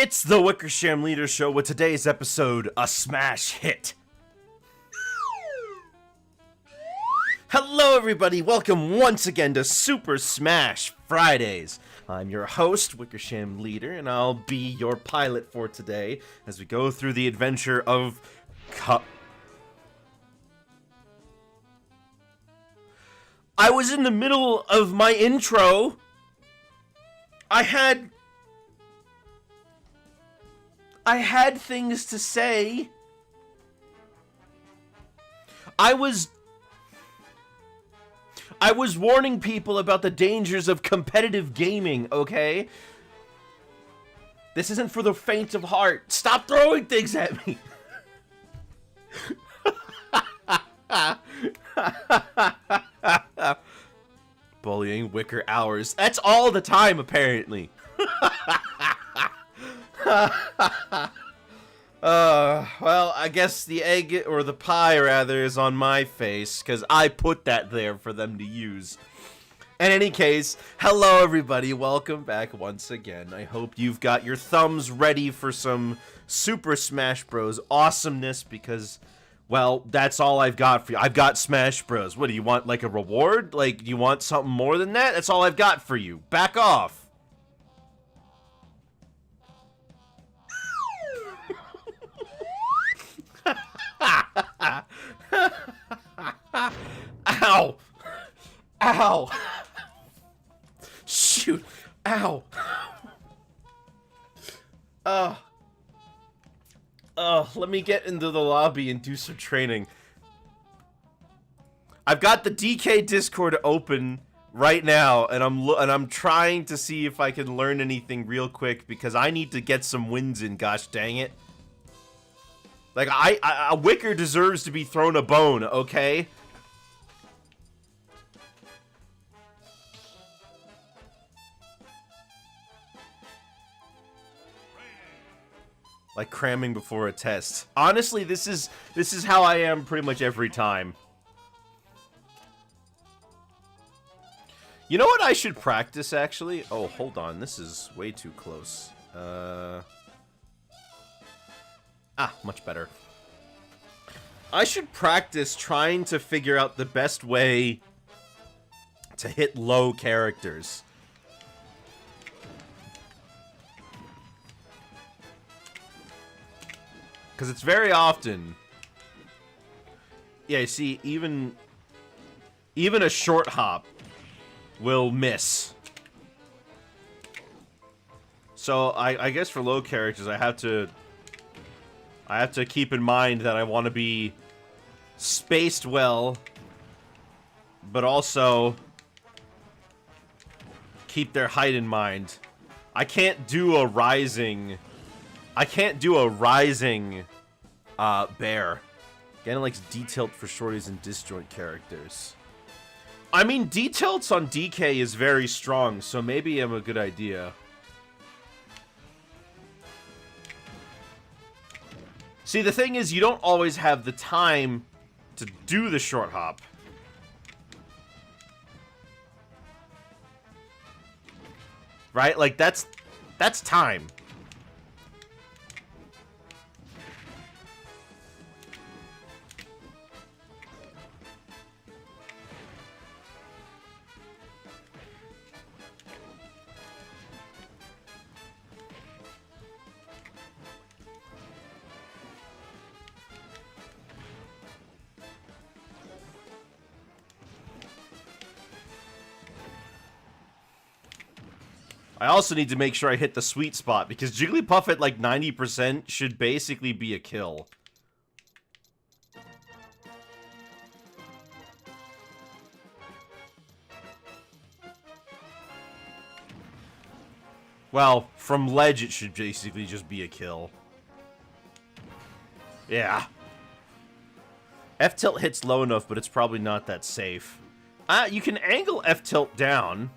It's the Wickersham Leader Show with today's episode, a smash hit. Hello everybody, welcome once again to Super Smash Fridays. I'm your host, Wickersham Leader, and I'll be your pilot for today as we go through the adventure of I was in the middle of my intro. I had things to say. I was warning people about the dangers of competitive gaming, okay? This isn't for the faint of heart. Stop throwing things at me. Bullying Wicker hours. That's all the time, apparently. Well, I guess the egg, or the pie, rather, is on my face, because I put that there for them to use. In any case, hello everybody, welcome back once again. I hope you've got your thumbs ready for some Super Smash Bros. Awesomeness, because, well, that's all I've got for you. I've got Smash Bros. What, do you want, like, a reward? Like, do you want something more than that? That's all I've got for you. Back off. Ow! Ow! Shoot! Ow! Let me get into the lobby and do some training. I've got the DK Discord open right now, and I'm trying to see if I can learn anything real quick because I need to get some wins in. Gosh dang it! Like a Wicker deserves to be thrown a bone, okay? Like cramming before a test. Honestly, this is how I am pretty much every time. You know what I should practice, actually? Oh, hold on. This is way too close. Much better. I should practice trying to figure out the best way to hit low characters. Because it's very often... Yeah, you see, even a short hop will miss. So, I guess for low characters, I have to keep in mind that I want to be spaced well, but also keep their height in mind. I can't do a rising bear. Again, it likes D-tilt for shorties and disjoint characters. I mean, D-tilts on DK is very strong, so maybe I'm a good idea. See, the thing is, you don't always have the time to do the short hop. Right? Like, that's time. I also need to make sure I hit the sweet spot, because Jigglypuff at like 90% should basically be a kill. Well, from ledge it should basically just be a kill. Yeah. F-tilt hits low enough, but it's probably not that safe. You can angle F-tilt down.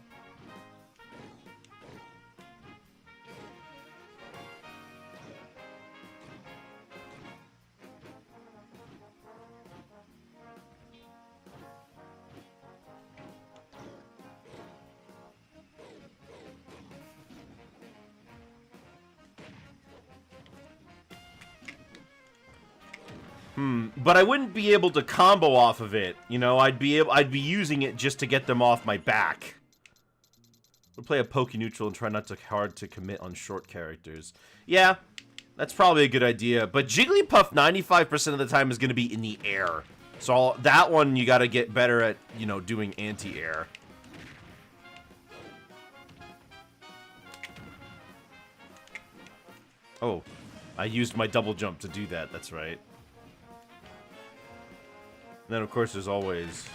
But I wouldn't be able to combo off of it. You know, I'd be using it just to get them off my back. We'll play a Poke Neutral and try not to hard to commit on short characters. Yeah, that's probably a good idea. But Jigglypuff 95% of the time is going to be in the air. So that one you got to get better at, you know, doing anti-air. Oh, I used my double jump to do that. That's right. And then, of course, there's always...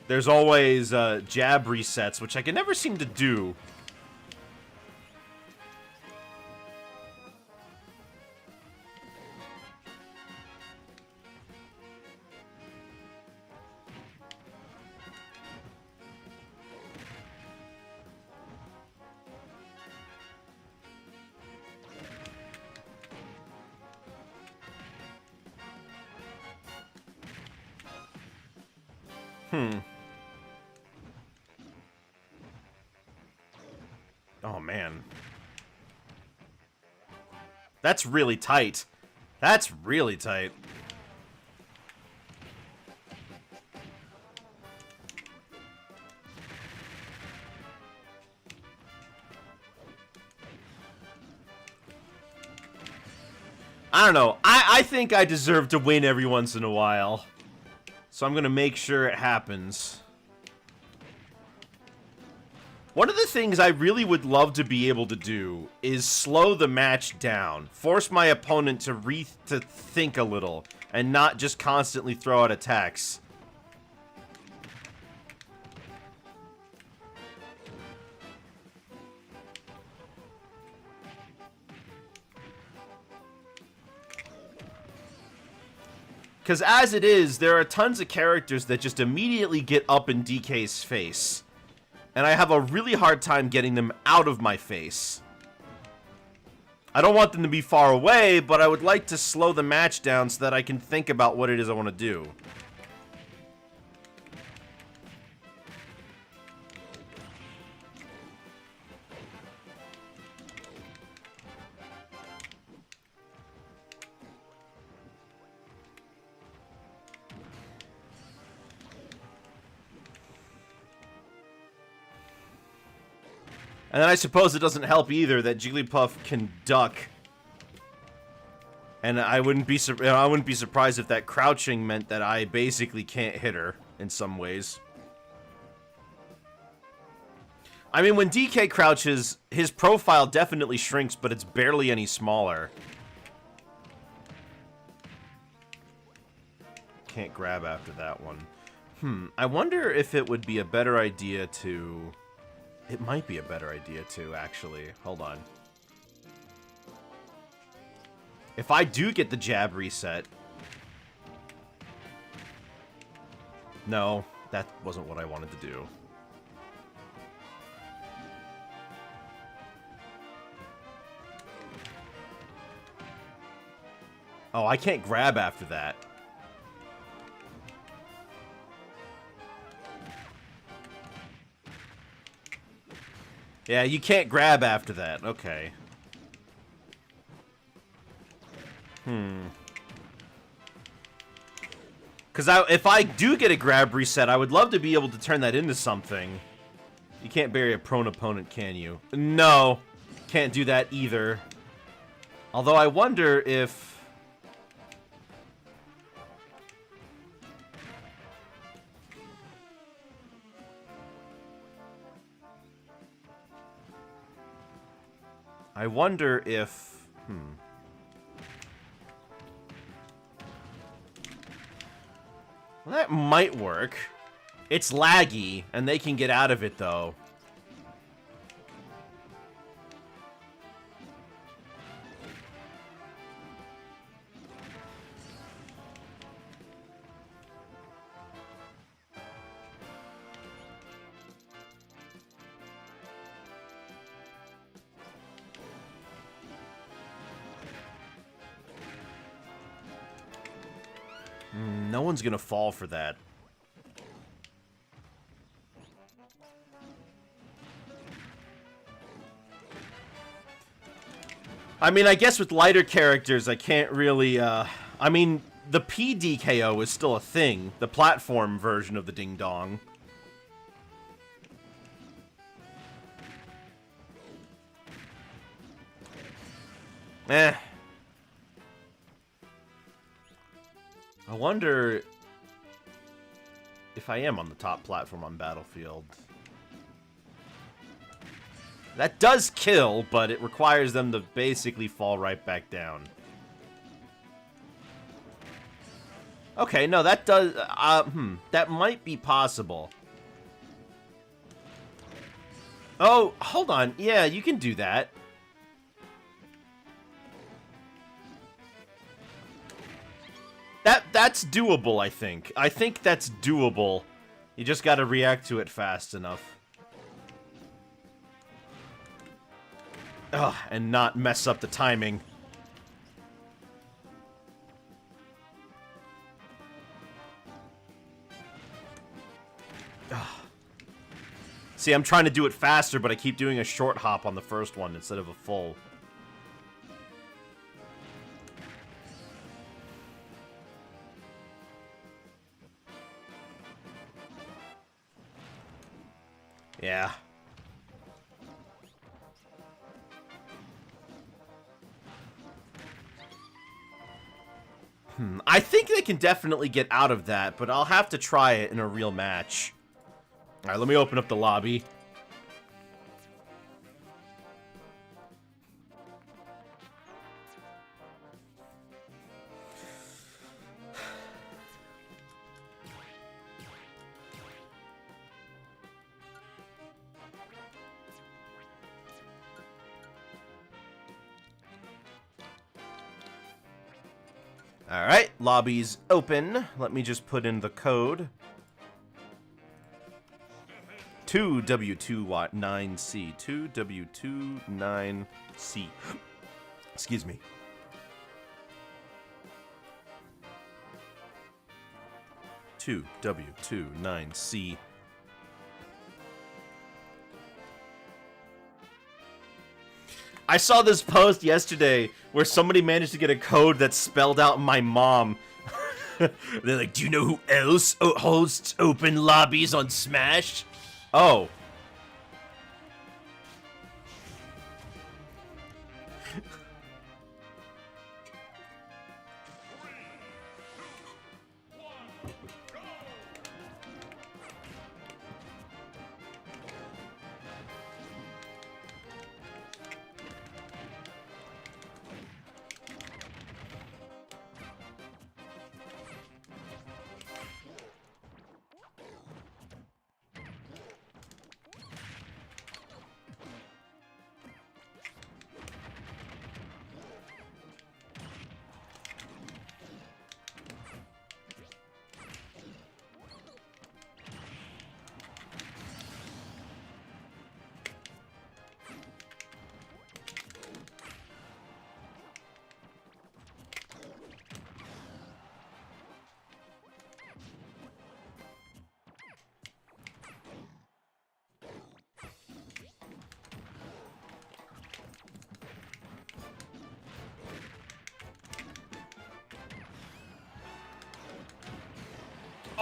jab resets, which I can never seem to do. Oh, man. That's really tight. That's really tight. I don't know. I think I deserve to win every once in a while. So I'm gonna make sure it happens. One of the things I really would love to be able to do is slow the match down. Force my opponent to think a little and not just constantly throw out attacks. Because as it is, there are tons of characters that just immediately get up in DK's face. And I have a really hard time getting them out of my face. I don't want them to be far away, but I would like to slow the match down so that I can think about what it is I want to do. And then I suppose it doesn't help either that Jigglypuff can duck. And I wouldn't be surprised if that crouching meant that I basically can't hit her in some ways. I mean, when DK crouches, his profile definitely shrinks, but it's barely any smaller. Can't grab after that one. I wonder if it would be a better idea to... It might be a better idea to, actually. Hold on. If I do get the jab reset... No, that wasn't what I wanted to do. Oh, I can't grab after that. Yeah, you can't grab after that. Okay. Because if I do get a grab reset, I would love to be able to turn that into something. You can't bury a prone opponent, can you? No. Can't do that either. Although I wonder if... I wonder if... Well, that might work. It's laggy, and they can get out of it, though. No one's gonna fall for that. I mean, I guess with lighter characters, I can't really, I mean, the PDKO is still a thing. The platform version of the Ding Dong. Eh. I wonder if I am on the top platform on Battlefield. That does kill, but it requires them to basically fall right back down. Okay, no, that does, that might be possible. Oh, hold on. Yeah, you can do that. That's doable, I think. I think that's doable. You just gotta react to it fast enough. Ugh, and not mess up the timing. Ugh. See, I'm trying to do it faster, but I keep doing a short hop on the first one instead of a full. Yeah. I think they can definitely get out of that, but I'll have to try it in a real match. Alright, let me open up the lobby. Alright, lobby's open. Let me just put in the code. 2W29C. 2W29C. Excuse me. W29C. I saw this post yesterday where somebody managed to get a code that spelled out my mom. They're like, do you know who else hosts open lobbies on Smash? Oh.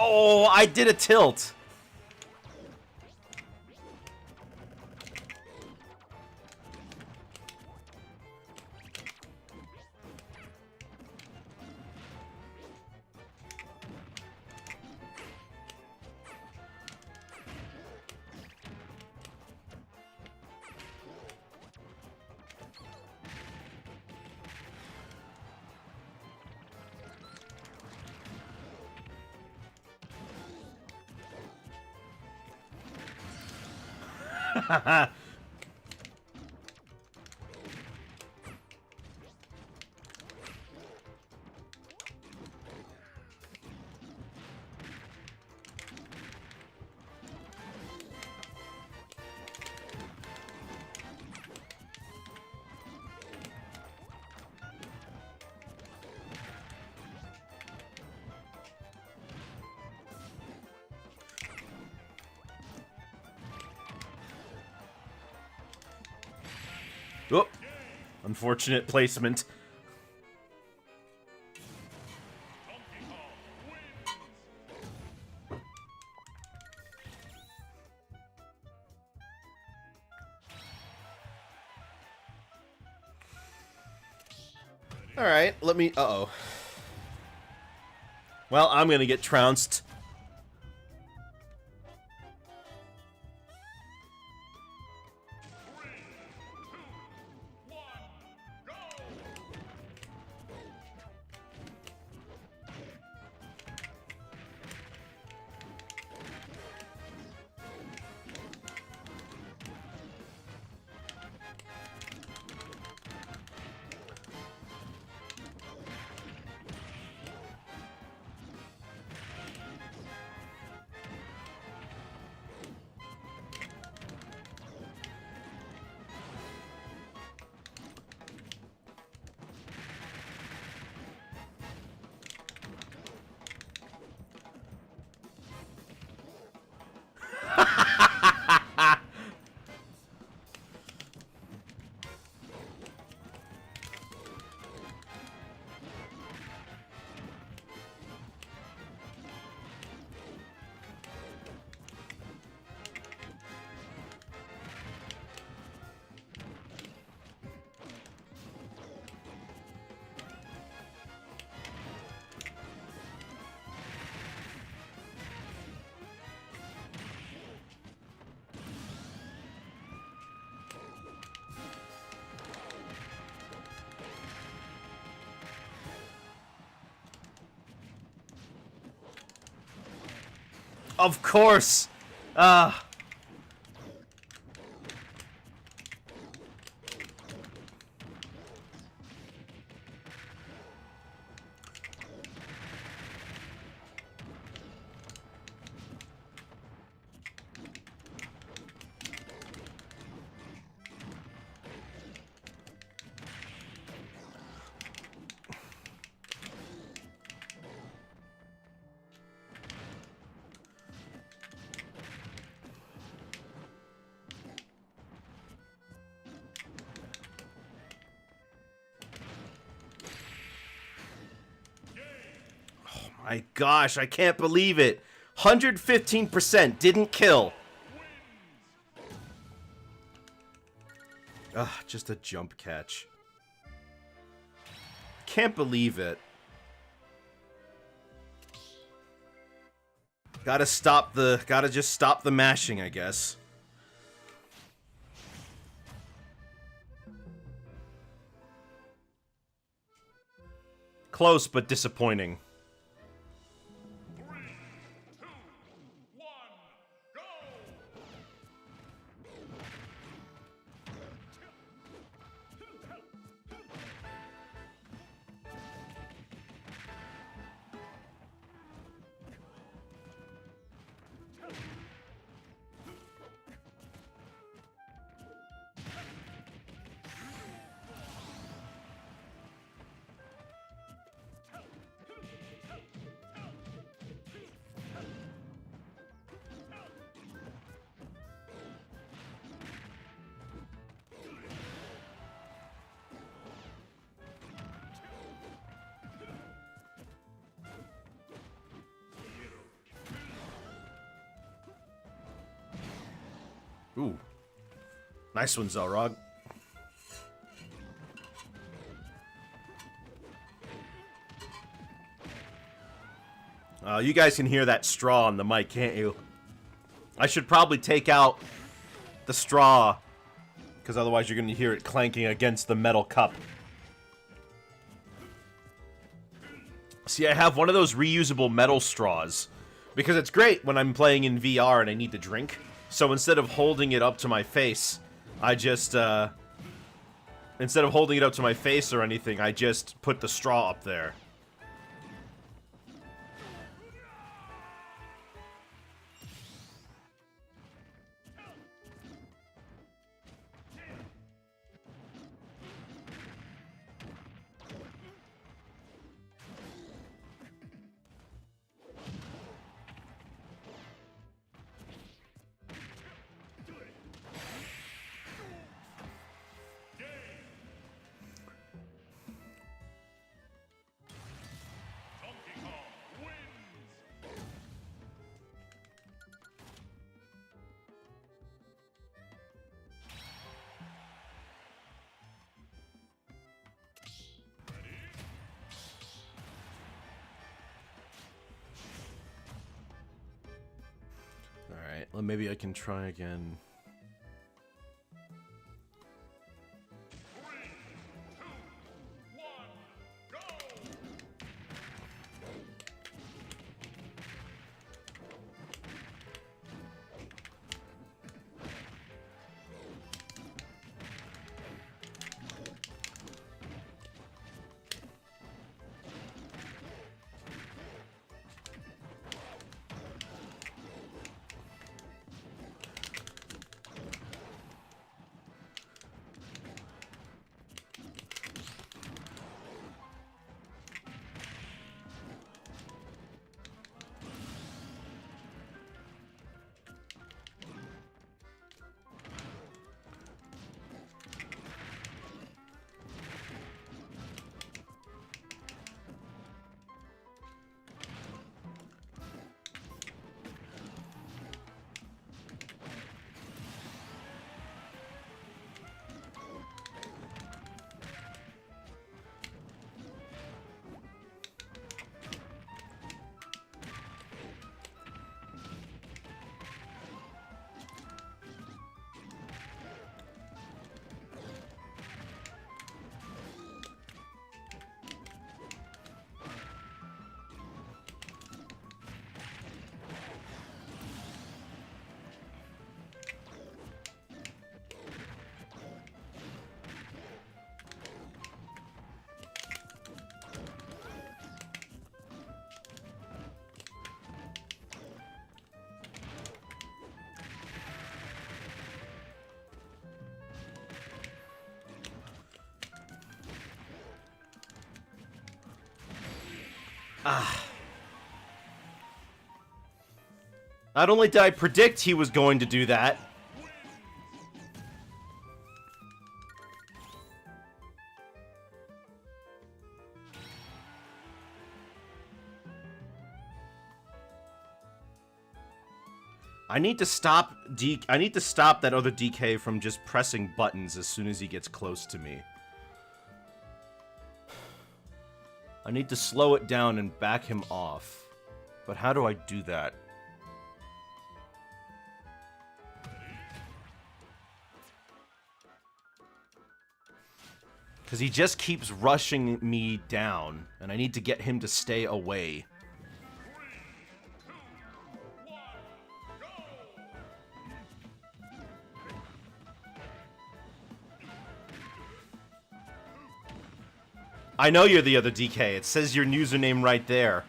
Oh, I did a tilt. Oh. Unfortunate placement. Alright, let me... Uh-oh. Well, I'm gonna get trounced. Of course! My gosh, I can't believe it. 115% didn't kill. Ugh, just a jump catch. Can't believe it. Gotta just stop the mashing, I guess. Close, but disappointing. Ooh. Nice one, Zelrog. You guys can hear that straw on the mic, can't you? I should probably take out the straw, because otherwise you're going to hear it clanking against the metal cup. See, I have one of those reusable metal straws, because it's great when I'm playing in VR and I need to drink. So instead of holding it up to my face, I just, instead of holding it up to my face or anything, I just put the straw up there. maybe I can try again. Ah. Not only did I predict he was going to do that, I need to stop that other DK from just pressing buttons as soon as he gets close to me. I need to slow it down and back him off. But how do I do that? Because he just keeps rushing me down, and I need to get him to stay away. I know you're the other DK. It says your username right there.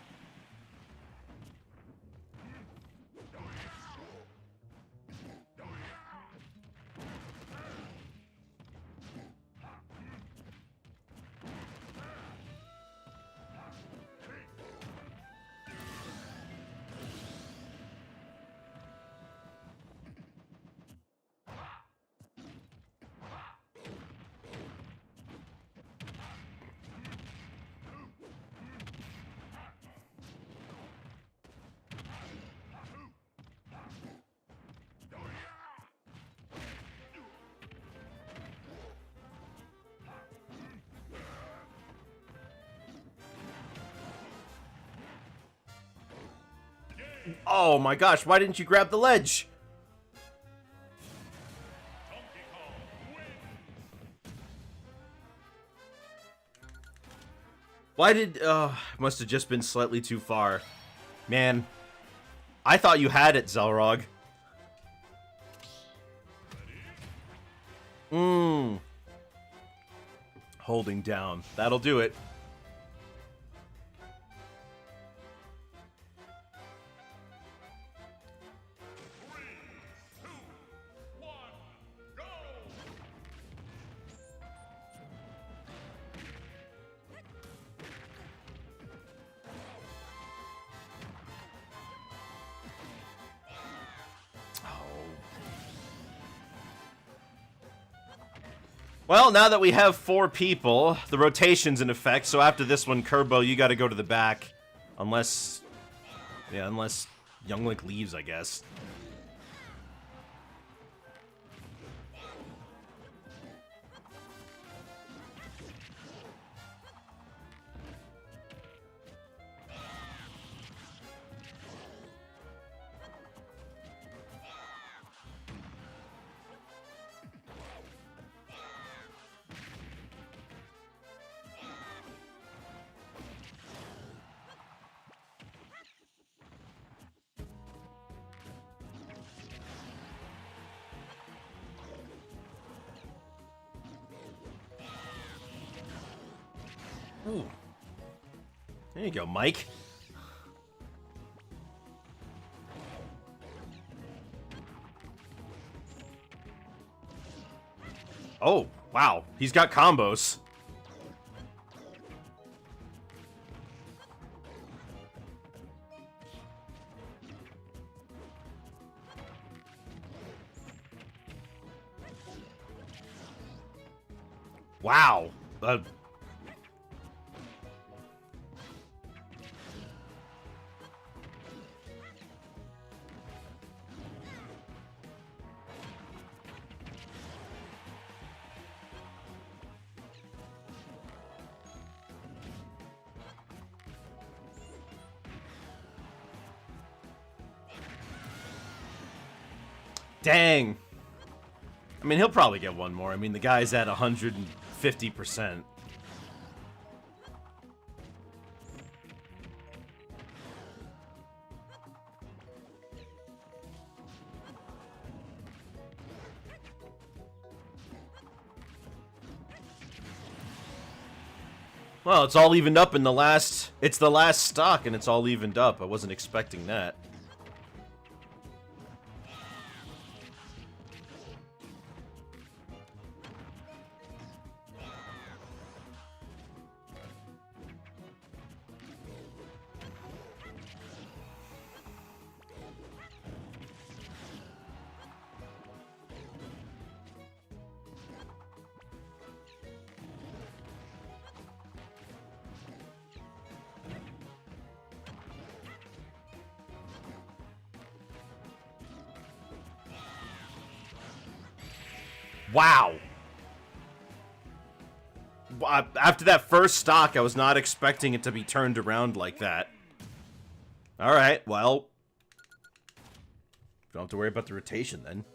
Oh my gosh, why didn't you grab the ledge? Why did... must have just been slightly too far. Man, I thought you had it, Zelrog. Holding down. That'll do it. Well, now that we have 4 people, the rotation's in effect, so after this one, Kerbo, you gotta go to the back. Unless... yeah, unless Young Link leaves, I guess. Ooh. There you go, Mike. Oh, wow. He's got combos. Wow. Dang. I mean, he'll probably get one more. I mean, the guy's at 150%. Well, it's all evened up in the last... It's the last stock, and it's all evened up. I wasn't expecting that. Wow. After that first stock, I was not expecting it to be turned around like that. Alright, well. Don't have to worry about the rotation then.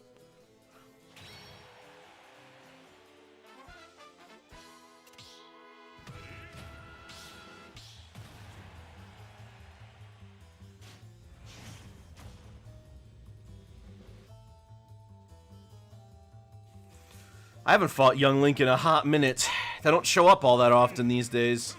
I haven't fought young Link in a hot minute. They don't show up all that often these days.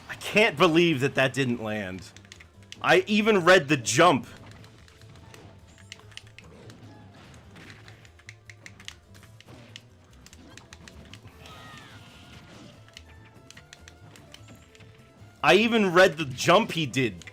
I can't believe that that didn't land. I even read the jump. I even read the jump he did.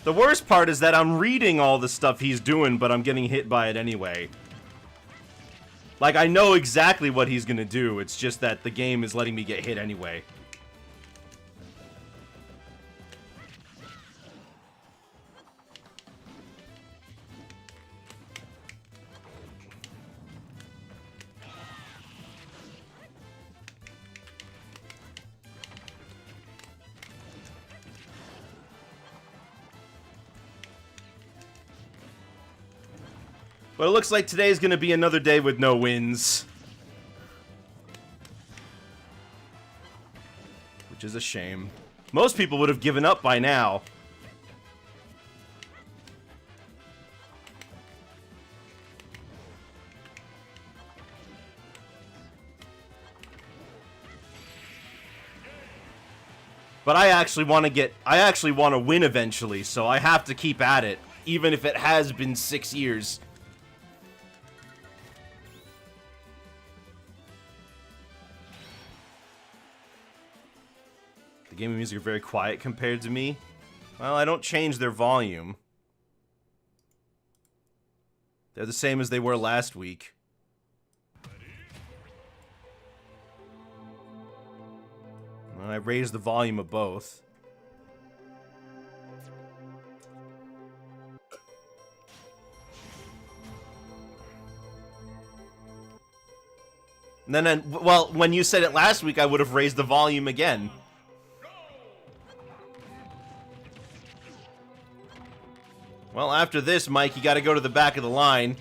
The worst part is that I'm reading all the stuff he's doing, but I'm getting hit by it anyway. Like, I know exactly what he's gonna do, it's just that the game is letting me get hit anyway. But it looks like today's gonna be another day with no wins. which is a shame. Most people would have given up by now. But I actually want to win eventually, so I have to keep at it, even if it has been 6 years. The game and music are very quiet compared to me. Well, I don't change their volume. They're the same as they were last week. And I raised the volume of both. And then, well, when you said it last week, I would have raised the volume again. Well, after this, Mike, you gotta go to the back of the line.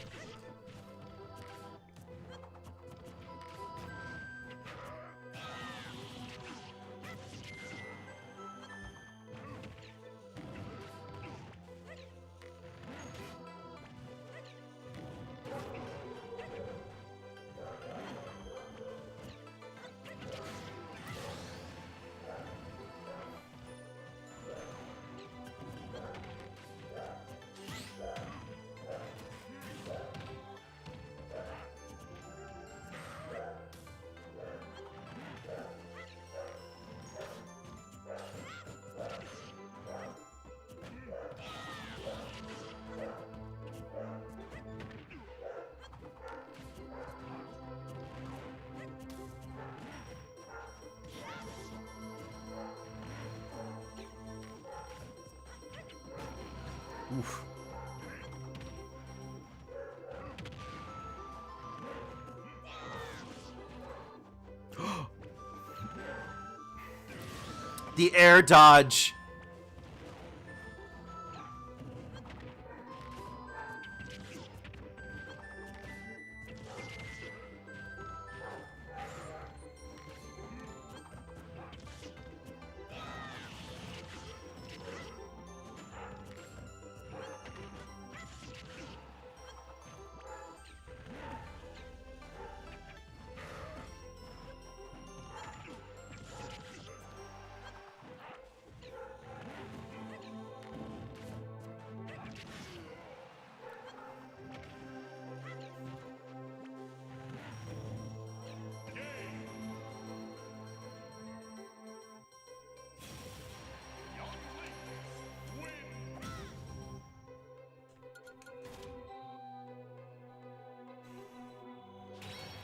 Oof. The air dodge.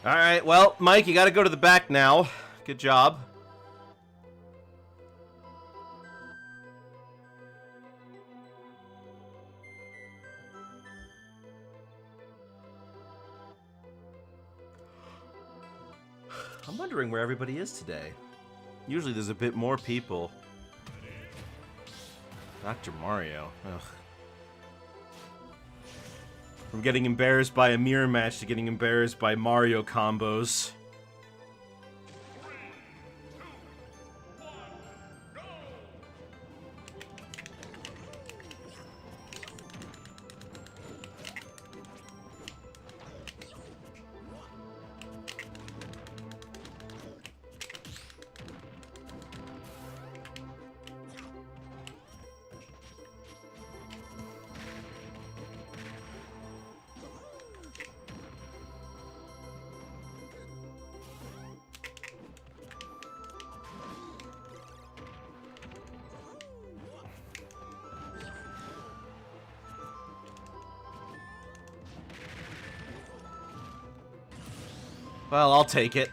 Alright, well, Mike, you gotta go to the back now. Good job. I'm wondering where everybody is today. Usually there's a bit more people. Dr. Mario. Ugh. From getting embarrassed by a mirror match to getting embarrassed by Mario combos. Well, I'll take it.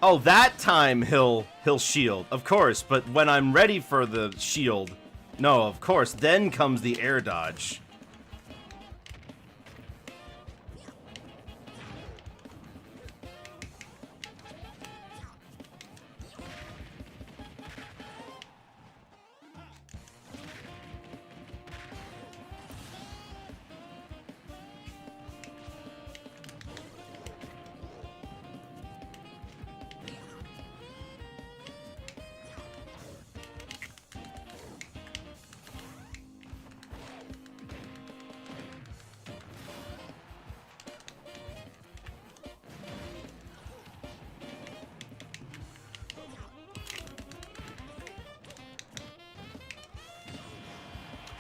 Oh, that time he'll shield, of course. But when I'm ready for the shield, no, of course. Then comes the air dodge.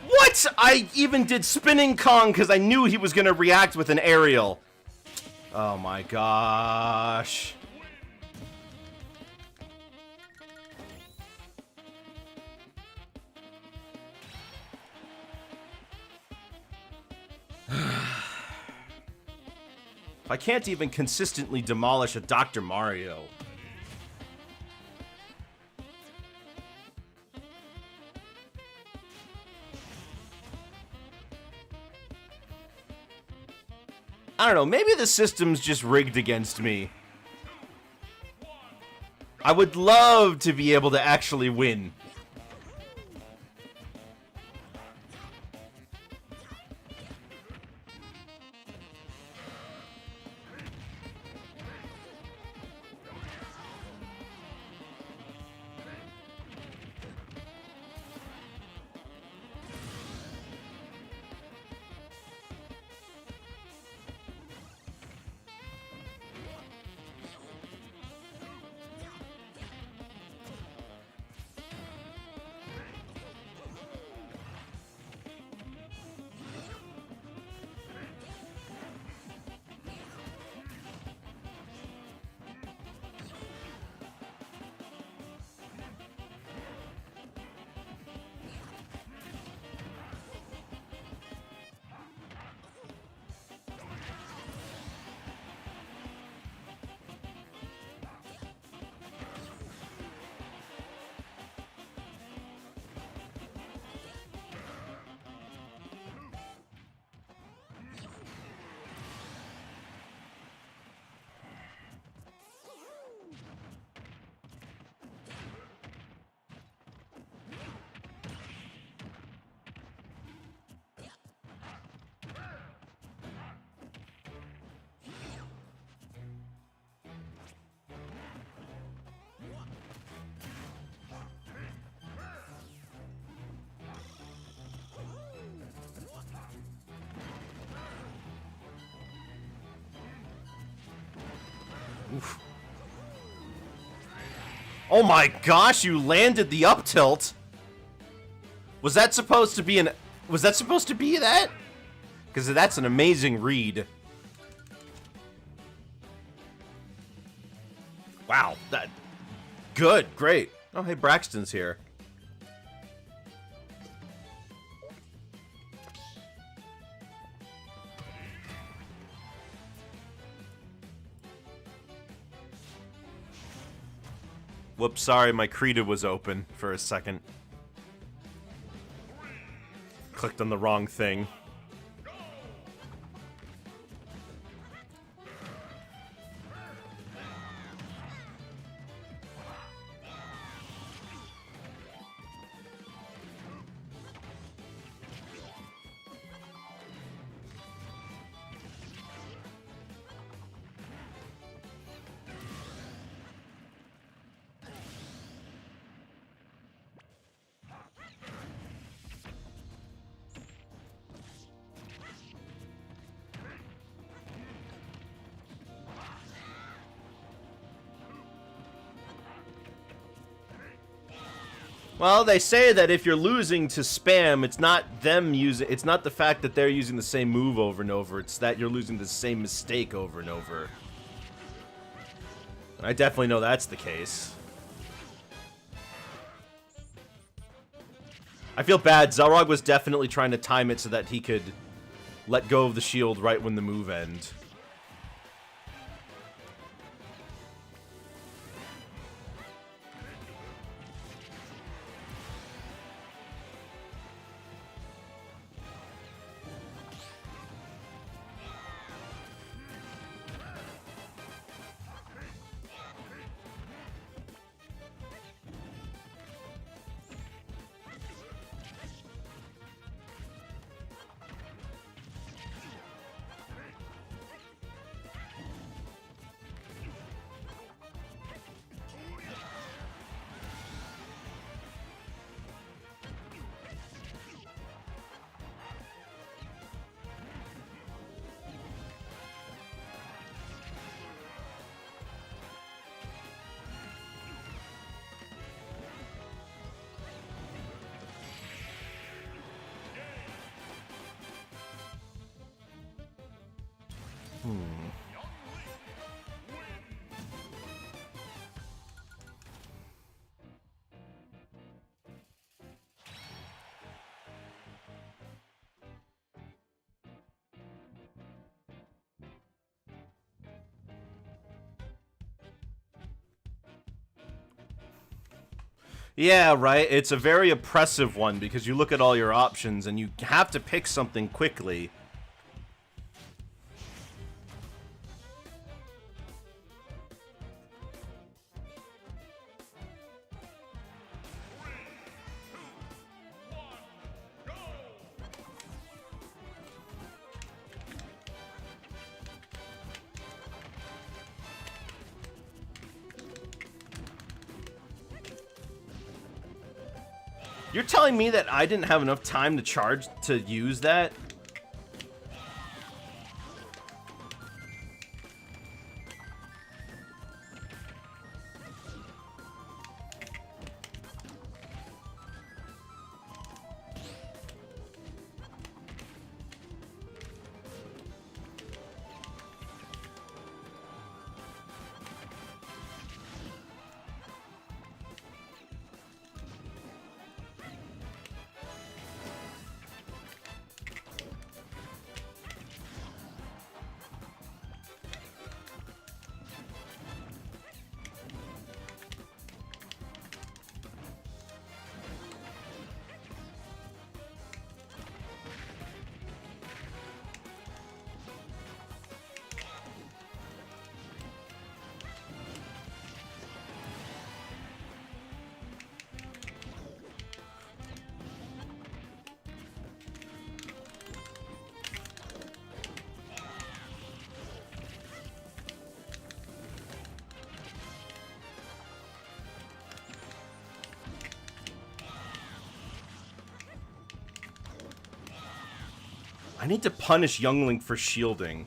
What? I even did spinning Kong because I knew he was going to react with an aerial. Oh my gosh. I can't even consistently demolish a Dr. Mario. I don't know, maybe the system's just rigged against me. I would love to be able to actually win. Oof. Oh my gosh, you landed the up tilt. Was that supposed to be an... Was that supposed to be that? Because that's an amazing read. Wow, that... Good, great. Oh, hey, Braxton's here. Whoops, sorry, my Krita was open for a second. Clicked on the wrong thing. Well, they say that if you're losing to spam, it's not them using, it's not the fact that they're using the same move over and over, it's that you're losing the same mistake over and over. I definitely know that's the case. I feel bad, Zelrog was definitely trying to time it so that he could let go of the shield right when the move ends. Yeah, right. It's a very oppressive one because you look at all your options and you have to pick something quickly. You're telling me that I didn't have enough time to charge to use that? I need to punish Youngling for shielding.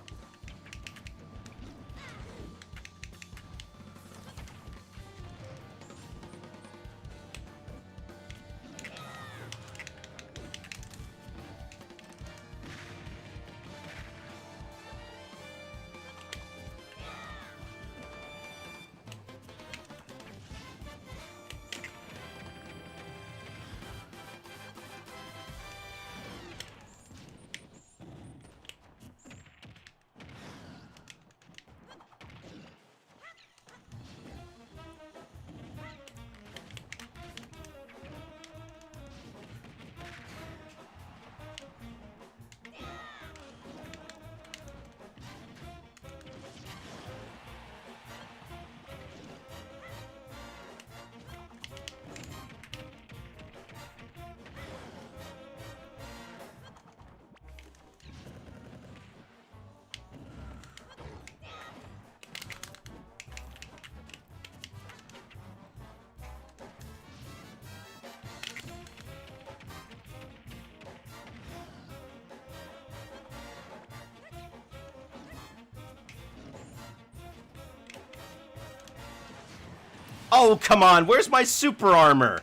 Oh, come on. Where's my super armor?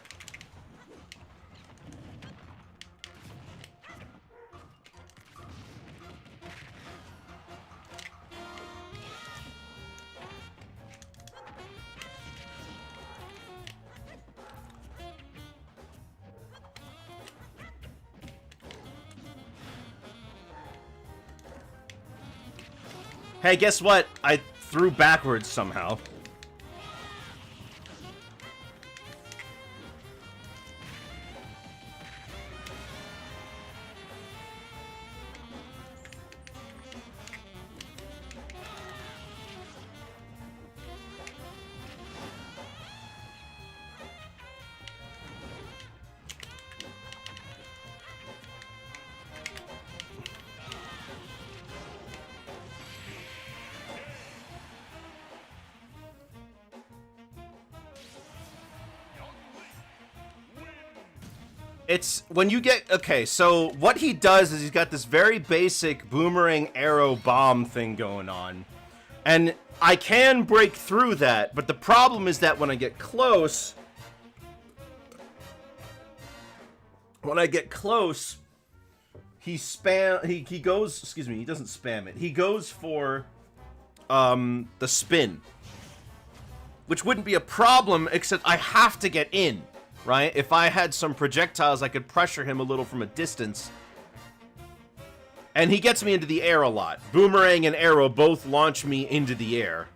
Hey, guess what? I threw backwards somehow. It's when you get okay, so what he does is he's got this very basic boomerang arrow bomb thing going on. And I can break through that, but the problem is that when I get close, he goes, excuse me, he doesn't spam it. He goes for the spin, which wouldn't be a problem, except I have to get in, right? If I had some projectiles, I could pressure him a little from a distance. And he gets me into the air a lot. Boomerang and arrow both launch me into the air.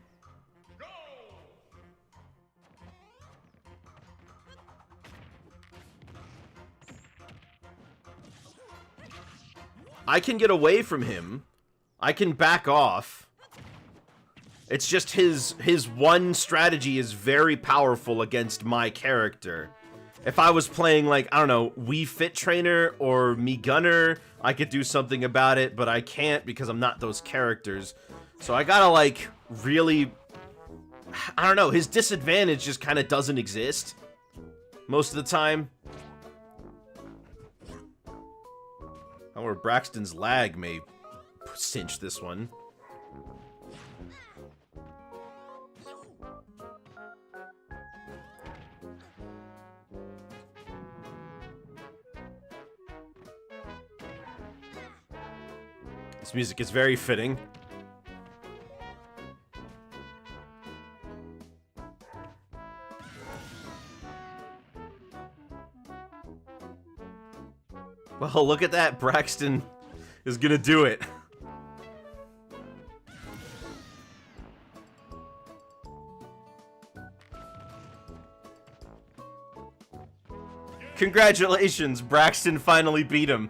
I can get away from him. I can back off. It's just his one strategy is very powerful against my character. If I was playing, like, I don't know, Wii Fit Trainer or Me Gunner, I could do something about it, but I can't because I'm not those characters. So I gotta, like, really... I don't know, his disadvantage just kind of doesn't exist most of the time. Or Braxton's lag may cinch this one. This music is very fitting. Well, look at that. Braxton is gonna do it. Congratulations, Braxton finally beat him.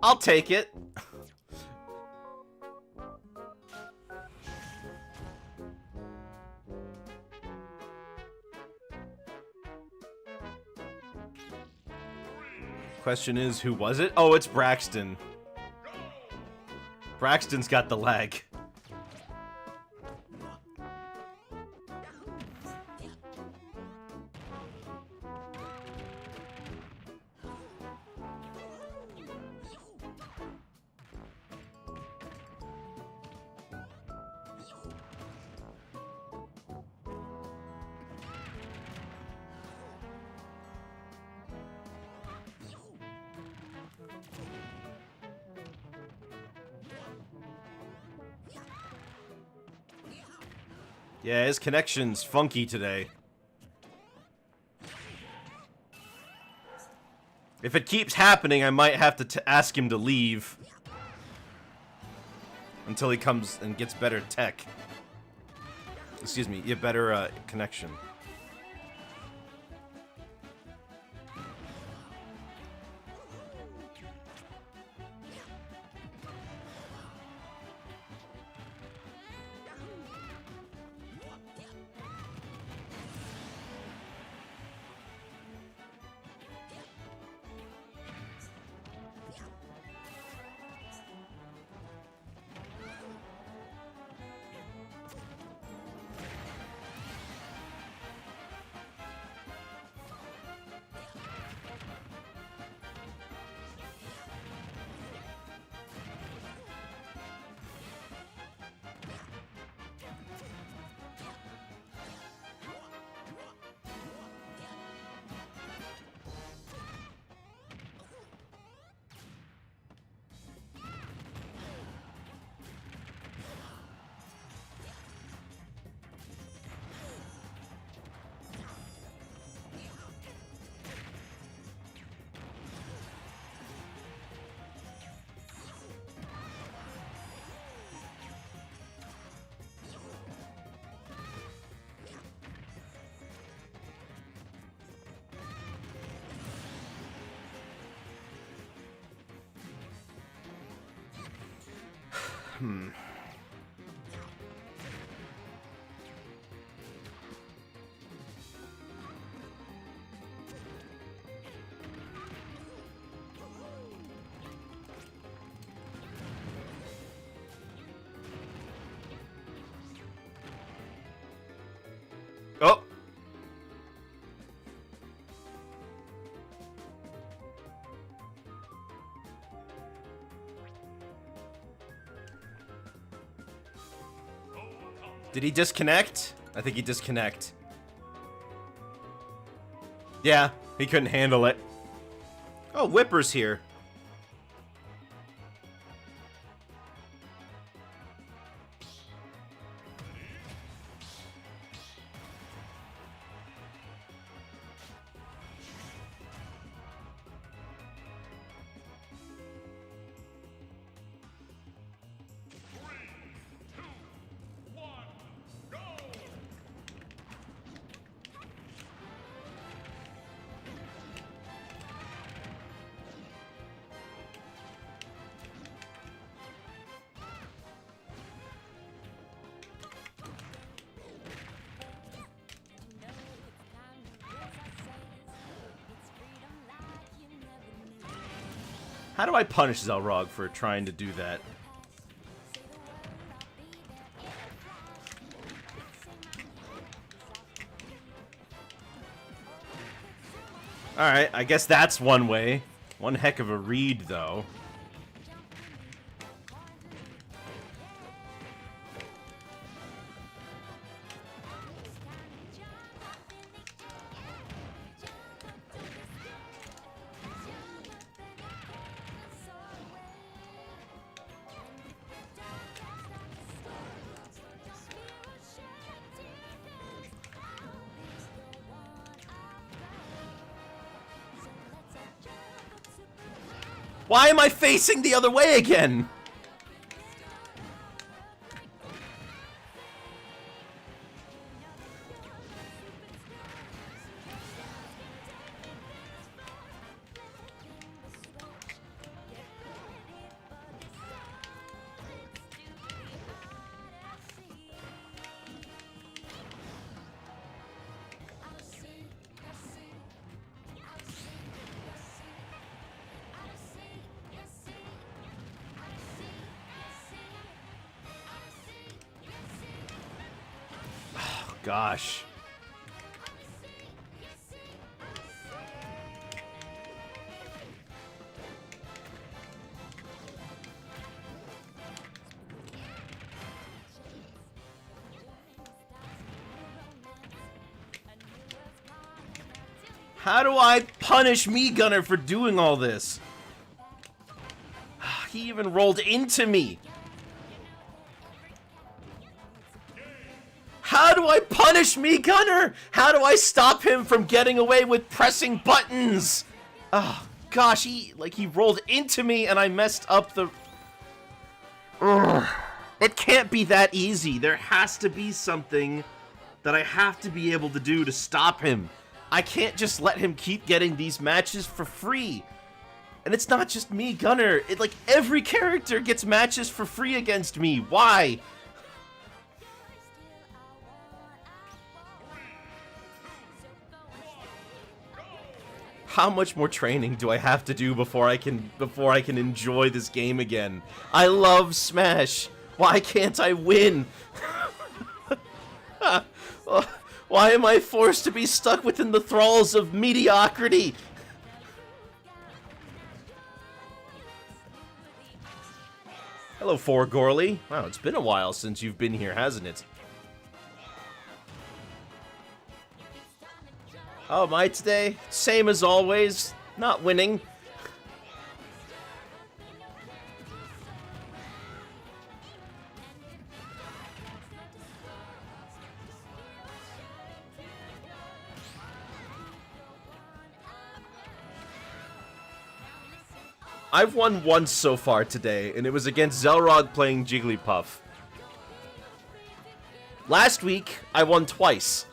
I'll take it. Question is, who was it? Oh, it's Braxton. Braxton's got the lag. Yeah, his connection's funky today. If it keeps happening, I might have to ask him to leave. Until he comes and gets better tech. Excuse me, you better connection. Did he disconnect? I think he disconnect. Yeah, he couldn't handle it. Oh, Whipper's here. How do I punish Zelrog for trying to do that? Alright, I guess that's one way. One heck of a read, though. Why am I facing the other way again? Gosh. How do I punish me, Gunner, for doing all this? He even rolled into me. How do I punish me, Gunner? How do I stop him from getting away with pressing buttons? Oh, gosh, he rolled into me and I messed up the... Ugh. It can't be that easy. There has to be something that I have to be able to do to stop him. I can't just let him keep getting these matches for free. And it's not just me, Gunner. Every character gets matches for free against me. Why? How much more training do I have to do before I can enjoy this game again? I love Smash. Why can't I win? Why am I forced to be stuck within the thralls of mediocrity? Hello, Gorley. Wow, it's been a while since you've been here, hasn't it? Oh, my today? Same as always. Not winning. I've won once so far today, and it was against Zelrog playing Jigglypuff. Last week, I won twice.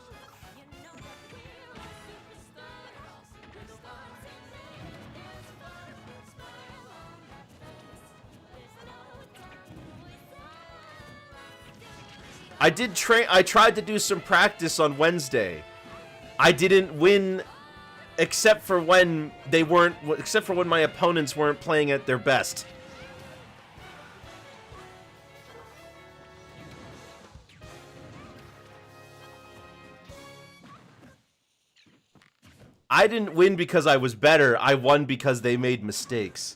I tried to do some practice on Wednesday. I didn't win except for when my opponents weren't playing at their best. I didn't win because I was better. I won because they made mistakes.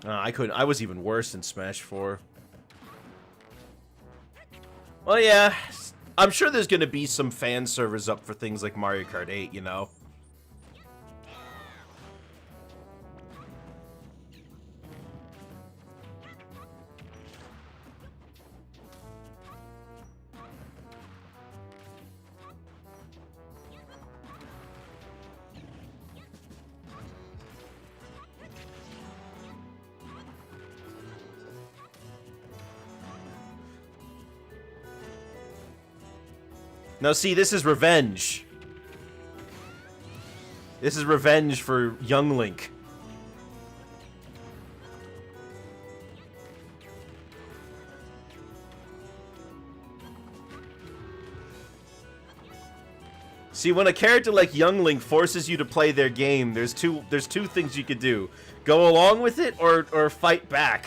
I couldn't. I was even worse in Smash 4. Well, yeah. I'm sure there's gonna be some fan servers up for things like Mario Kart 8, you know? Now, see, this is revenge. This is revenge for young Link. See, when a character like Young Link forces you to play their game, there's two things you could do. Go along with it or fight back.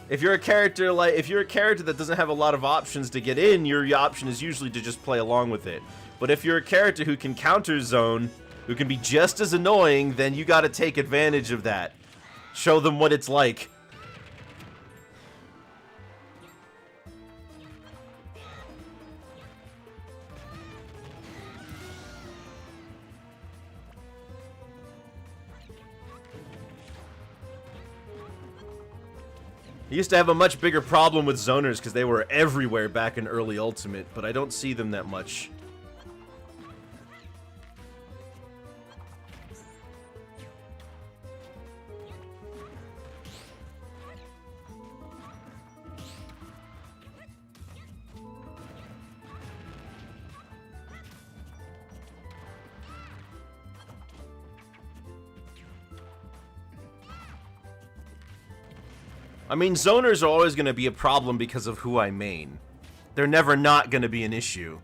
If you're a character that doesn't have a lot of options to get in, your option is usually to just play along with it. But if you're a character who can counter zone, who can be just as annoying, then you gotta take advantage of that. Show them what it's like. I used to have a much bigger problem with zoners because they were everywhere back in early Ultimate, but I don't see them that much. I mean, zoners are always going to be a problem because of who I main. They're never not going to be an issue.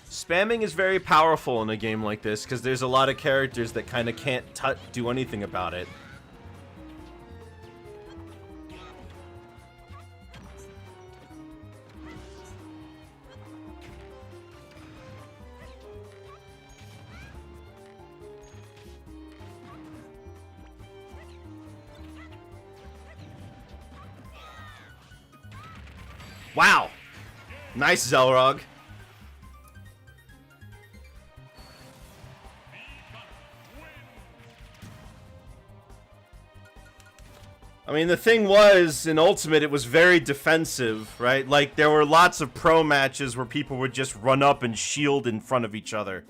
Spamming is very powerful in a game like this because there's a lot of characters that kind of can't do anything about it. Wow! Nice, Zelrog. I mean, the thing was, in Ultimate, it was very defensive, right? Like, there were lots of pro matches where people would just run up and shield in front of each other.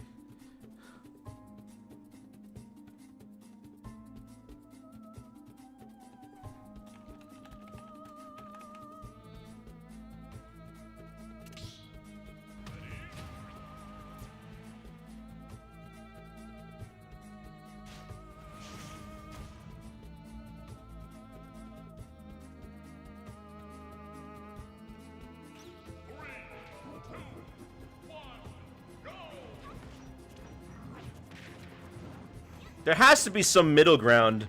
There has to be some middle ground.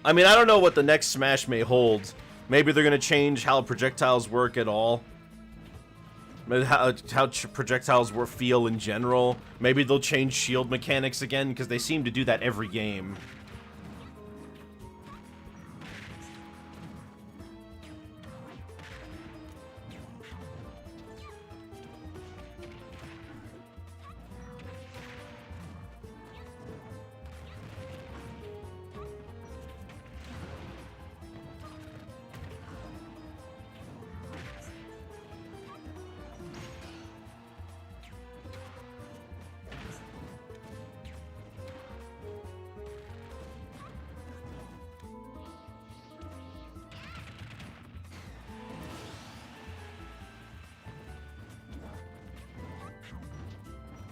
I mean, I don't know what the next Smash may hold. Maybe they're going to change how projectiles work at all. Maybe how projectiles feel in general. Maybe they'll change shield mechanics again, because they seem to do that every game.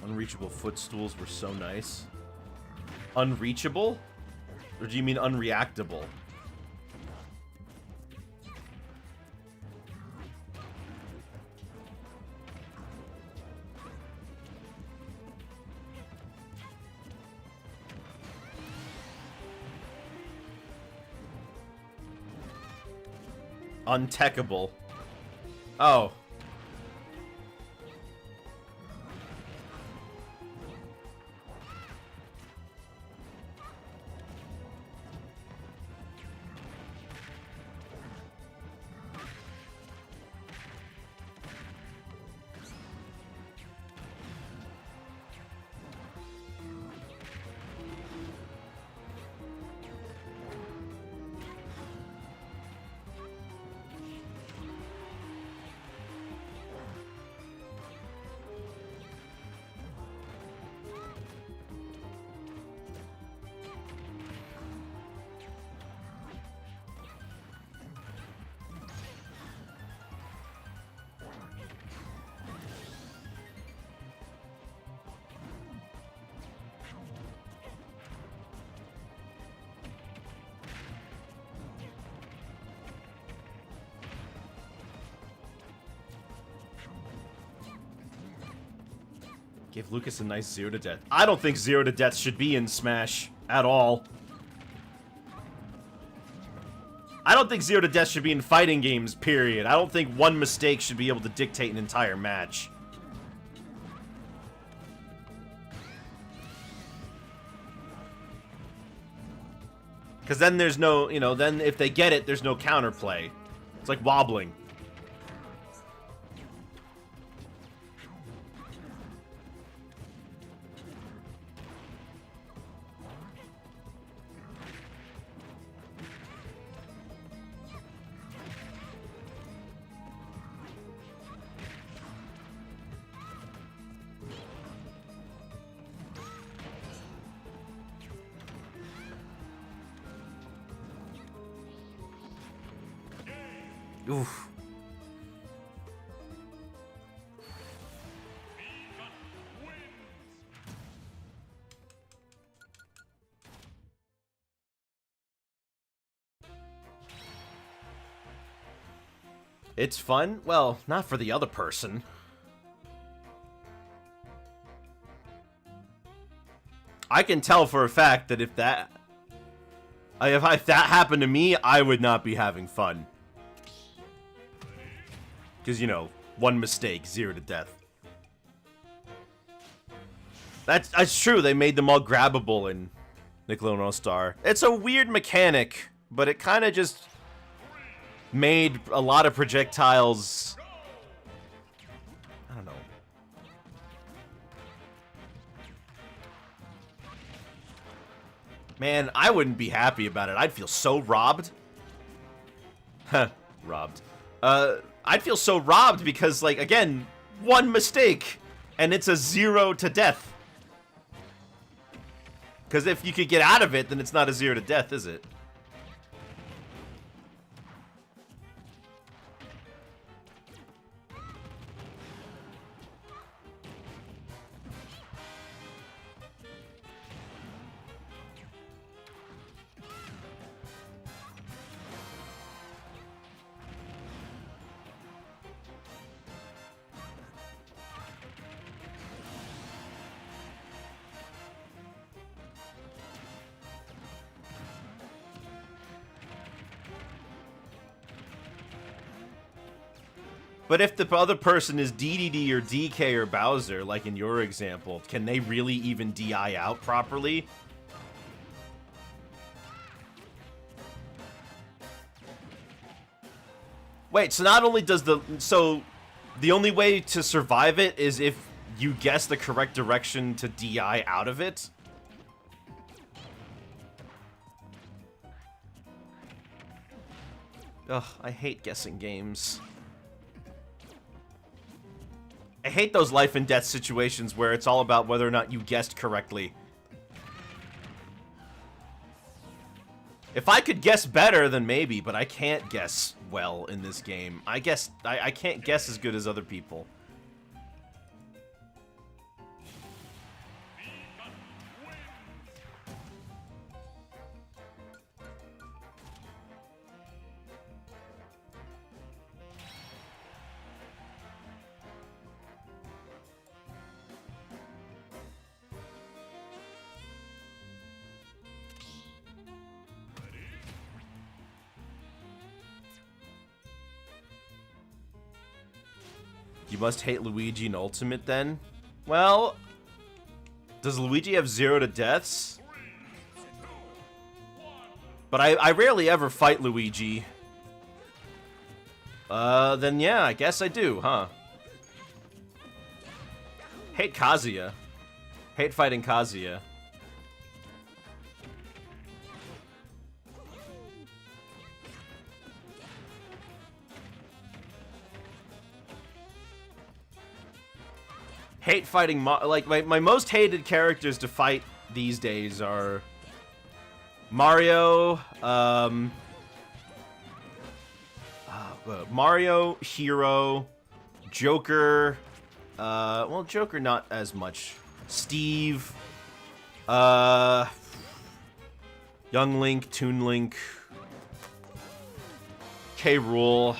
Unreachable footstools were so nice. Unreachable? Or do you mean unreactable? Untechable. Oh. Give Lucas a nice 0 to death. I don't think 0 to death should be in Smash at all. I don't think 0 to death should be in fighting games, period. I don't think one mistake should be able to dictate an entire match. Because then there's no, you know, then if they get it, there's no counterplay. It's like wobbling. Oof. It's fun? Well, not for the other person. I can tell for a fact that if that happened to me, I would not be having fun. Because, you know, one mistake, 0 to death. That's true, they made them all grabbable in Nickelodeon All-Star. It's a weird mechanic, but it kind of just made a lot of projectiles... I don't know. Man, I wouldn't be happy about it. I'd feel so robbed. Huh, robbed. I'd feel so robbed because, like, again, one mistake, and it's a 0 to death. Because if you could get out of it, then it's not a 0 to death, is it? But if the other person is DDD or DK or Bowser, like in your example, can they really even DI out properly? Wait, so not only does so the only way to survive it is if you guess the correct direction to DI out of it? Ugh, I hate guessing games. I hate those life and death situations where it's all about whether or not you guessed correctly. If I could guess better, then maybe, but I can't guess well in this game. I can't guess as good as other people. You must hate Luigi in Ultimate then? Well, does Luigi have 0 to deaths? But I rarely ever fight Luigi. Then yeah, I guess I do, huh? Hate Kazuya. Hate fighting Kazuya. Hate fighting, like, my most hated characters to fight these days are Mario, Mario, Hero, Joker, well, Joker not as much, Steve, Young Link, Toon Link, K. Rool.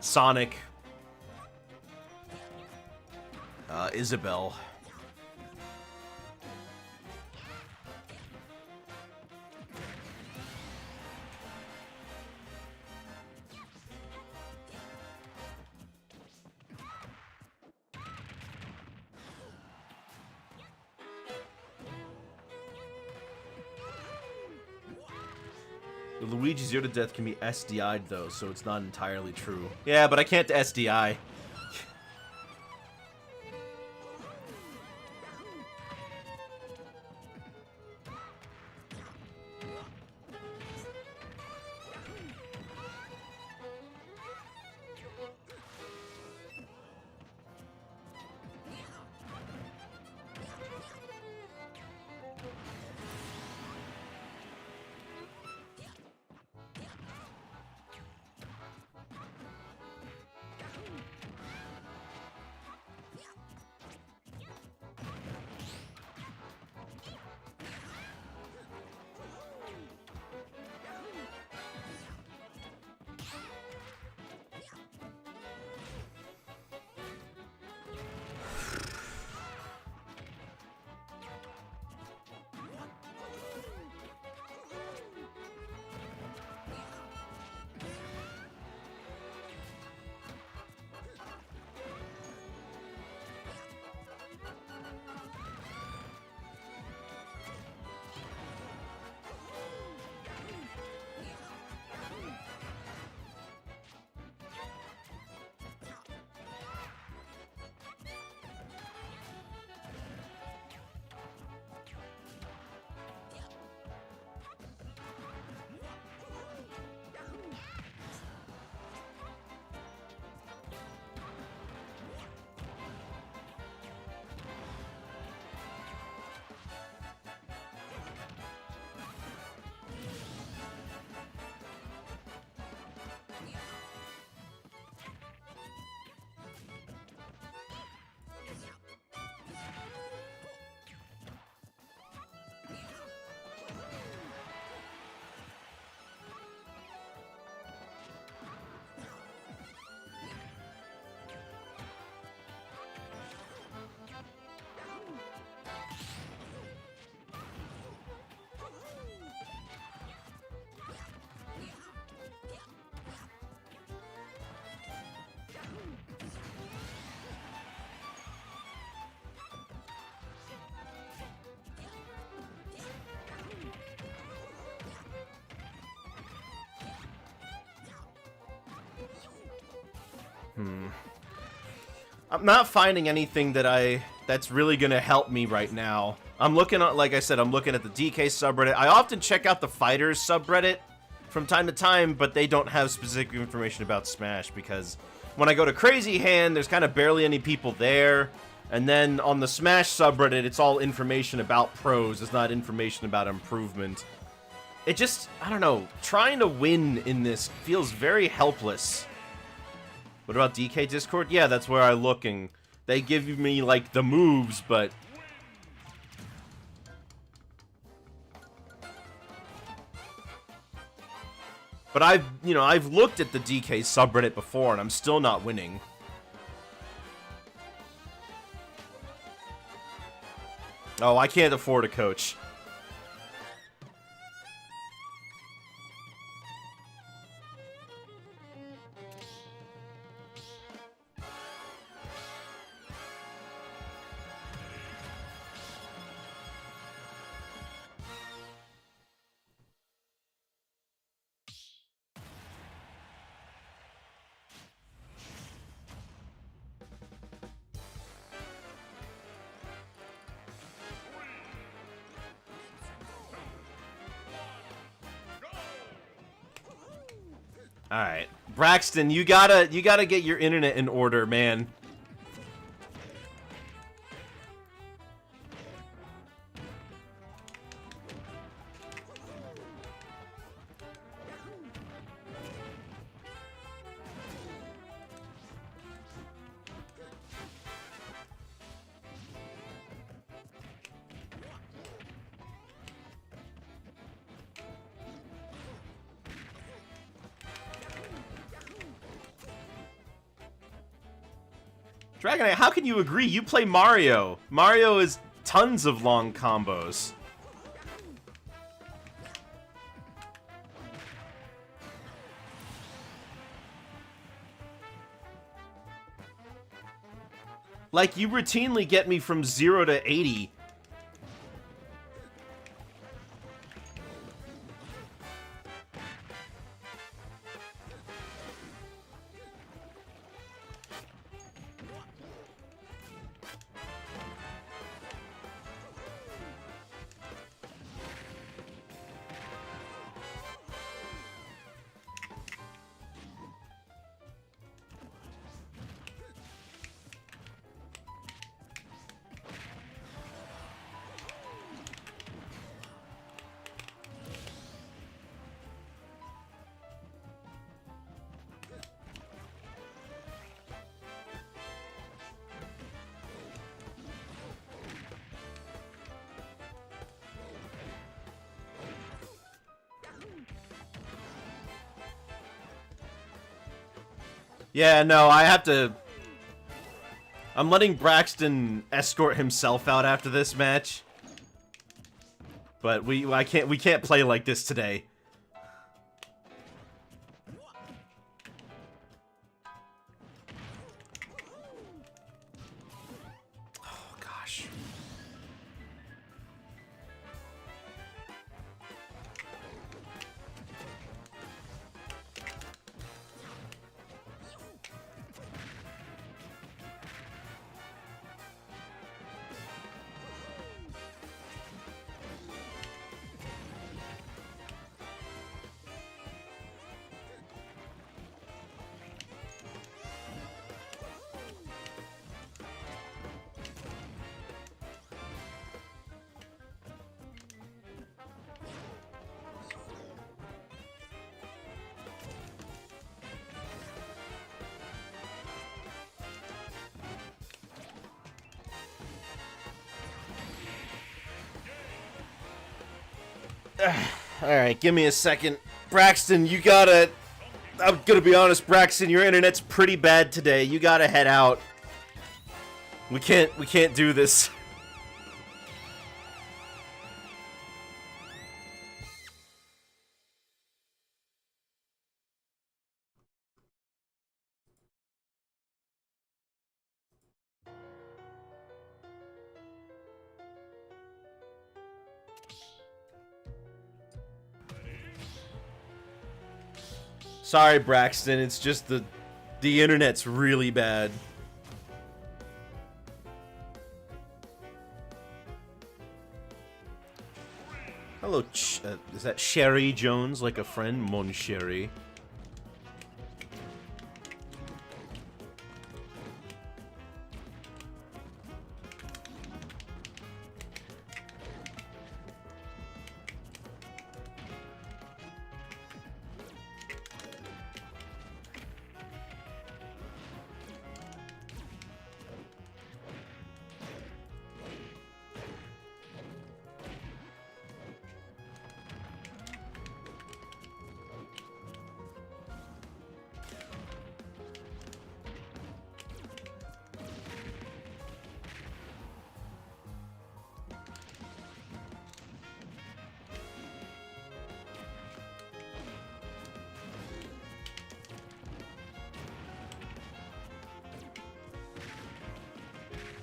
Sonic. Isabelle. The Luigi 0 to death can be SDI'd though, so it's not entirely true. Yeah, but I can't SDI. I'm not finding anything that's really gonna help me right now. I'm looking at, like I said, I'm looking at the DK subreddit. I often check out the Fighters subreddit from time to time, but they don't have specific information about Smash because when I go to Crazy Hand, there's kind of barely any people there. And then on the Smash subreddit, it's all information about pros. It's not information about improvement. It just, I don't know, trying to win in this feels very helpless. What about DK Discord? Yeah, that's where I look, and they give me, like, the moves, but... But I've looked at the DK subreddit before, and I'm still not winning. Oh, I can't afford a coach. All right, Braxton, you gotta get your internet in order, man. Dragonite, how can you agree? You play Mario. Mario is tons of long combos. Like, you routinely get me from 0 to 80. Yeah, no, I have to... I'm letting Braxton escort himself out after this match. But we can't play like this today. Oh gosh. Alright, give me a second. Braxton, you gotta... I'm gonna be honest, Braxton, your internet's pretty bad today. You gotta head out. We can't do this. Sorry, Braxton, it's just the internet's really bad. Hello, is that Sherry Jones, like a friend? Mon Sherry.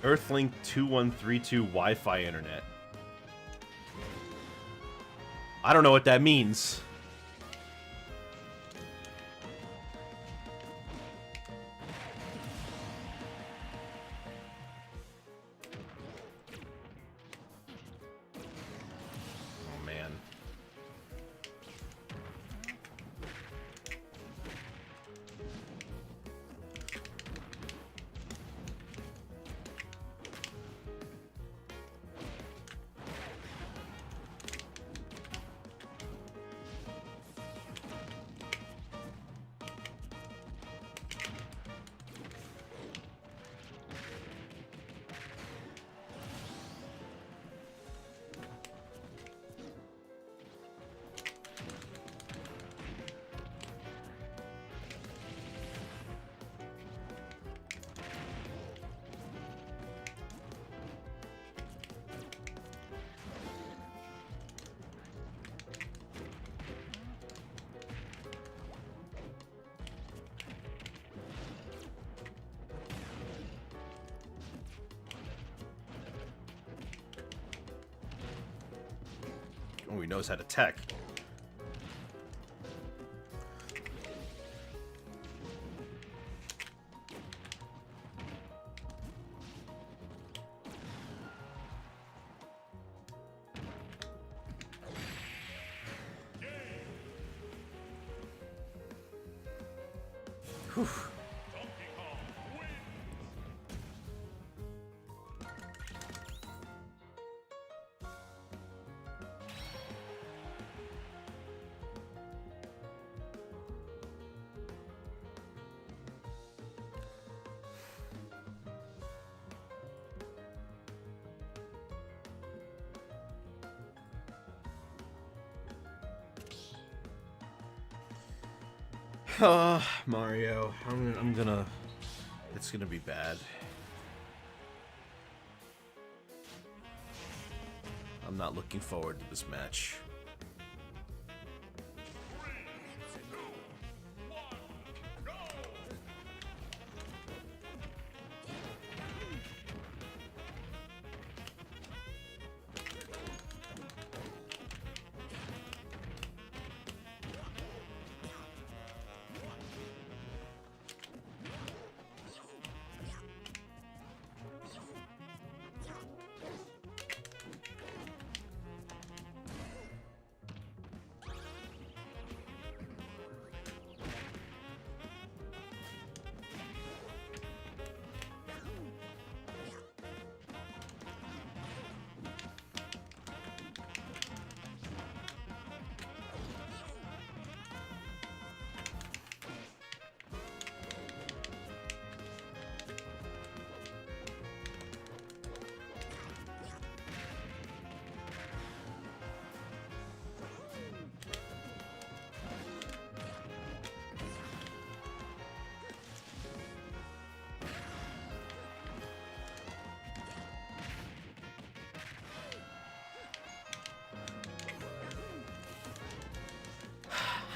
Earthlink 2132 Wi-Fi internet. I don't know what that means. Oh, man. Oh, he knows how to tech. Whew. Mario, I'm gonna... It's gonna be bad. I'm not looking forward to this match.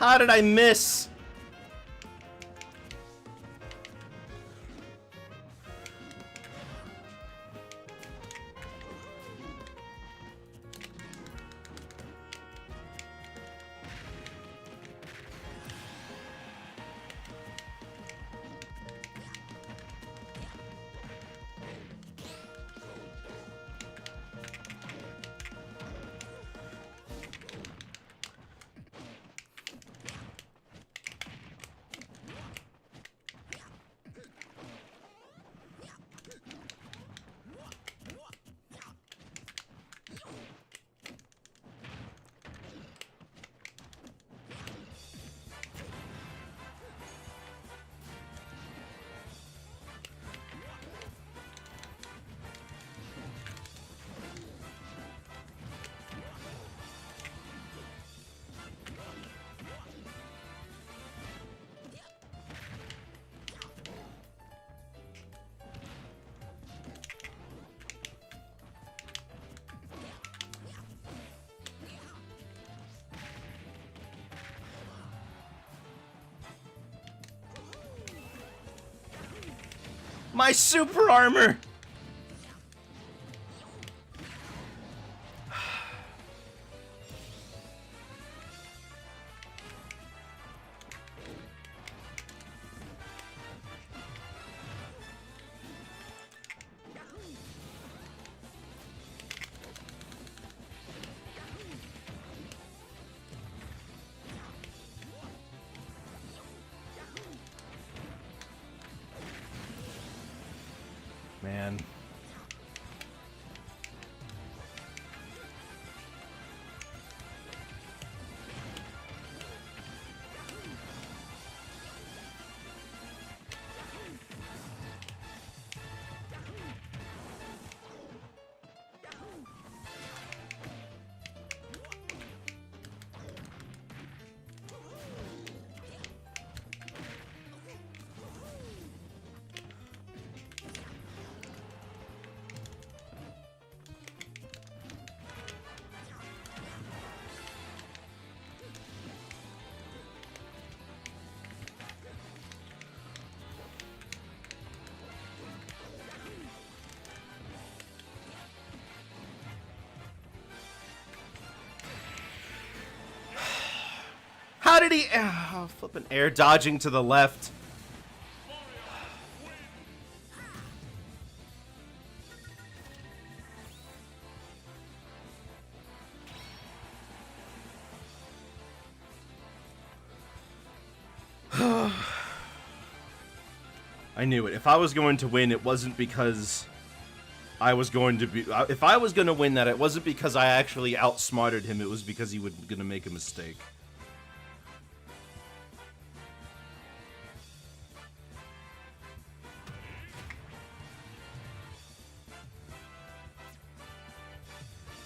How did I miss? My super armor! Man. How did he... Oh, flipping air dodging to the left. I knew it. If I was going to win, it wasn't because I was going to be... If I was going to win that, it wasn't because I actually outsmarted him. It was because he was going to make a mistake.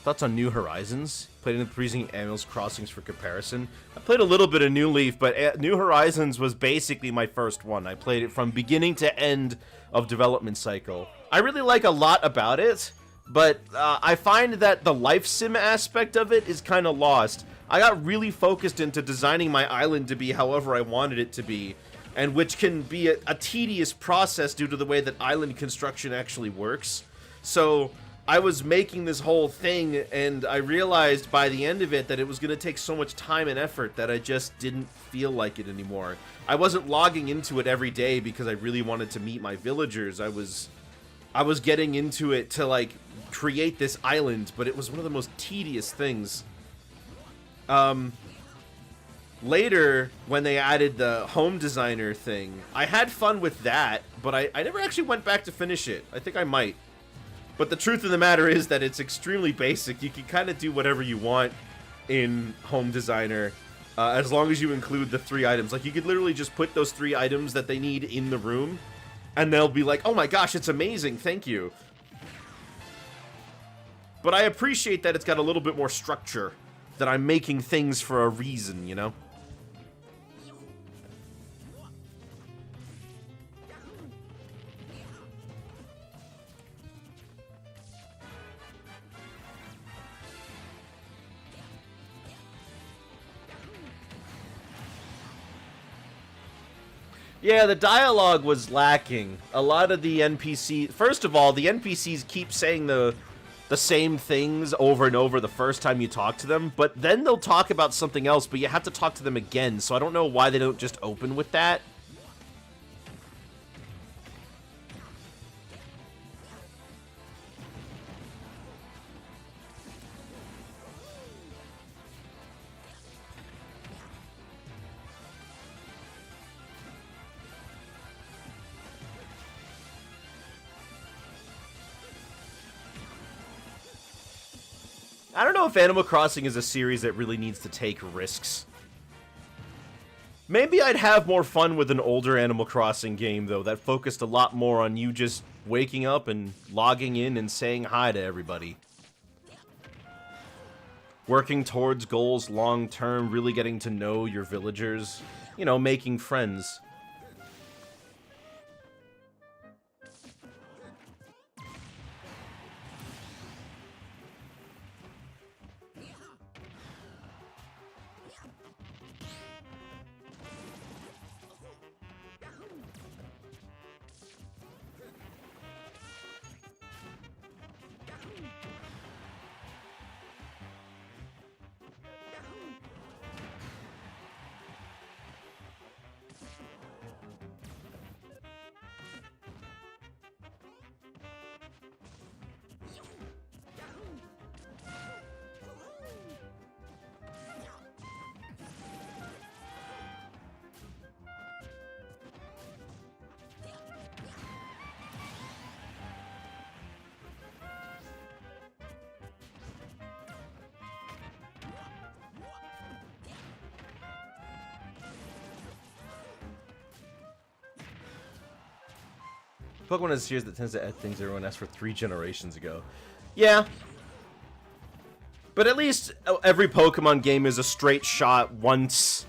Thoughts on New Horizons? Played in the Freezing Animals Crossings for comparison. I played a little bit of New Leaf, but New Horizons was basically my first one. I played it from beginning to end of development cycle. I really like a lot about it, but I find that the life sim aspect of it is kind of lost. I got really focused into designing my island to be however I wanted it to be, and which can be a tedious process due to the way that island construction actually works. So I was making this whole thing, and I realized by the end of it that it was going to take so much time and effort that I just didn't feel like it anymore. I wasn't logging into it every day because I really wanted to meet my villagers. I was getting into it to, like, create this island, but it was one of the most tedious things. Later, when they added the home designer thing, I had fun with that, but I never actually went back to finish it. I think I might. But the truth of the matter is that it's extremely basic. You can kind of do whatever you want in Home Designer, as long as you include the 3 items. Like, you could literally just put those 3 items that they need in the room, and they'll be like, oh my gosh, it's amazing, thank you. But I appreciate that it's got a little bit more structure, that I'm making things for a reason, you know? Yeah, the dialogue was lacking. A lot of the NPCs... First of all, the NPCs keep saying the same things over and over the first time you talk to them, but then they'll talk about something else, but you have to talk to them again, so I don't know why they don't just open with that. I don't know if Animal Crossing is a series that really needs to take risks. Maybe I'd have more fun with an older Animal Crossing game, though, that focused a lot more on you just waking up and logging in and saying hi to everybody. Working towards goals long-term, really getting to know your villagers, you know, making friends. Pokemon is a series that tends to add things everyone asked for 3 generations ago. Yeah. But at least every Pokemon game is a straight shot once.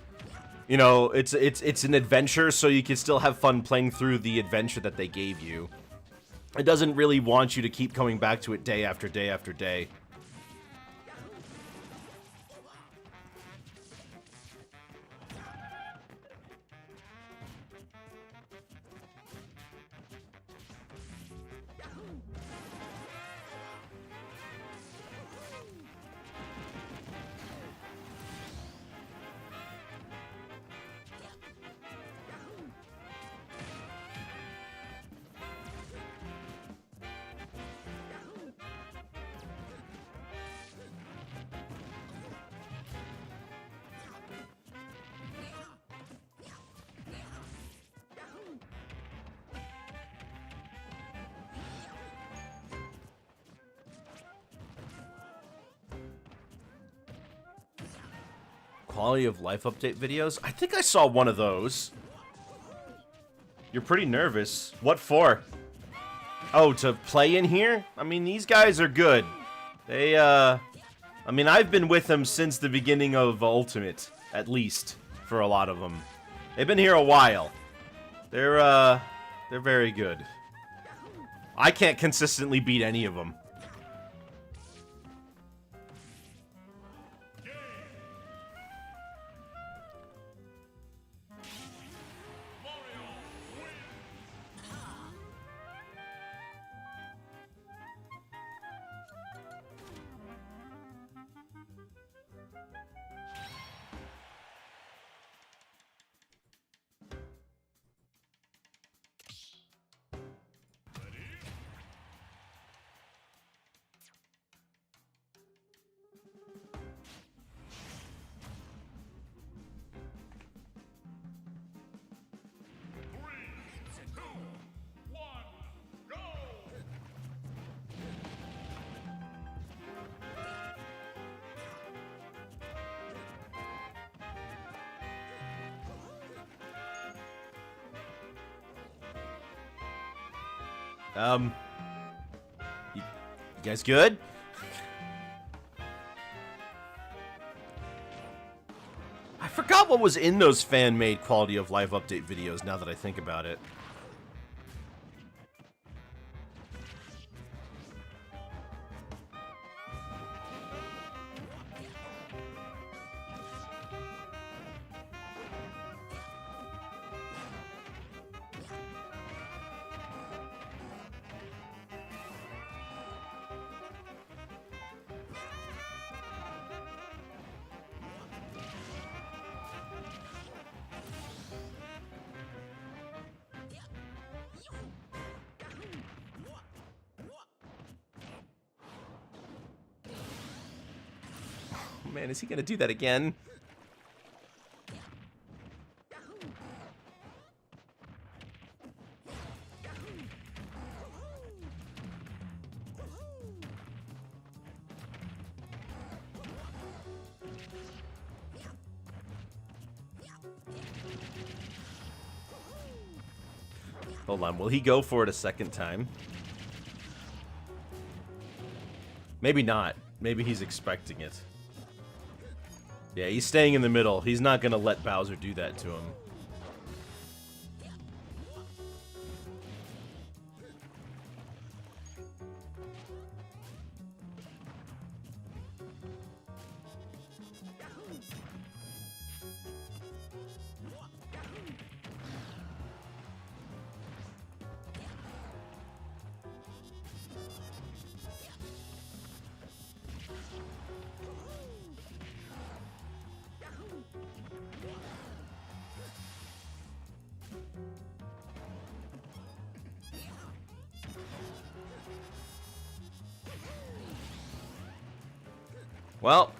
You know, it's an adventure, so you can still have fun playing through the adventure that they gave you. It doesn't really want you to keep coming back to it day after day after day. Quality of life update videos? I think I saw one of those. You're pretty nervous. What for? Oh, to play in here? I mean, these guys are good. They, I mean, I've been with them since the beginning of Ultimate, at least, for a lot of them. They've been here a while. They're very good. I can't consistently beat any of them. You guys good? I forgot what was in those fan-made quality of life update videos now that I think about it. Man, is he gonna do that again? Hold on, will he go for it a second time? Maybe not. Maybe he's expecting it. Yeah, he's staying in the middle. He's not gonna let Bowser do that to him. Well,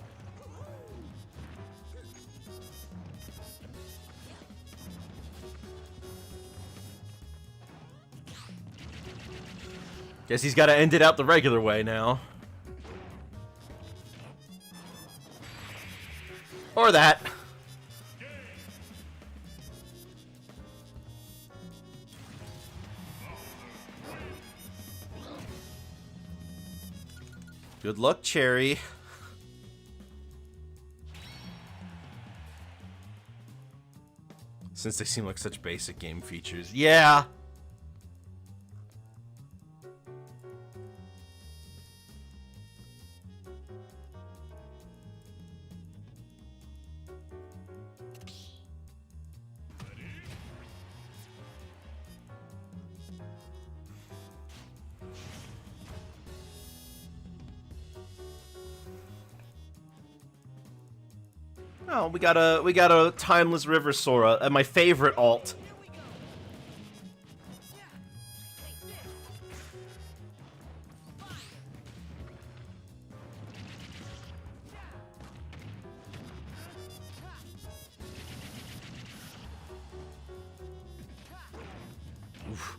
guess he's got to end it out the regular way now. Or that. Good luck, Cherry. Since they seem like such basic game features. Yeah! Oh, we got a Timeless River Sora, my favorite alt. Oof.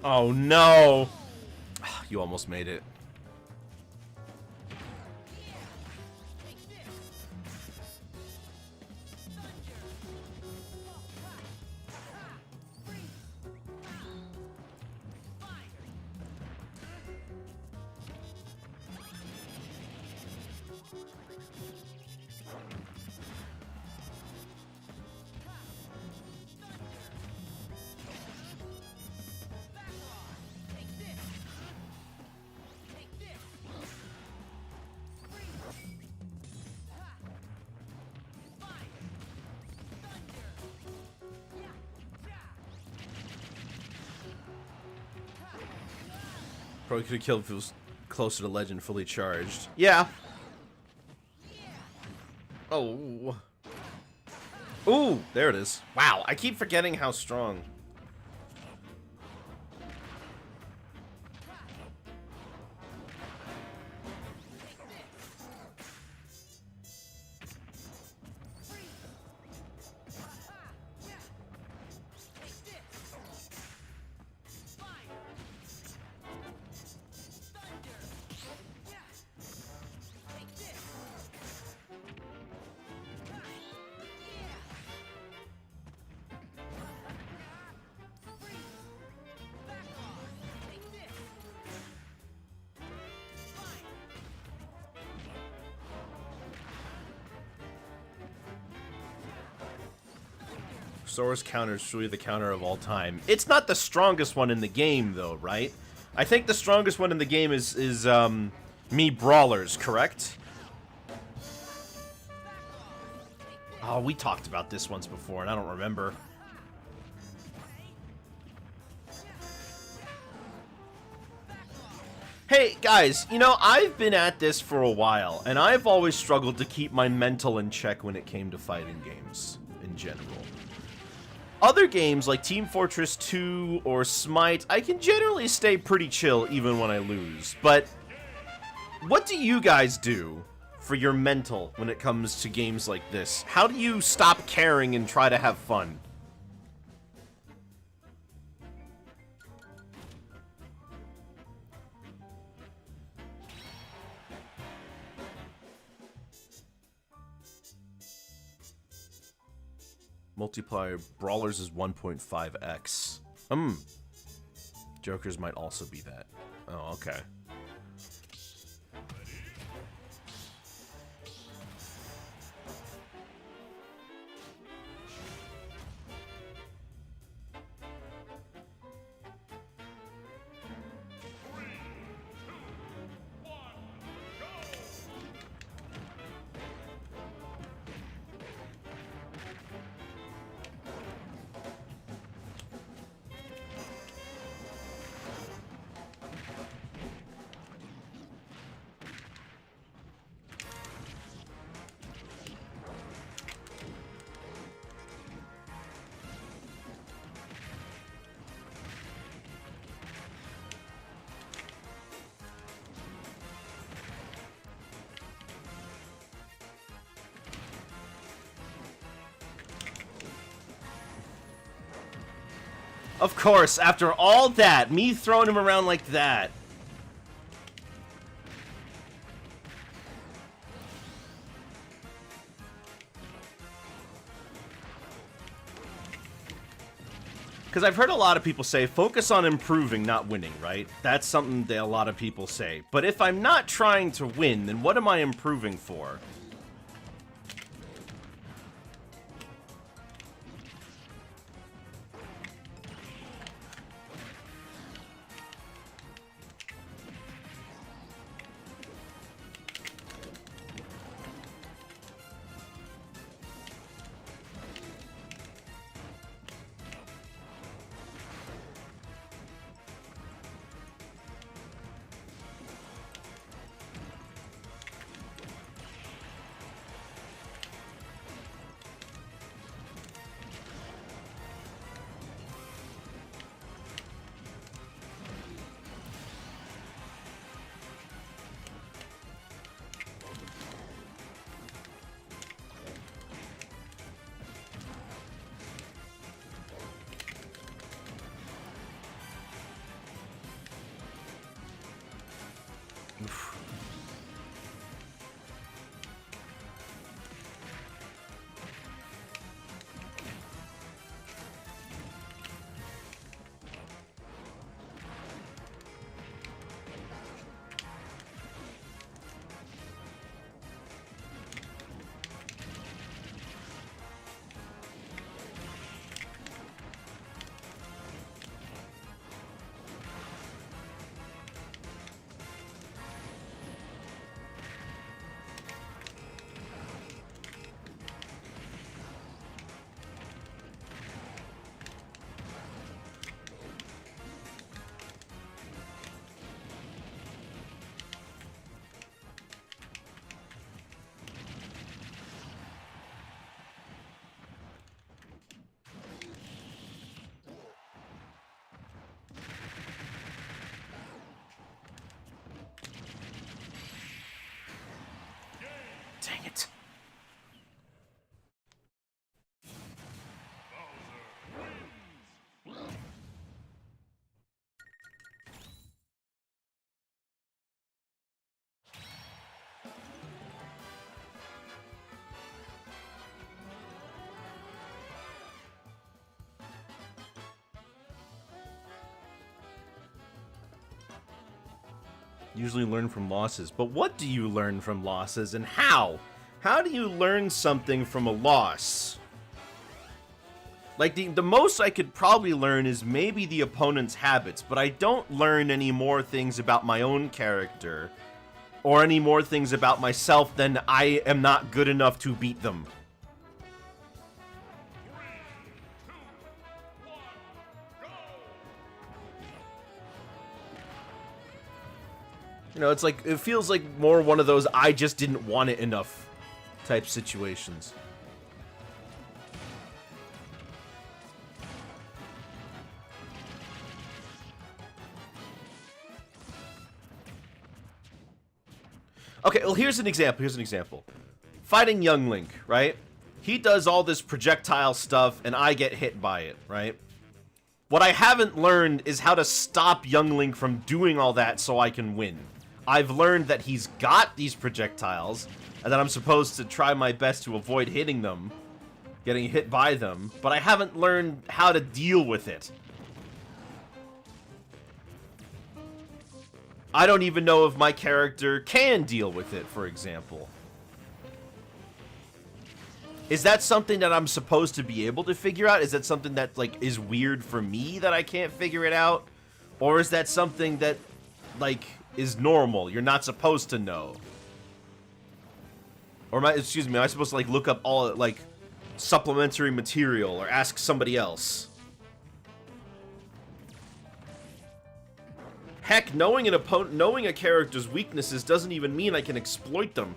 Oh no! You almost made it. Probably could have killed if it was closer to Legend fully charged. Yeah. Oh. Ooh, there it is. Wow, I keep forgetting how strong. Sora's counter is truly the counter of all time. It's not the strongest one in the game, though, right? I think the strongest one in the game is Mii Brawlers, correct? Oh, we talked about this once before, and I don't remember. Hey, guys, you know, I've been at this for a while, and I've always struggled to keep my mental in check when it came to fighting games, in general. Other games like Team Fortress 2 or Smite, I can generally stay pretty chill even when I lose. But what do you guys do for your mental when it comes to games like this? How do you stop caring and try to have fun? Multiplayer Brawlers is 1.5x. Jokers might also be that. Oh, okay. Of course, after all that, me throwing him around like that. Because I've heard a lot of people say, focus on improving, not winning, right? That's something that a lot of people say. But if I'm not trying to win, then what am I improving for? Dang it. Usually learn from losses. But what do you learn from losses, and how? How do you learn something from a loss? Like, the most I could probably learn is maybe the opponent's habits, but I don't learn any more things about my own character, or any more things about myself than I am not good enough to beat them. You know, it's like, it feels like more one of those I just didn't want it enough type situations. Okay, well, here's an example. Fighting Young Link, right? He does all this projectile stuff, and I get hit by it, right? What I haven't learned is how to stop Young Link from doing all that so I can win. I've learned that he's got these projectiles, and that I'm supposed to try my best to avoid hitting them, getting hit by them, but I haven't learned how to deal with it. I don't even know if my character can deal with it, for example. Is that something that I'm supposed to be able to figure out? Is that something that, like, is weird for me that I can't figure it out? Or is that something that, like, is normal? You're not supposed to know. Or am I supposed to, like, look up all, like, supplementary material or ask somebody else? Heck, knowing a character's weaknesses doesn't even mean I can exploit them.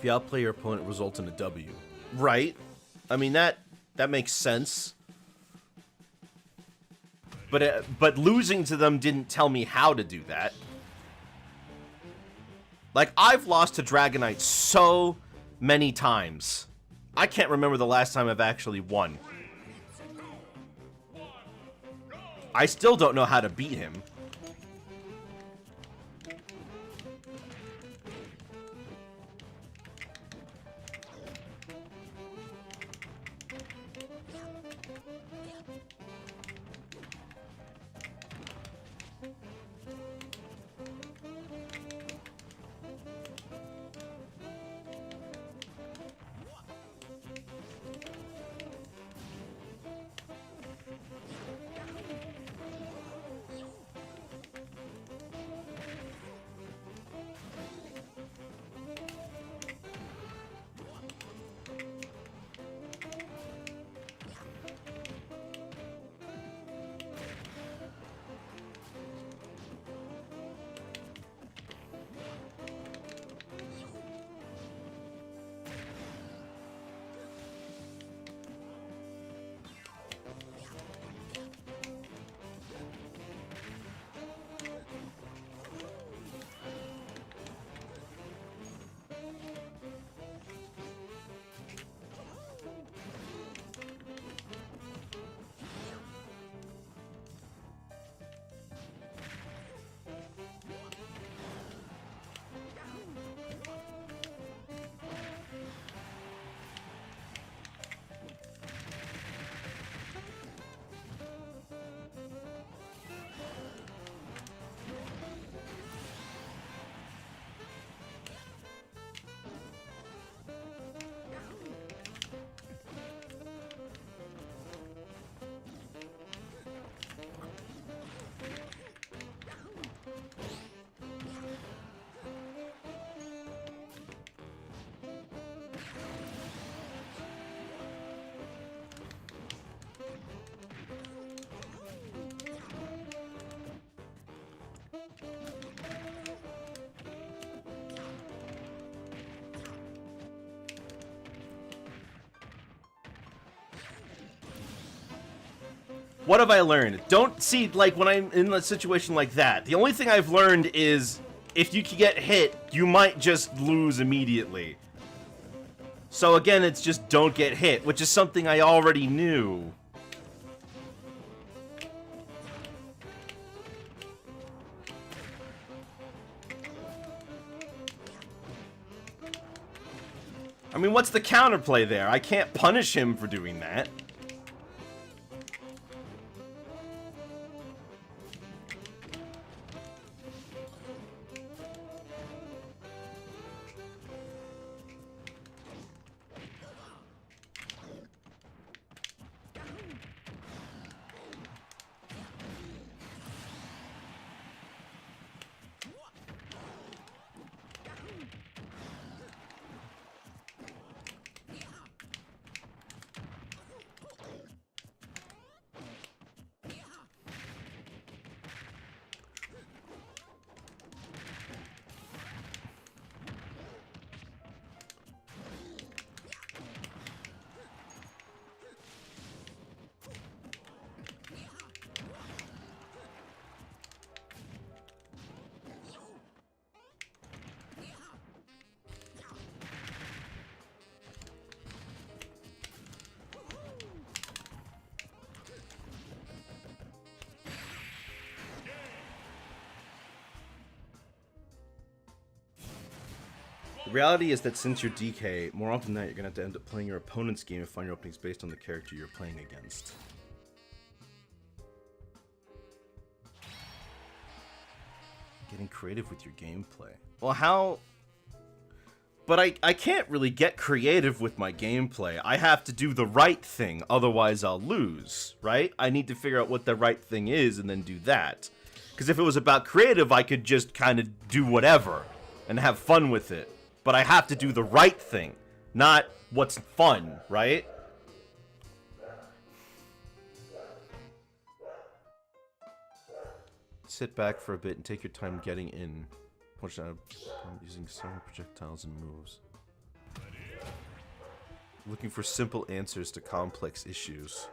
If you outplay your opponent, it results in a W. Right. I mean, that makes sense. But losing to them didn't tell me how to do that. Like, I've lost to Dragonite so many times. I can't remember the last time I've actually won. I still don't know how to beat him. What have I learned? Don't see, like, when I'm in a situation like that, the only thing I've learned is if you can get hit, you might just lose immediately. So again, it's just don't get hit, which is something I already knew. I mean, what's the counterplay there? I can't punish him for doing that. The reality is that since you're DK, more often than not, you're going to have to end up playing your opponent's game and find your openings based on the character you're playing against. Getting creative with your gameplay. Well, how... But I can't really get creative with my gameplay. I have to do the right thing, otherwise I'll lose, right? I need to figure out what the right thing is and then do that. Because if it was about creative, I could just kind of do whatever and have fun with it. But I have to do the right thing, not what's fun, right? Sit back for a bit and take your time getting in. Push out using certain projectiles and moves. Looking for simple answers to complex issues.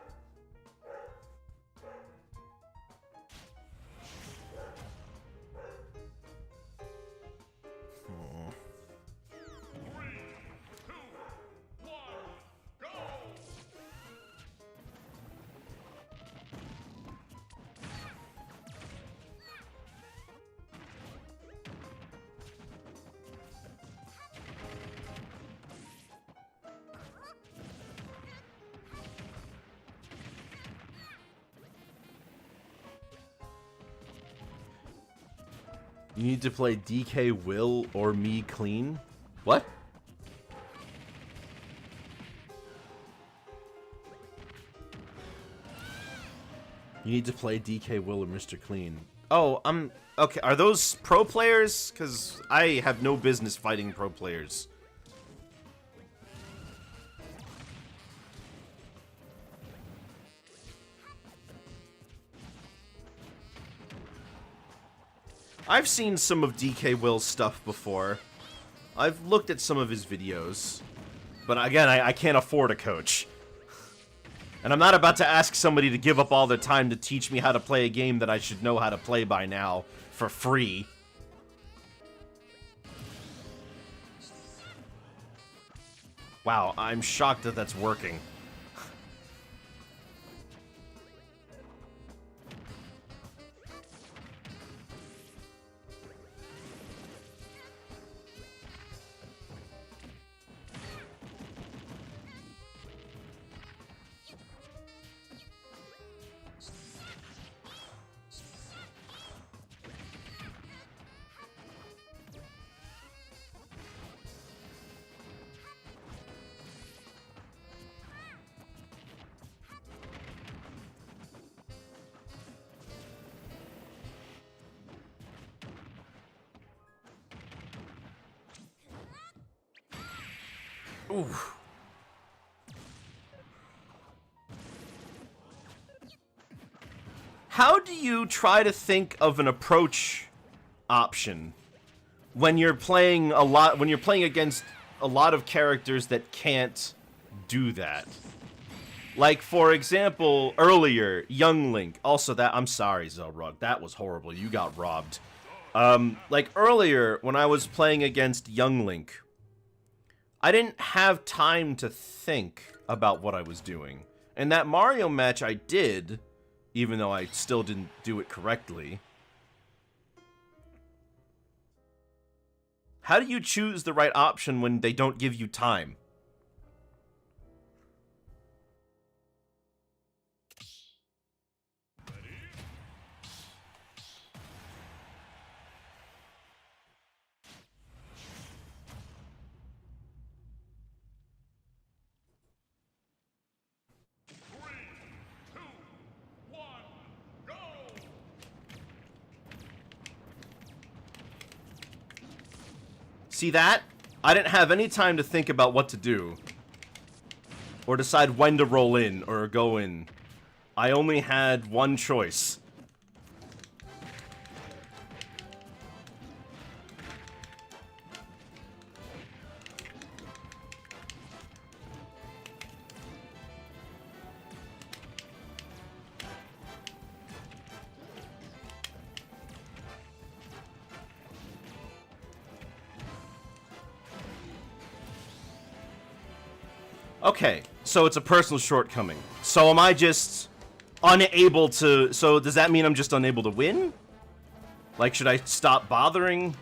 You need to play DK Will or me clean? What? You need to play DK Will or Mr. Clean. Oh, okay. Are those pro players? Because I have no business fighting pro players. I've seen some of DK Will's stuff before. I've looked at some of his videos. But again, I can't afford a coach. And I'm not about to ask somebody to give up all their time to teach me how to play a game that I should know how to play by now for free. Wow, I'm shocked that that's working. Ooh. How do you try to think of an approach option when you're playing against a lot of characters that can't do that? Like, for example, earlier, Young Link. Also, I'm sorry, Zelrug. That was horrible. You got robbed. Like, earlier, when I was playing against Young Link, I didn't have time to think about what I was doing. And that Mario match I did, even though I still didn't do it correctly. How do you choose the right option when they don't give you time? See that? I didn't have any time to think about what to do. Or decide when to roll in or go in. I only had one choice. Okay, so it's a personal shortcoming. So am I just unable to... So does that mean I'm just unable to win? Like, should I stop bothering?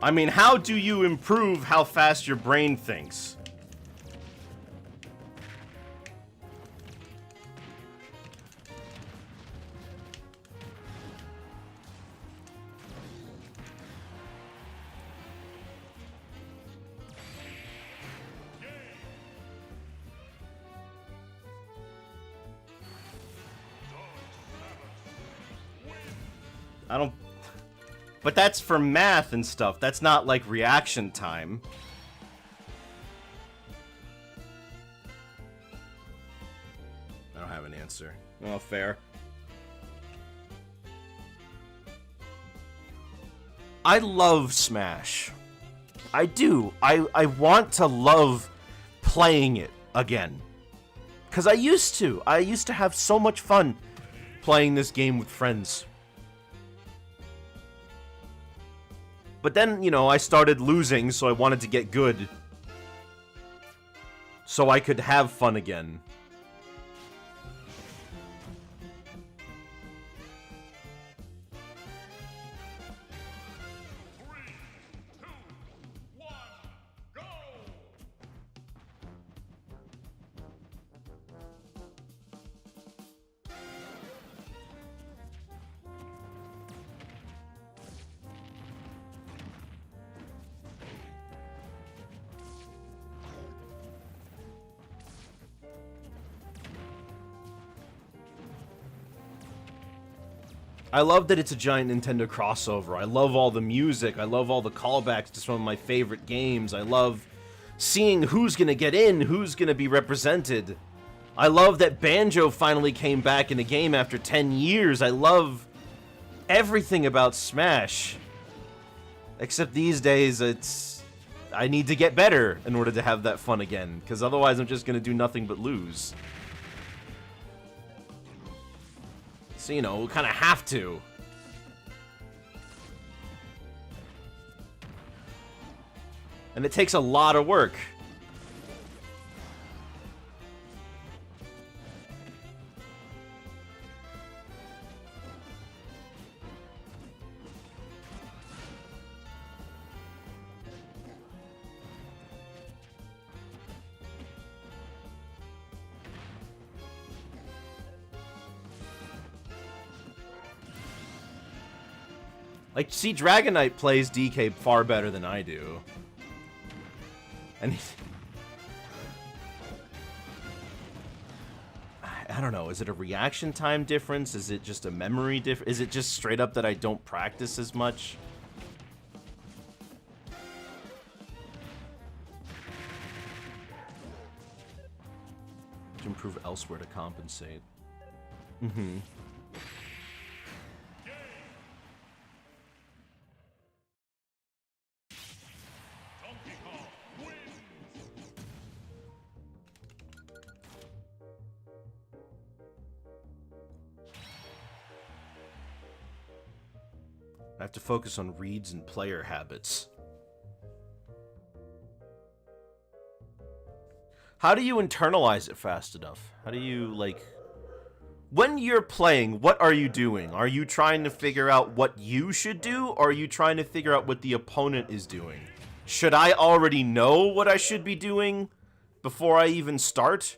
I mean, how do you improve how fast your brain thinks? I don't... But that's for math and stuff. That's not, like, reaction time. I don't have an answer. Oh, fair. I love Smash. I do. I want to love playing it again. Because I used to. I used to have so much fun playing this game with friends. But then, you know, I started losing, so I wanted to get good. So I could have fun again. I love that it's a giant Nintendo crossover. I love all the music. I love all the callbacks to some of my favorite games. I love seeing who's gonna get in, who's gonna be represented. I love that Banjo finally came back in a game after 10 years. I love everything about Smash. Except these days, I need to get better in order to have that fun again, because otherwise I'm just gonna do nothing but lose. So, you know, we kind of have to. And it takes a lot of work. Like, see, Dragon Knight plays DK far better than I do. And I don't know, is it a reaction time difference? Is it just a memory difference? Is it just straight up that I don't practice as much? To improve elsewhere to compensate. Mm-hmm. I have to focus on reads and player habits. How do you internalize it fast enough? How do you, like... When you're playing, what are you doing? Are you trying to figure out what you should do, or are you trying to figure out what the opponent is doing? Should I already know what I should be doing before I even start?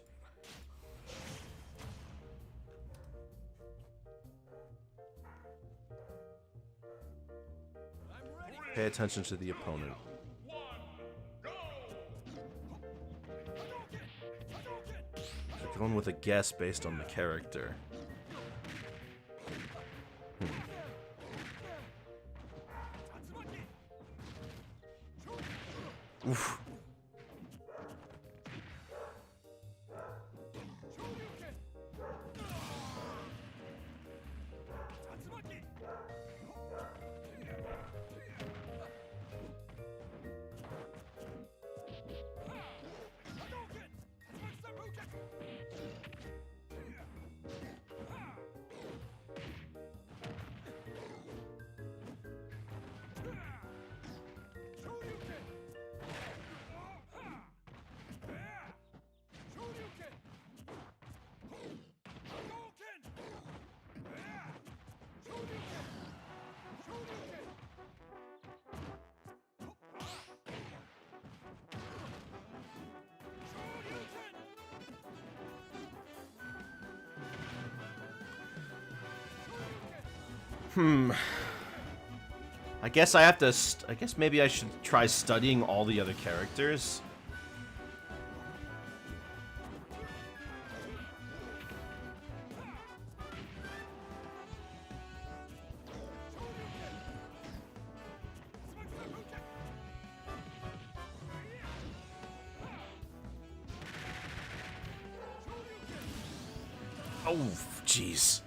Pay attention to the opponent. They're going with a guess based on the character. Oof. I guess I have to... I guess maybe I should try studying all the other characters. Oh, jeez.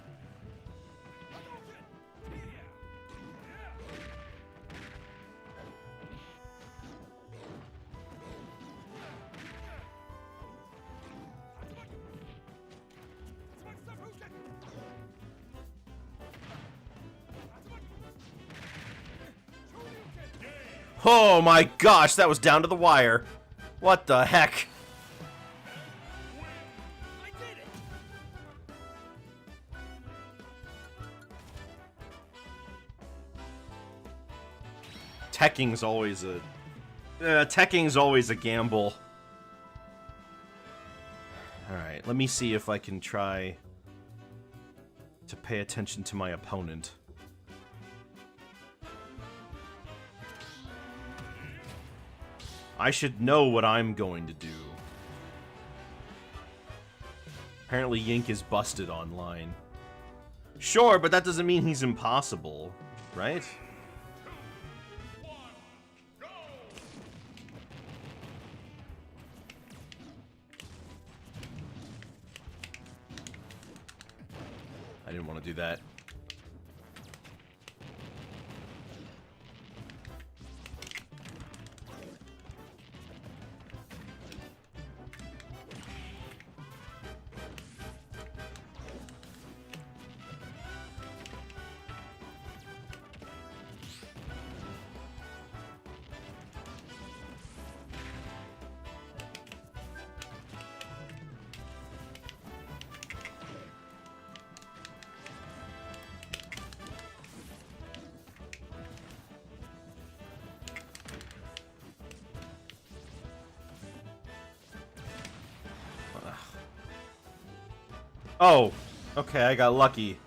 Oh my gosh, that was down to the wire. What the heck? Tekking's always a gamble. Alright, let me see if I can try to pay attention to my opponent. I should know what I'm going to do. Apparently Yink is busted online. Sure, but that doesn't mean he's impossible, right? I didn't want to do that. Oh, okay, I got lucky.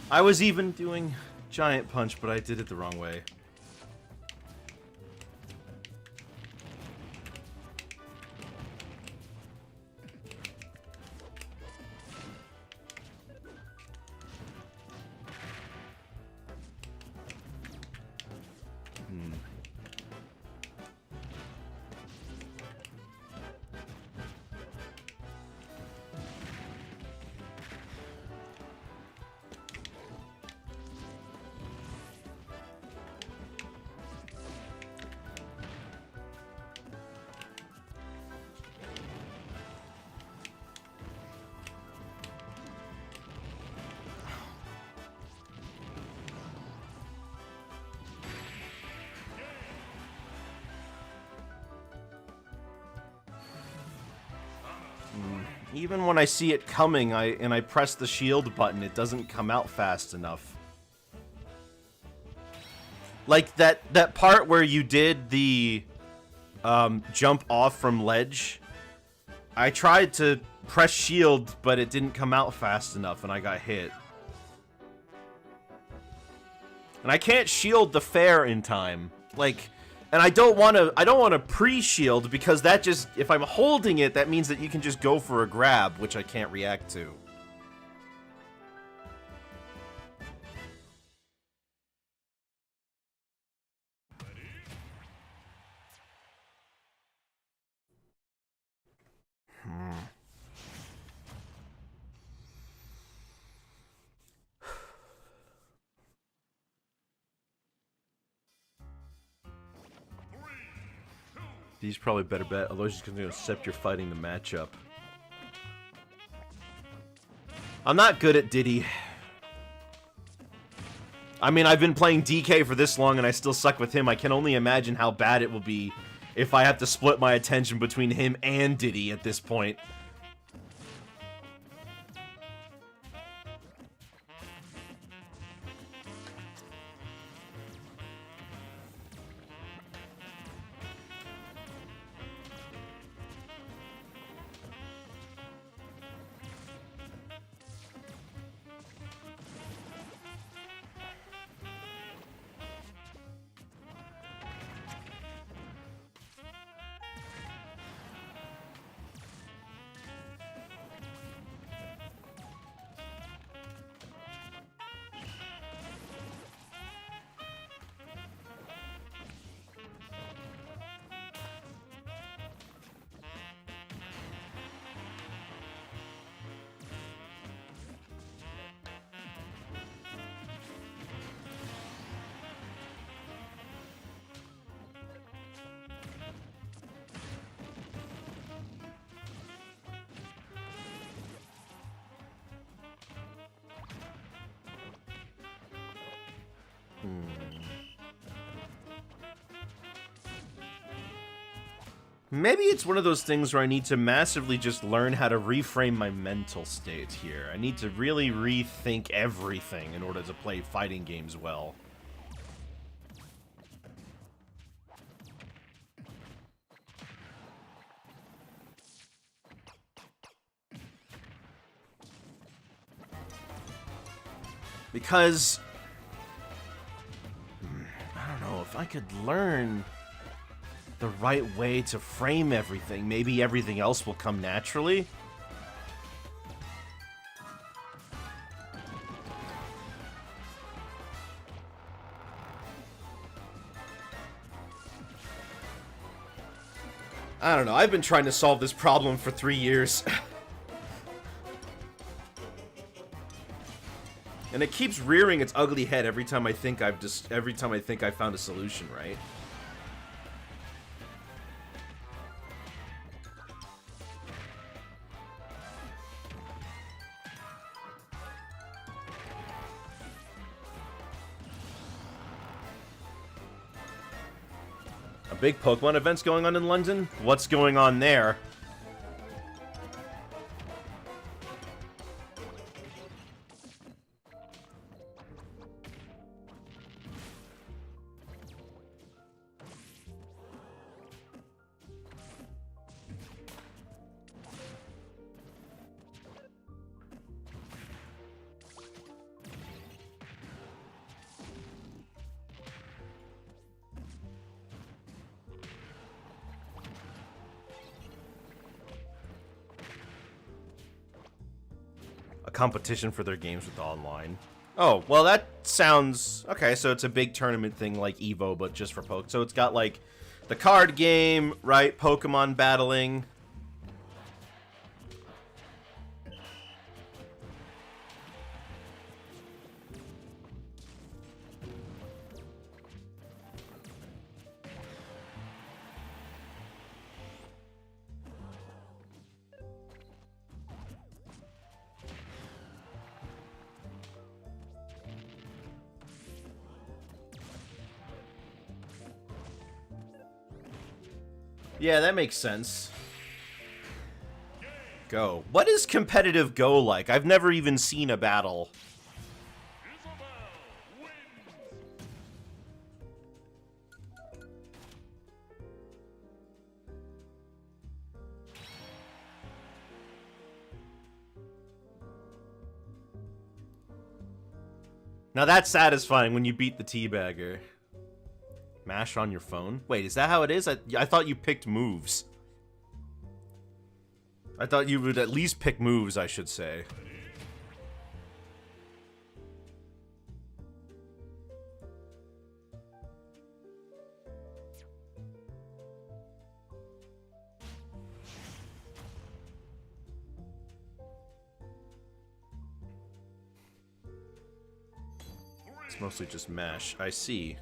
I was even doing Giant Punch, but I did it the wrong way. Even when I see it coming, I press the shield button, it doesn't come out fast enough. Like that part where you did the jump off from ledge. I tried to press shield, but it didn't come out fast enough, and I got hit. And I can't shield the fair in time. Like, And I don't want to pre-shield because that just, if I'm holding it, that means that you can just go for a grab, which I can't react to. He's probably better bet, otherwise he's going to accept you're fighting the matchup. I'm not good at Diddy. I mean, I've been playing DK for this long and I still suck with him. I can only imagine how bad it will be if I have to split my attention between him and Diddy at this point. Maybe it's one of those things where I need to massively just learn how to reframe my mental state here. I need to really rethink everything in order to play fighting games well. Because I don't know, if I could learn the right way to frame everything, maybe everything else will come naturally. I don't know, I've been trying to solve this problem for 3 years. And it keeps rearing its ugly head every time I think I've found a solution, right? A big Pokemon event's going on in London? What's going on there? Competition for their games with online. Oh, well that sounds... Okay, so it's a big tournament thing like EVO, but just for Poke. So it's got like the card game, right? Pokemon battling. Yeah, that makes sense. Go. What is competitive Go like? I've never even seen a battle. Now that's satisfying when you beat the teabagger. Mash on your phone? Wait, is that how it is? I thought you picked moves. I thought you would at least pick moves, I should say. It's mostly just mash. I see.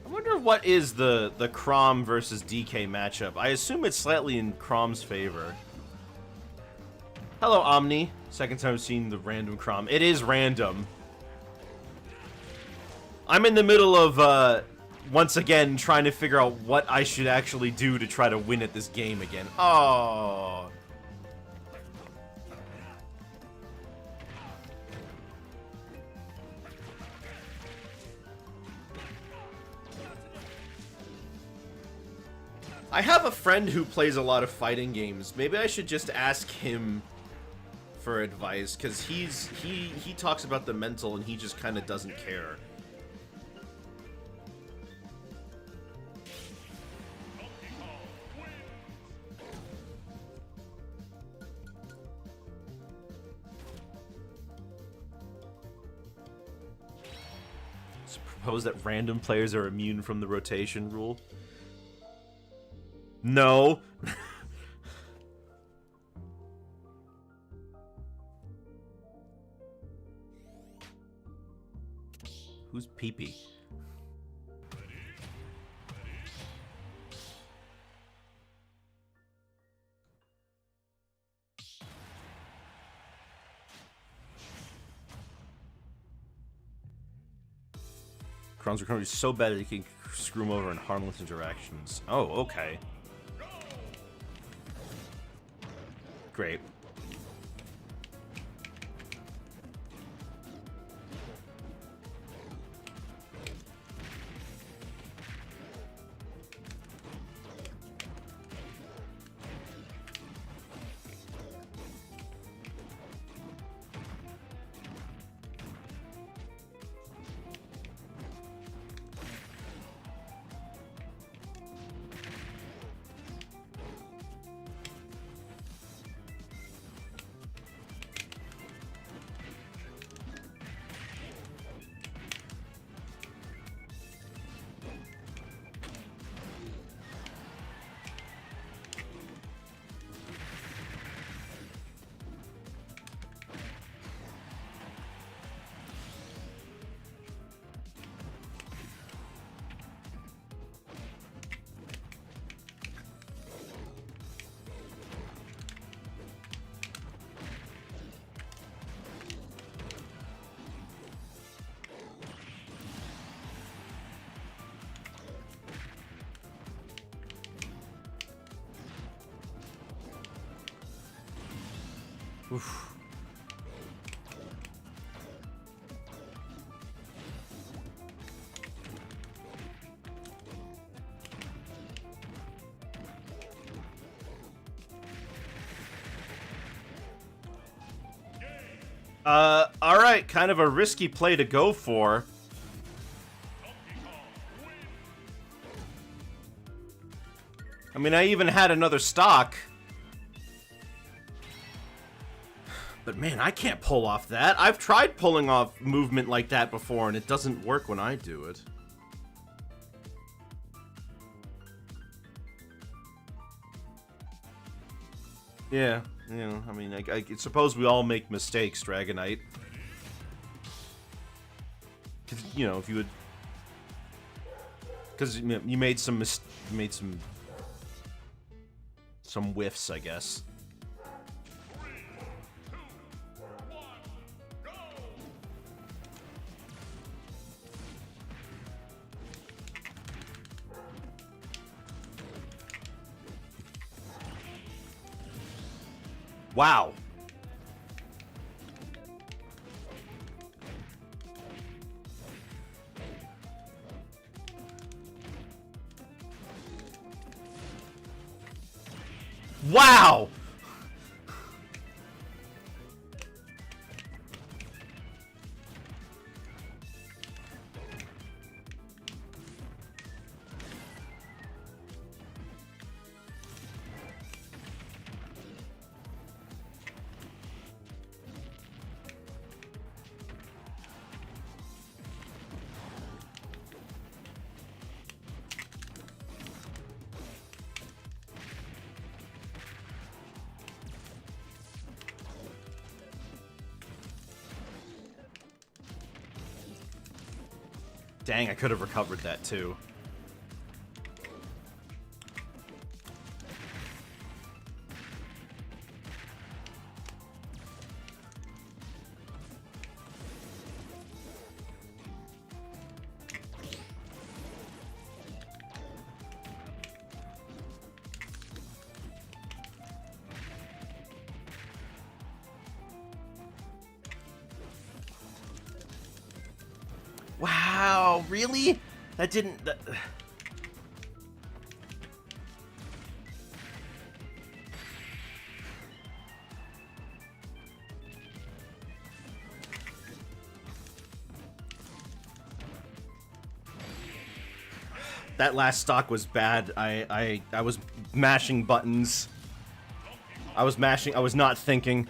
I wonder what is the Chrom versus DK matchup. I assume it's slightly in Chrom's favor. Hello, Omni. Second time seeing the random Chrom. It is random. I'm in the middle of, once again, trying to figure out what I should actually do to try to win at this game again. Oh. I have a friend who plays a lot of fighting games. Maybe I should just ask him for advice, because he talks about the mental and he just kind of doesn't care. Suppose that random players are immune from the rotation rule? No. Who's Pee-Pee? Chron's recovery is so bad that he can screw him over in harmless interactions. Oh, okay. Great. Oof. Alright, kind of a risky play to go for. I mean, I even had another stock. But man, I can't pull off that. I've tried pulling off movement like that before, and it doesn't work when I do it. Yeah, you know, I mean, I suppose we all make mistakes, Dragonite. You know, if you would... Because you made some some whiffs, I guess. Wow. Wow! Dang, I could have recovered that too. Wow, really? That didn't... That last stock was bad. I was mashing buttons. I was not thinking.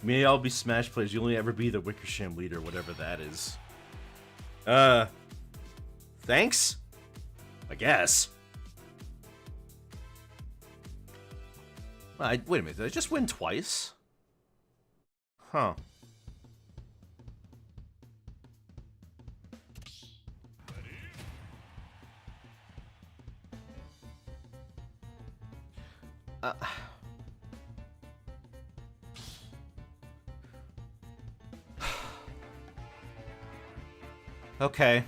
May all be Smash players. You'll only ever be the Wickersham leader, whatever that is. Thanks? I guess. Wait a minute, did I just win twice? Huh. Okay.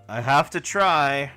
I have to try.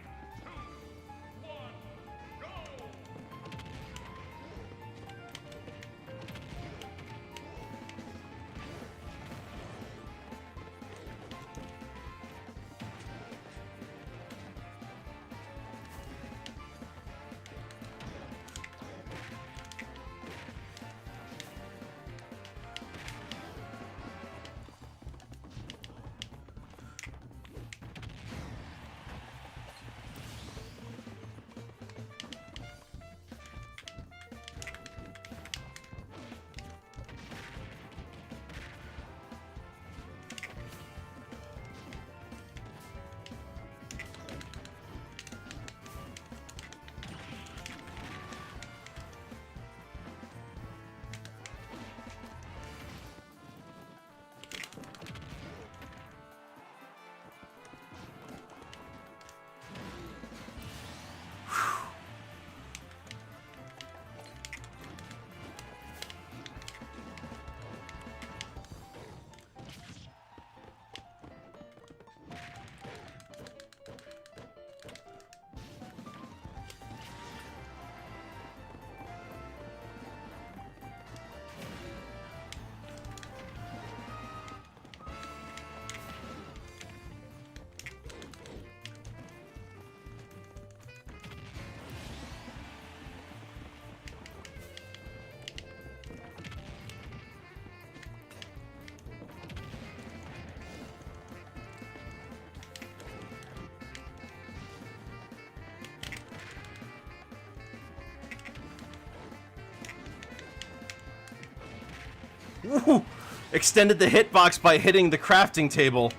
Woo! Extended the hitbox by hitting the crafting table.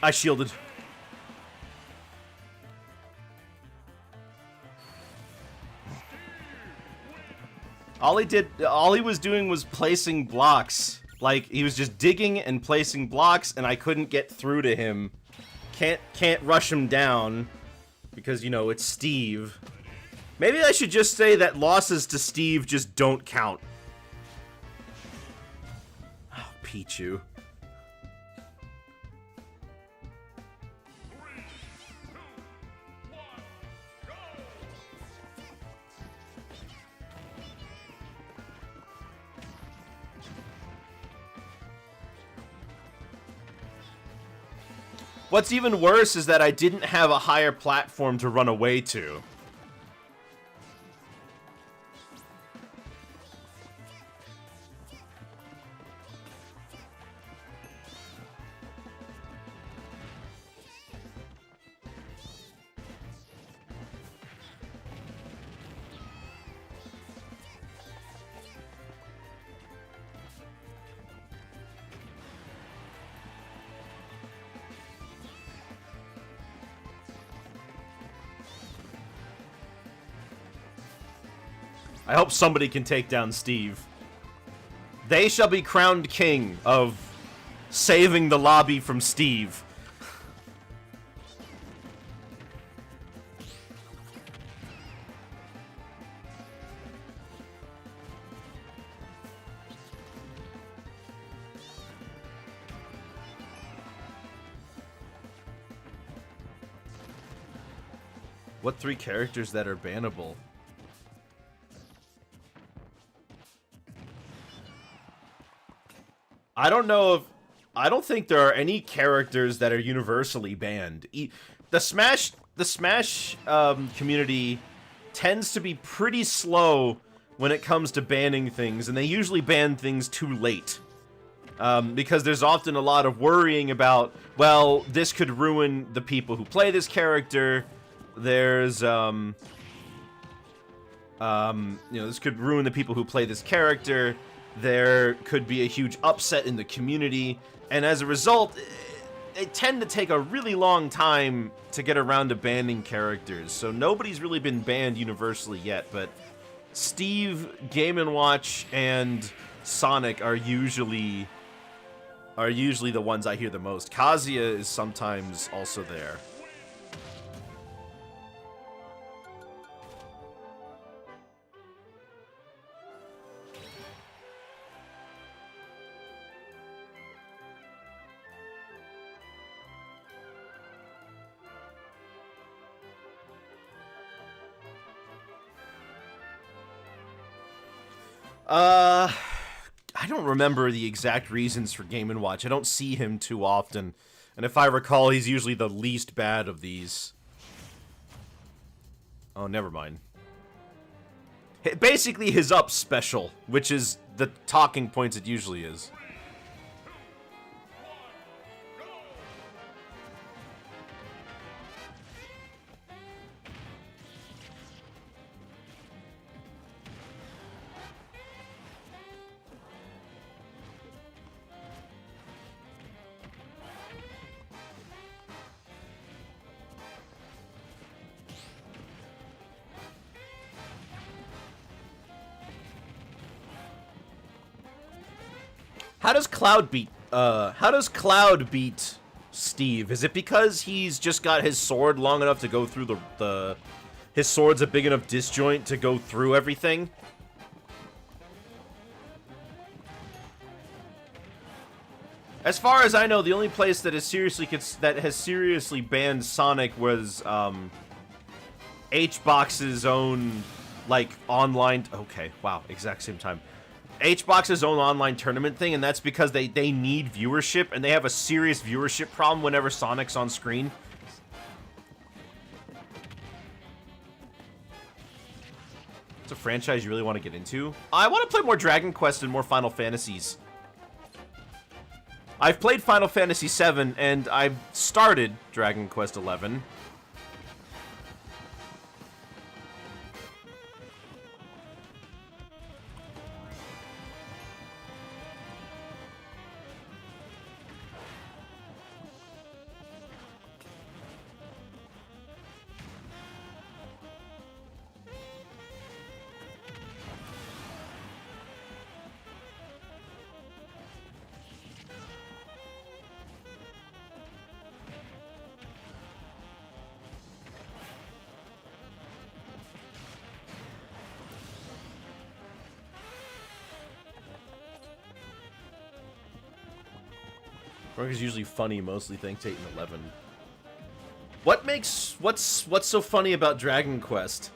I shielded. All he was doing was placing blocks. Like, he was just digging and placing blocks, and I couldn't get through to him. Can't rush him down, because, you know, it's Steve. Maybe I should just say that losses to Steve just don't count. Oh, Pichu. What's even worse is that I didn't have a higher platform to run away to. I hope somebody can take down Steve. They shall be crowned king of saving the lobby from Steve. What 3 characters that are bannable? I don't know if... I don't think there are any characters that are universally banned. The Smash community tends to be pretty slow when it comes to banning things, and they usually ban things too late. Because there's often a lot of worrying about, well, this could ruin the people who play this character. There's, you know, this could ruin the people who play this character. There could be a huge upset in the community, and as a result, they tend to take a really long time to get around to banning characters. So nobody's really been banned universally yet, but Steve, Game & Watch, and Sonic are usually the ones I hear the most. Kazuya is sometimes also there. I don't remember the exact reasons for Game & Watch. I don't see him too often. And if I recall, he's usually the least bad of these. Oh, never mind. Basically, his up special, which is the talking points it usually is. How does Cloud beat Steve? Is it because he's just got his sword long enough to go through his sword's a big enough disjoint to go through everything? As far as I know, the only place that has seriously banned Sonic was HBox's own like, online... Okay, wow, exact same time. HBox's own online tournament thing, and that's because they need viewership, and they have a serious viewership problem whenever Sonic's on screen. It's a franchise you really want to get into? I want to play more Dragon Quest and more Final Fantasies. I've played Final Fantasy VII, and I've started Dragon Quest XI. Work is usually funny, mostly thanks 8 and 11. What's so funny about Dragon Quest?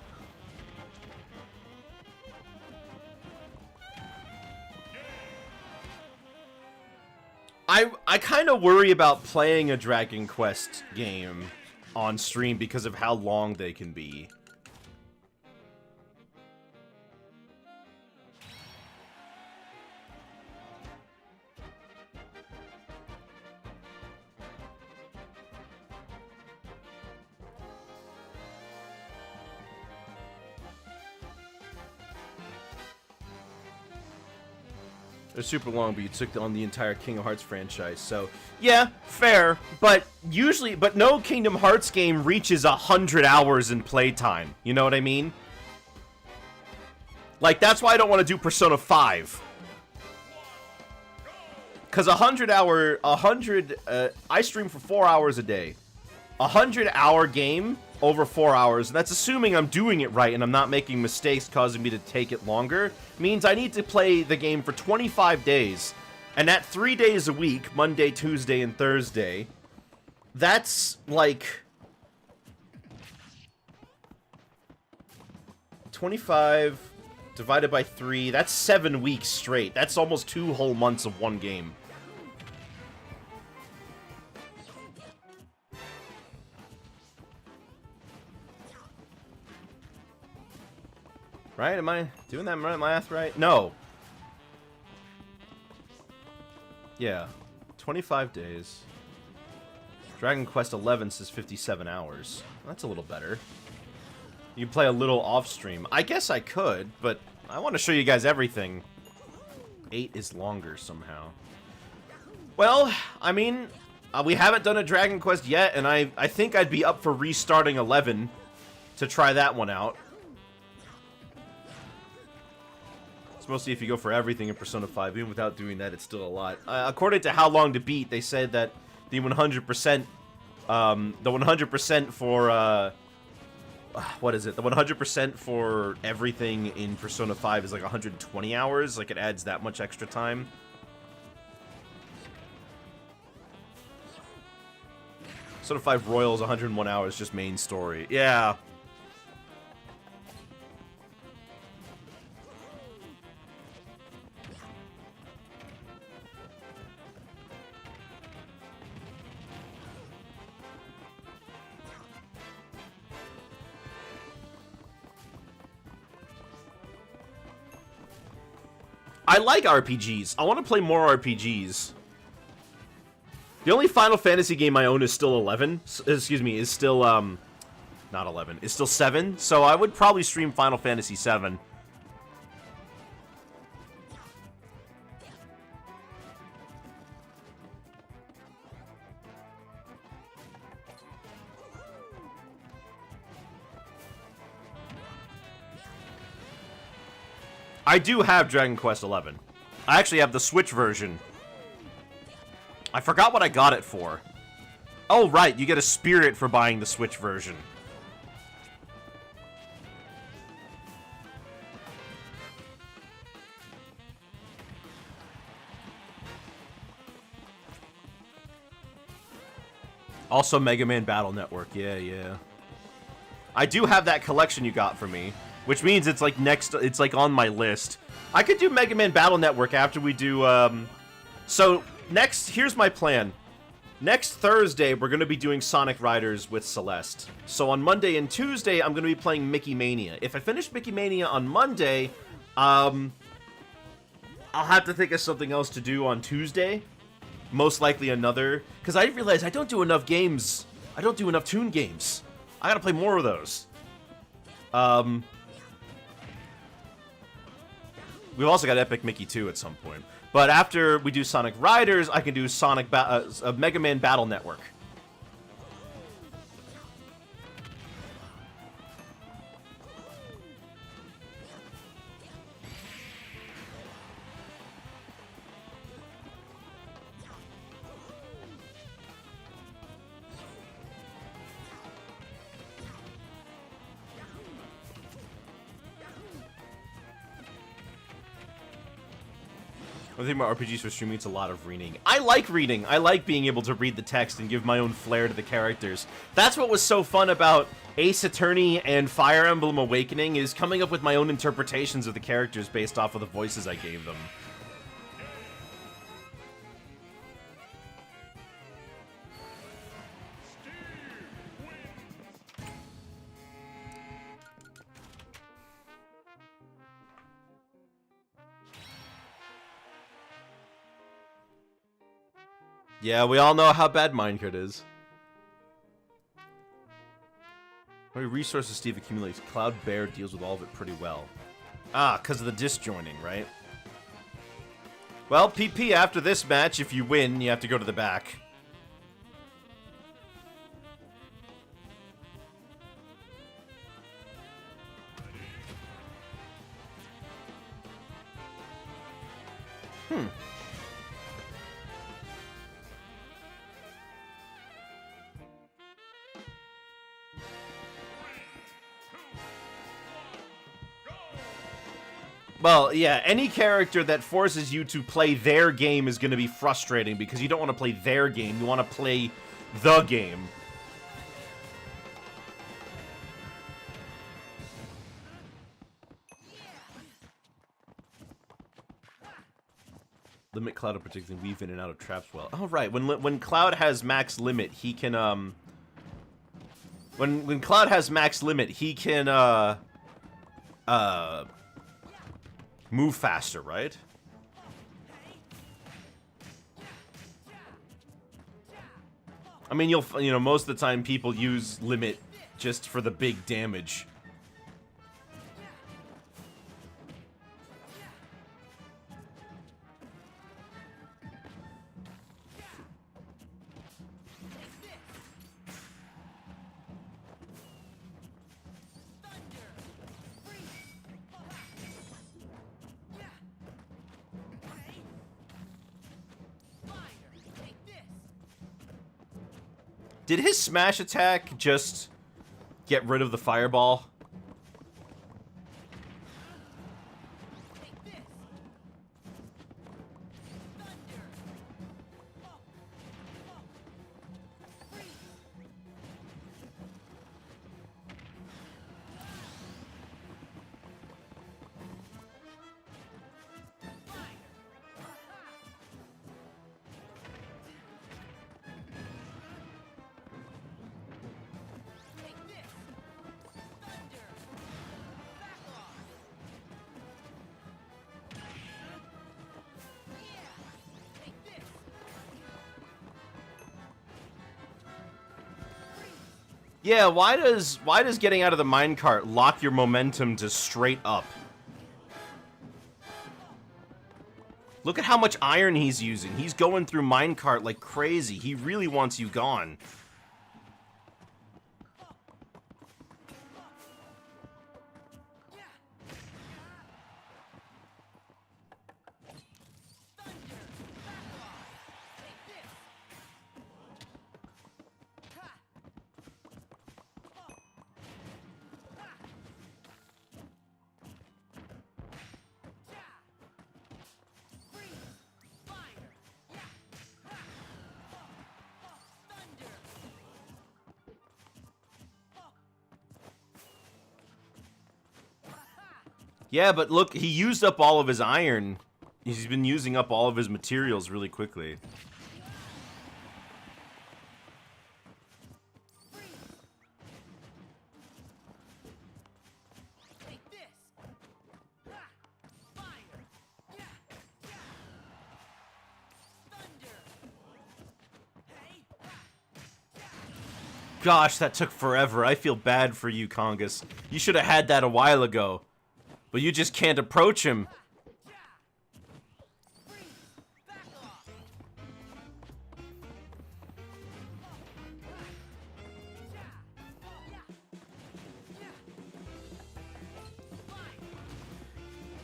I kind of worry about playing a Dragon Quest game on stream because of how long they can be. They're super long, but you took on the entire Kingdom Hearts franchise, so... Yeah, fair, but no Kingdom Hearts game reaches 100 hours in playtime. You know what I mean? Like, that's why I don't want to do Persona 5. Because I stream for 4 hours a day. 100-hour game over 4 hours, and that's assuming I'm doing it right and I'm not making mistakes causing me to take it longer, means I need to play the game for 25 days. And at 3 days a week, Monday, Tuesday, and Thursday, that's like 25 divided by 3, that's 7 weeks straight. That's almost 2 whole months of one game. Right? Am I doing that math right? No. Yeah. 25 days. Dragon Quest XI says 57 hours. That's a little better. You can play a little off-stream. I guess I could, but I want to show you guys everything. 8 is longer somehow. Well, I mean, we haven't done a Dragon Quest yet, and I think I'd be up for restarting 11 to try that one out. Mostly if you go for everything in Persona 5. Even without doing that, it's still a lot. According to How Long to Beat, they said that the 100%, for, what is it? The 100% for everything in Persona 5 is like 120 hours. Like, it adds that much extra time. Persona 5 Royals, 101 hours, just main story. Yeah. I like RPGs. I want to play more RPGs. The only Final Fantasy game I own is still 11. Excuse me, is still, not 11. Is still 7. So I would probably stream Final Fantasy 7. I do have Dragon Quest XI. I actually have the Switch version. I forgot what I got it for. Oh, right, you get a spirit for buying the Switch version. Also, Mega Man Battle Network. Yeah, yeah. I do have that collection you got for me. which means it's like it's like on my list. I could do Mega Man Battle Network after we do, so here's my plan. Next Thursday, we're going to be doing Sonic Riders with Celeste. So on Monday and Tuesday, I'm going to be playing Mickey Mania. If I finish Mickey Mania on Monday, I'll have to think of something else to do on Tuesday. Most likely another, because I realize I don't do enough games. I don't do enough Toon games. I gotta play more of those. We've also got Epic Mickey 2 at some point. But after we do Sonic Riders, I can do Mega Man Battle Network. One thing about RPGs for streaming, it's a lot of reading. I like reading. I like being able to read the text and give my own flair to the characters. That's what was so fun about Ace Attorney and Fire Emblem Awakening, is coming up with my own interpretations of the characters based off of the voices I gave them. Yeah, we all know how bad Minecraft is. How many resources Steve accumulates? Cloud Bear deals with all of it pretty well. Ah, because of the disjoining, right? Well, PP, after this match, if you win, you have to go to the back. Well, yeah, any character that forces you to play their game is going to be frustrating because you don't want to play their game, you want to play the game. Limit Cloud in particular, weave in and out of traps well. Oh, right, when Cloud has max limit, he can, When Cloud has max limit, he can, move faster, right? I mean, you know, most of the time people use limit just for the big damage. Did his smash attack just get rid of the fireball? Yeah, why does getting out of the minecart lock your momentum to straight up? Look at how much iron he's using. He's going through minecart like crazy. He really wants you gone. Yeah, but look, he used up all of his iron. He's been using up all of his materials really quickly. Gosh, that took forever. I feel bad for you, Congus. You should have had that a while ago. But you just can't approach him.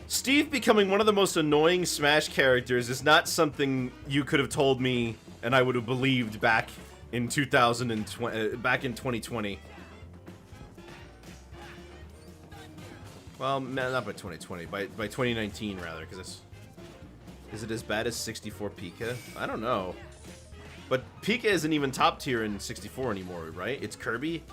Steve becoming one of the most annoying Smash characters is not something you could have told me and I would have believed back in 2020, back in 2020. Well, not by 2020, by 2019 rather, because it's... Is it as bad as 64 Pika? I don't know. But Pika isn't even top tier in 64 anymore, right? It's Kirby?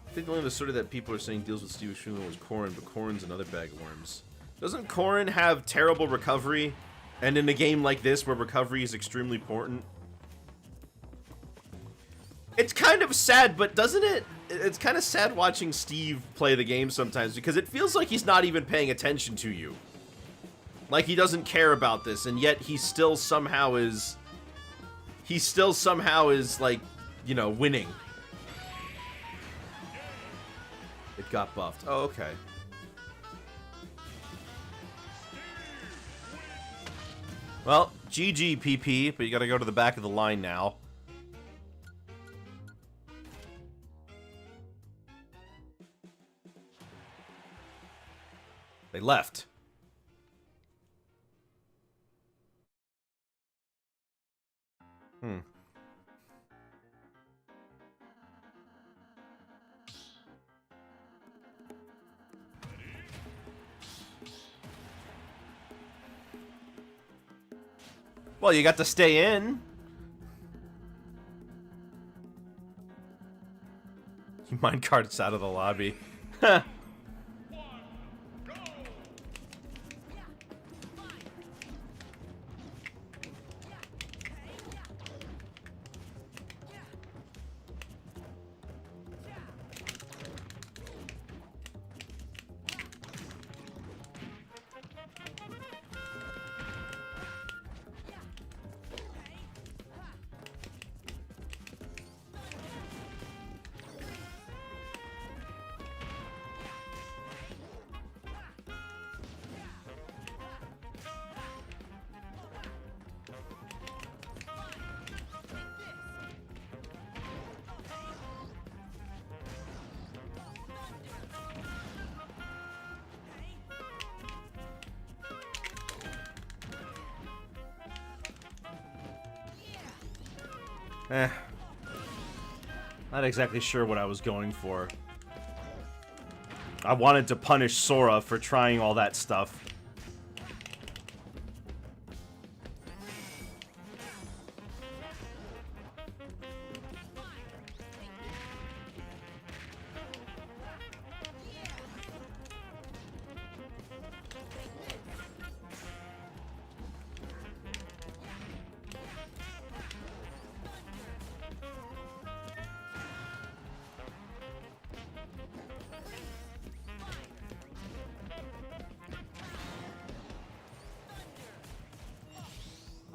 I think only the sort of that people are saying deals with Steve Schumer was Corrin, but Corrin's another bag of worms. Doesn't Corrin have terrible recovery? And in a game like this, where recovery is extremely important? It's kind of sad, but doesn't it? It's kind of sad watching Steve play the game sometimes, because it feels like he's not even paying attention to you. Like he doesn't care about this, and yet he still somehow is... He still somehow is, like, you know, winning. It got buffed. Oh, okay. Well, GG, PP, but you gotta go to the back of the line now. They left. Well, you got to stay in. You minecarts out of the lobby. Huh. Not exactly sure what I was going for. I wanted to punish Sora for trying all that stuff.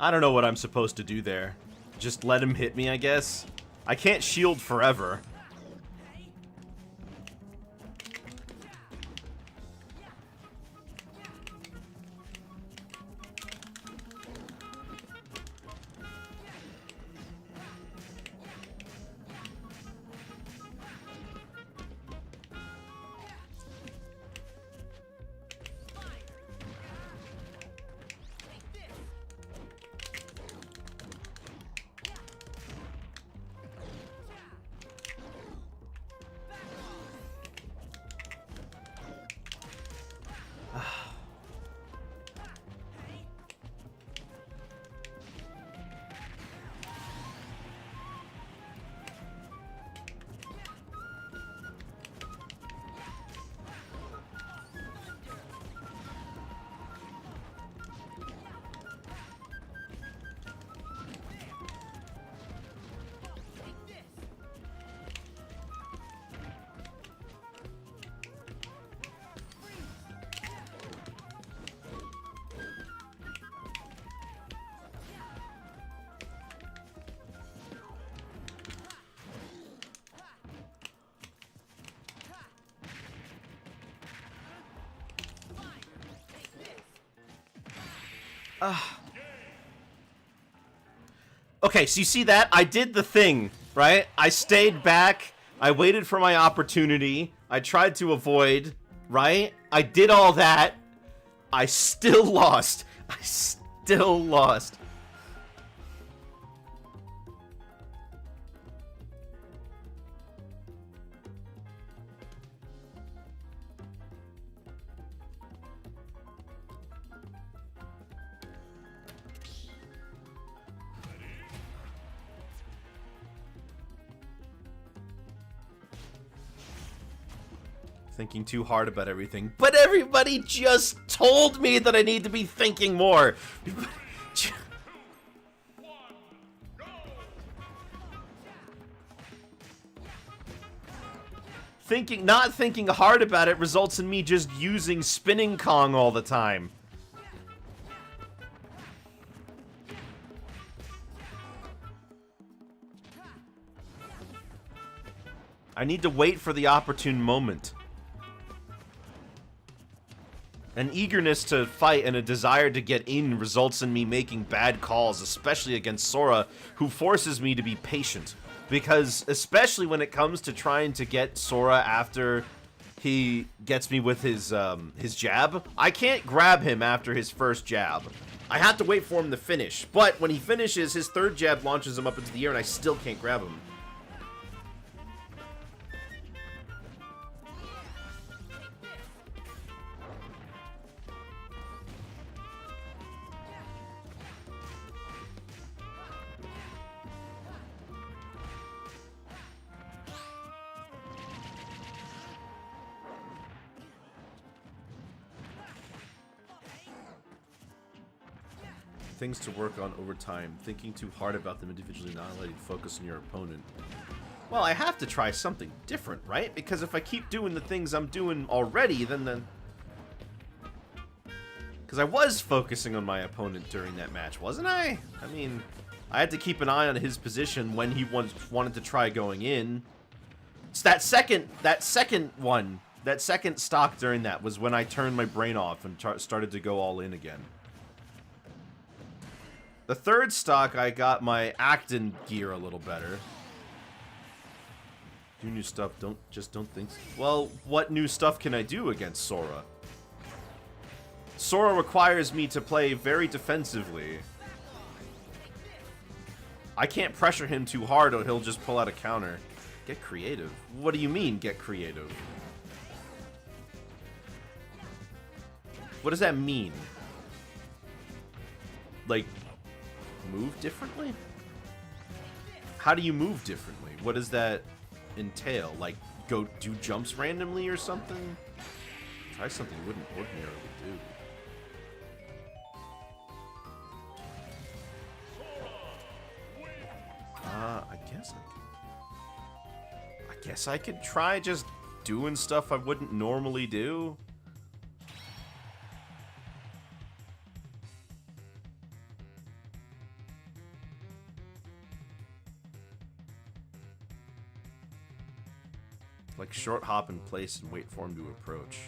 I don't know what I'm supposed to do there. Just let him hit me, I guess. I can't shield forever. Okay, so you see that? I did the thing, right? I stayed back. I waited for my opportunity. I tried to avoid, right? I did all that. I still lost. I still lost. Thinking too hard about everything. But everybody just told me that I need to be thinking more. Not thinking hard about it results in me just using spinning Kong all the time. I need to wait for the opportune moment. An eagerness to fight and a desire to get in results in me making bad calls, especially against Sora, who forces me to be patient. Because, especially when it comes to trying to get Sora after he gets me with his jab, I can't grab him after his first jab. I have to wait for him to finish. But when he finishes, his third jab launches him up into the air and I still can't grab him. Things to work on over time. Thinking too hard about them individually, not letting focus on your opponent. Well, I have to try something different, right? Because if I keep doing the things I'm doing already, then because I was focusing on my opponent during that match, wasn't I? I mean, I had to keep an eye on his position when he wanted to try going in. It's that second stock during that was when I turned my brain off and started to go all in again. The third stock, I got my acting gear a little better. Do new stuff, don't think so. Well, what new stuff can I do against Sora? Sora requires me to play very defensively. I can't pressure him too hard or he'll just pull out a counter. Get creative. What do you mean, get creative? What does that mean? Like, move differently? How do you move differently? What does that entail? Like, go do jumps randomly or something? Try something you wouldn't ordinarily do. I guess I could try just doing stuff I wouldn't normally do. Like short hop in place and wait for him to approach.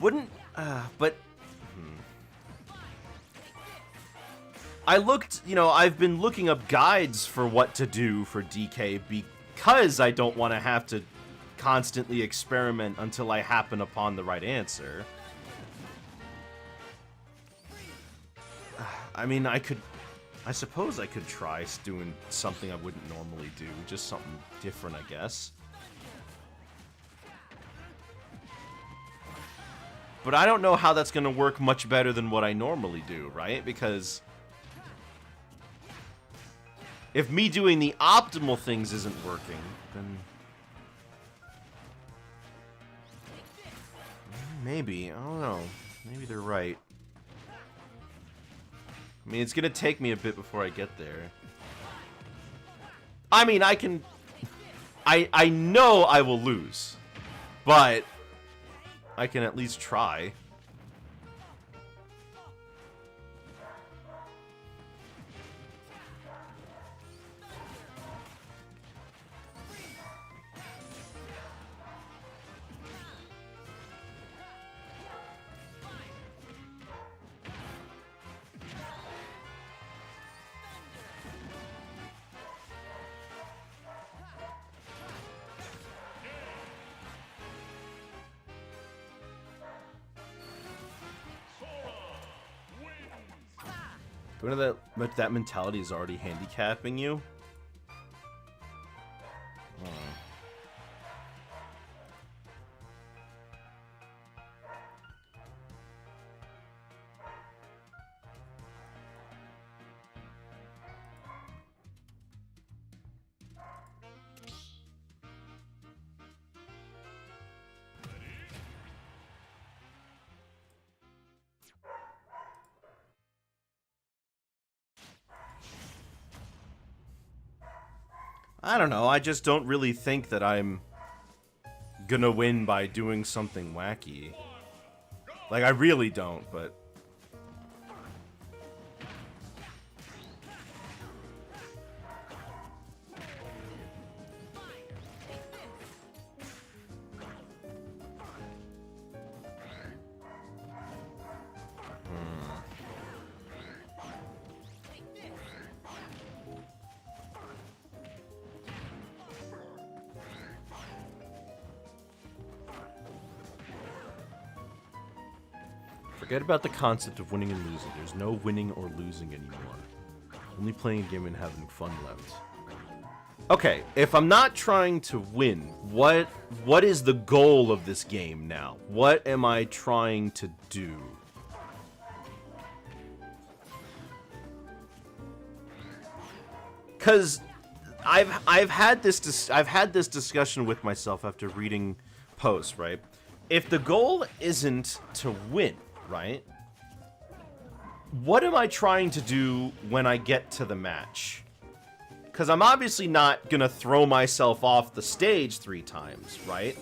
Wouldn't, but... I looked, you know, I've been looking up guides for what to do for DK because I don't want to have to constantly experiment until I happen upon the right answer. I mean, I suppose I could try doing something I wouldn't normally do, just something different, I guess. But I don't know how that's going to work much better than what I normally do, right? Because if me doing the optimal things isn't working, then maybe. I don't know. Maybe they're right. I mean, it's going to take me a bit before I get there. I mean, I can... I know I will lose, but I can at least try. Do you know that mentality is already handicapping you? I don't know, I just don't really think that I'm gonna win by doing something wacky. Like, I really don't, but... Forget about the concept of winning and losing. There's no winning or losing anymore. Only playing a game and having fun left. Okay, if I'm not trying to win, what is the goal of this game now? What am I trying to do? Cause I've had this discussion with myself after reading posts, right? If the goal isn't to win, right? What am I trying to do when I get to the match? Because I'm obviously not gonna throw myself off the stage 3 times, right?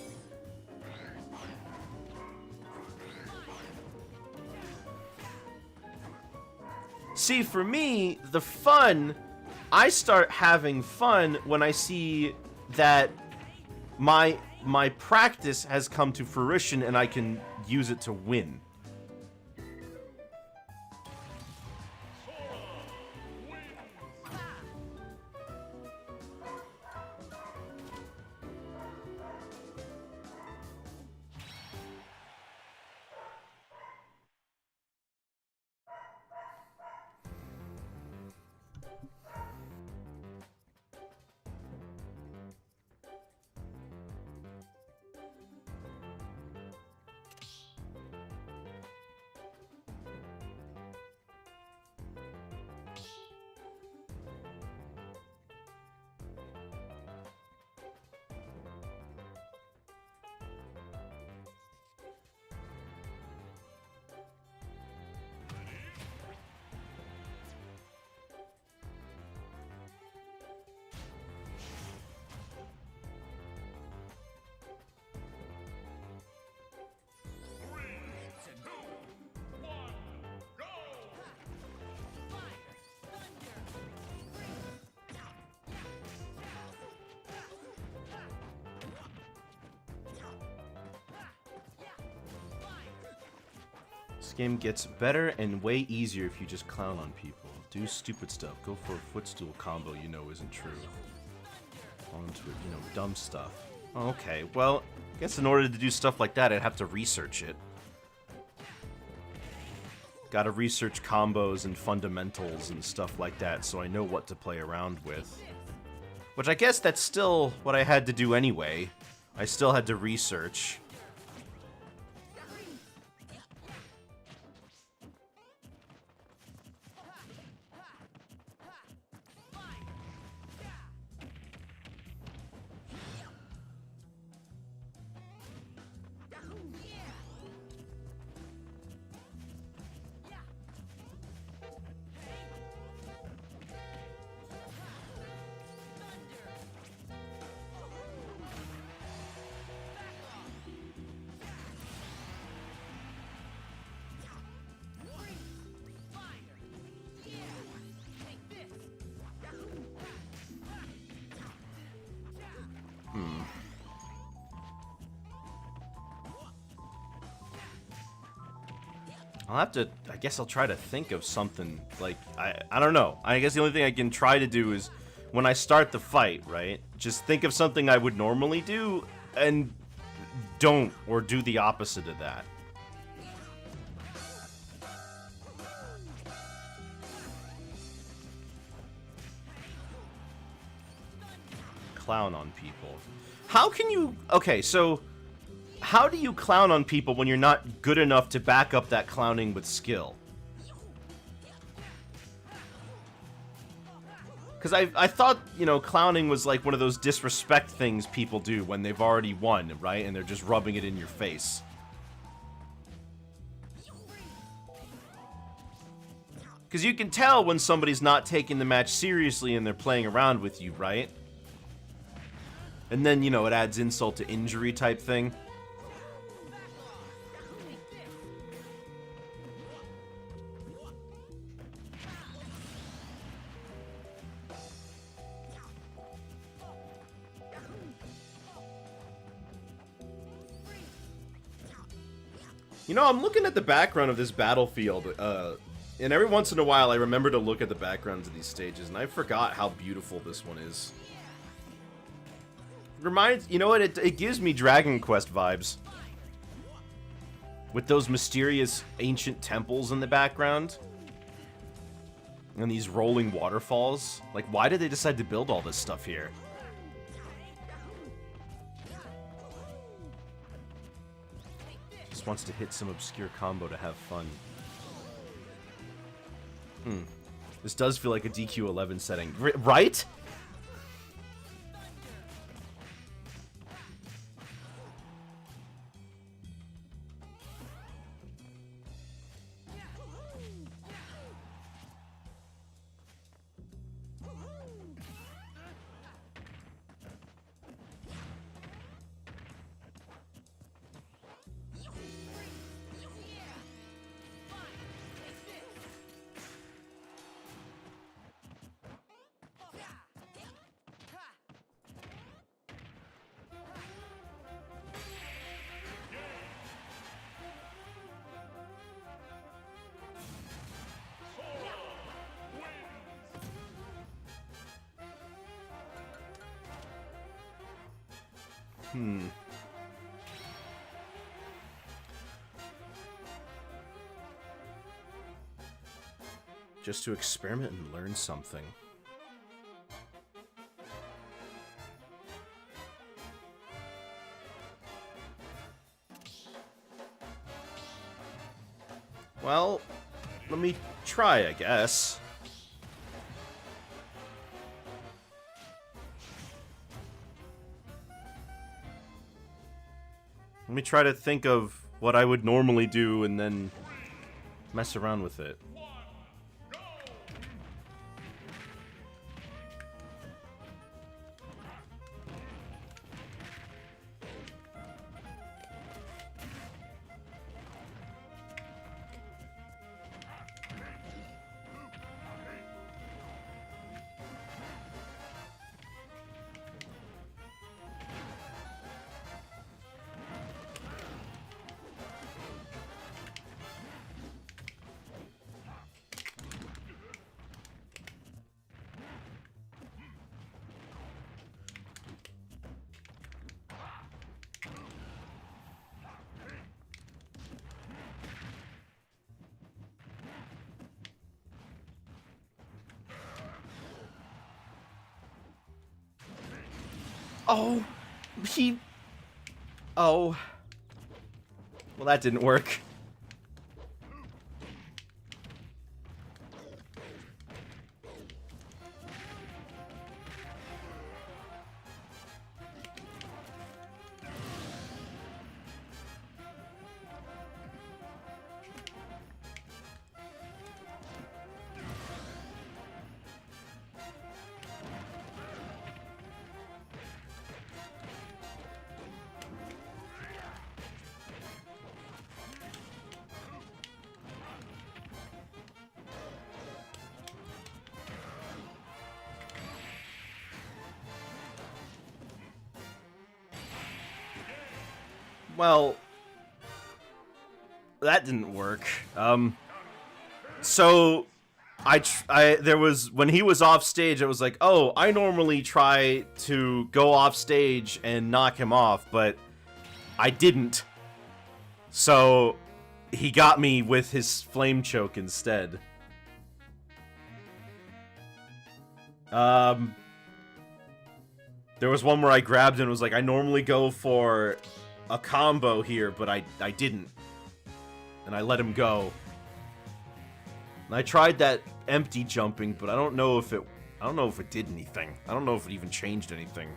See, for me, the fun, I start having fun when I see that my practice has come to fruition and I can use it to win. This game gets better and way easier if you just clown on people. Do stupid stuff. Go for a footstool combo you know isn't true. Onto it, you know, dumb stuff. Oh, okay, well, I guess in order to do stuff like that, I'd have to research it. Gotta research combos and fundamentals and stuff like that so I know what to play around with. Which I guess that's still what I had to do anyway. I still had to research. I'll have to, I guess I'll try to think of something, like, I don't know. I guess the only thing I can try to do is, when I start the fight, right, just think of something I would normally do, and don't, or do the opposite of that. Clown on people. How can you, okay, so... how do you clown on people when you're not good enough to back up that clowning with skill? Because I thought, you know, clowning was like one of those disrespect things people do when they've already won, right? And they're just rubbing it in your face. Because you can tell when somebody's not taking the match seriously and they're playing around with you, right? And then, you know, it adds insult to injury type thing. You know, I'm looking at the background of this battlefield, and every once in a while I remember to look at the backgrounds of these stages, and I forgot how beautiful this one is. Reminds, you know what, it gives me Dragon Quest vibes. With those mysterious ancient temples in the background. And these rolling waterfalls. Like, why did they decide to build all this stuff here? Just wants to hit some obscure combo to have fun. This does feel like a DQ11 setting. Right? Just to experiment and learn something. Well, let me try, I guess. Let me try to think of what I would normally do and then mess around with it. Oh, oh. Well, that didn't work. Well, that didn't work. So there was, when he was off stage, I was like, oh, I normally try to go off stage and knock him off, but I didn't. So he got me with his flame choke instead. There was one where I grabbed and was like, I normally go for a combo here, but I didn't. And I let him go. And I tried that empty jumping, but I don't know if it did anything. I don't know if it even changed anything.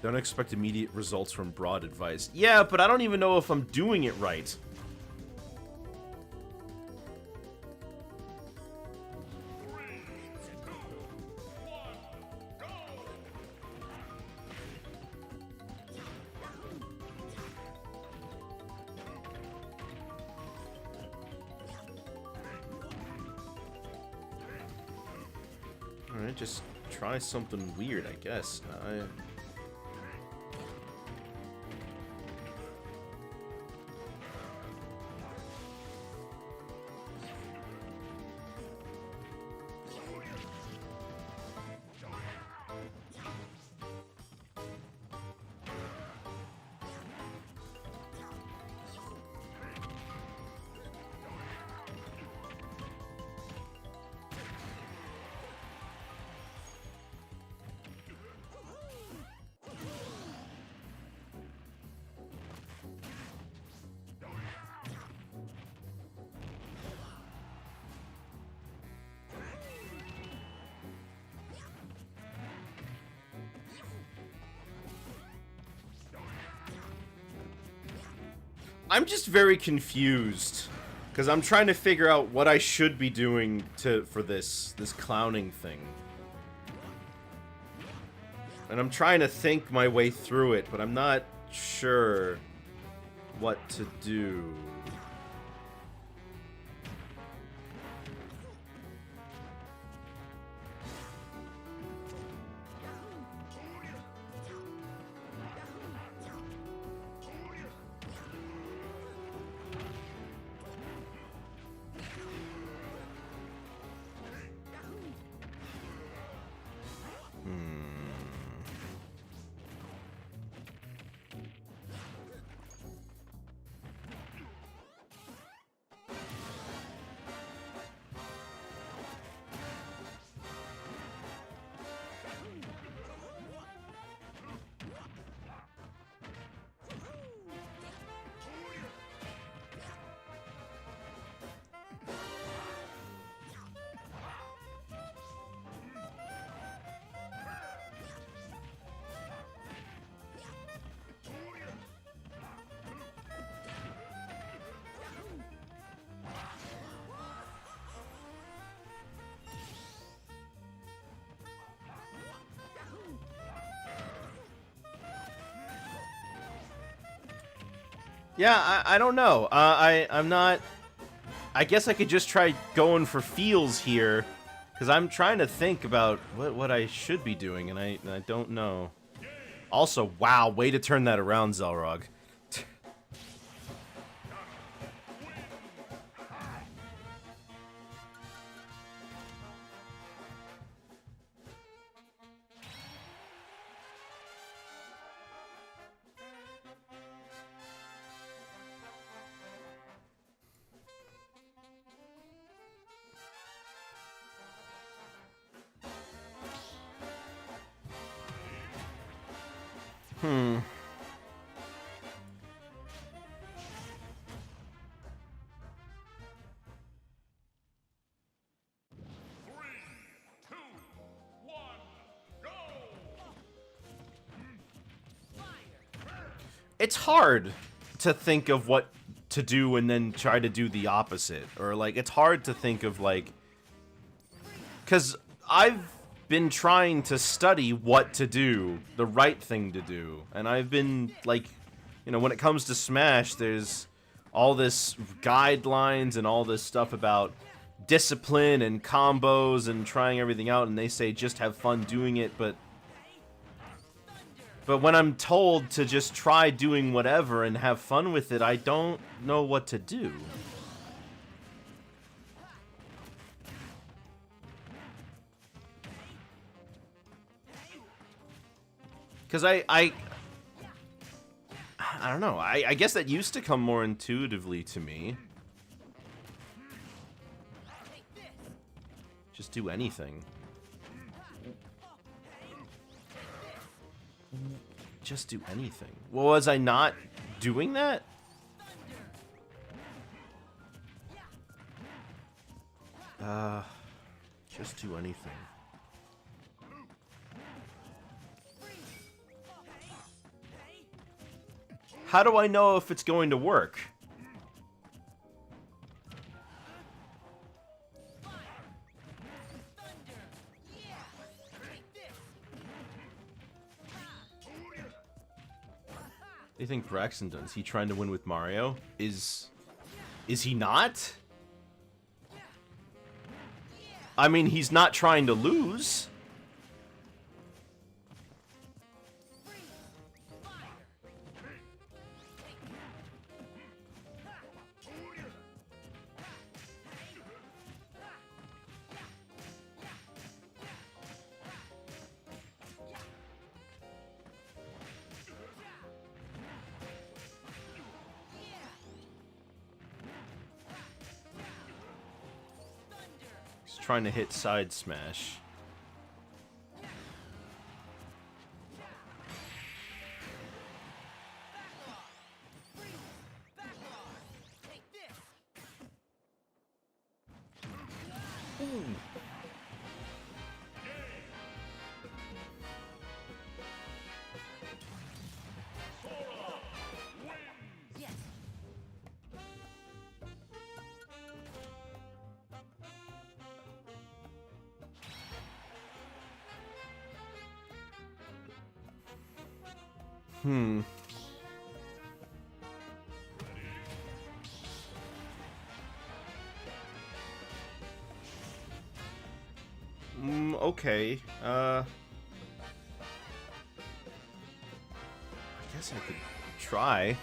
Don't expect immediate results from broad advice. Yeah, but I don't even know if I'm doing it right. Alright, just try something weird, I guess. I'm just very confused, because I'm trying to figure out what I should be doing for this clowning thing. And I'm trying to think my way through it, but I'm not sure what to do. Yeah, I don't know. I'm not... I guess I could just try going for feels here, because I'm trying to think about what I should be doing, and I don't know. Also, wow, way to turn that around, Zelrog. It's hard to think of what to do and then try to do the opposite. Or, like, it's hard to think of, like... Because I've been trying to study what to do, the right thing to do. And I've been, like, you know, when it comes to Smash, there's all this guidelines and all this stuff about discipline and combos and trying everything out, and they say just have fun doing it, but when I'm told to just try doing whatever and have fun with it, I don't know what to do. Because I don't know, I guess that used to come more intuitively to me. Just do anything. Just do anything. Well, was I not doing that? Just do anything. How do I know if it's going to work? What do you think Wrasslin does? He trying to win with Mario? Is he not? I mean, he's not trying to lose. Trying to hit side smash. Ooh. Okay. I guess I could try.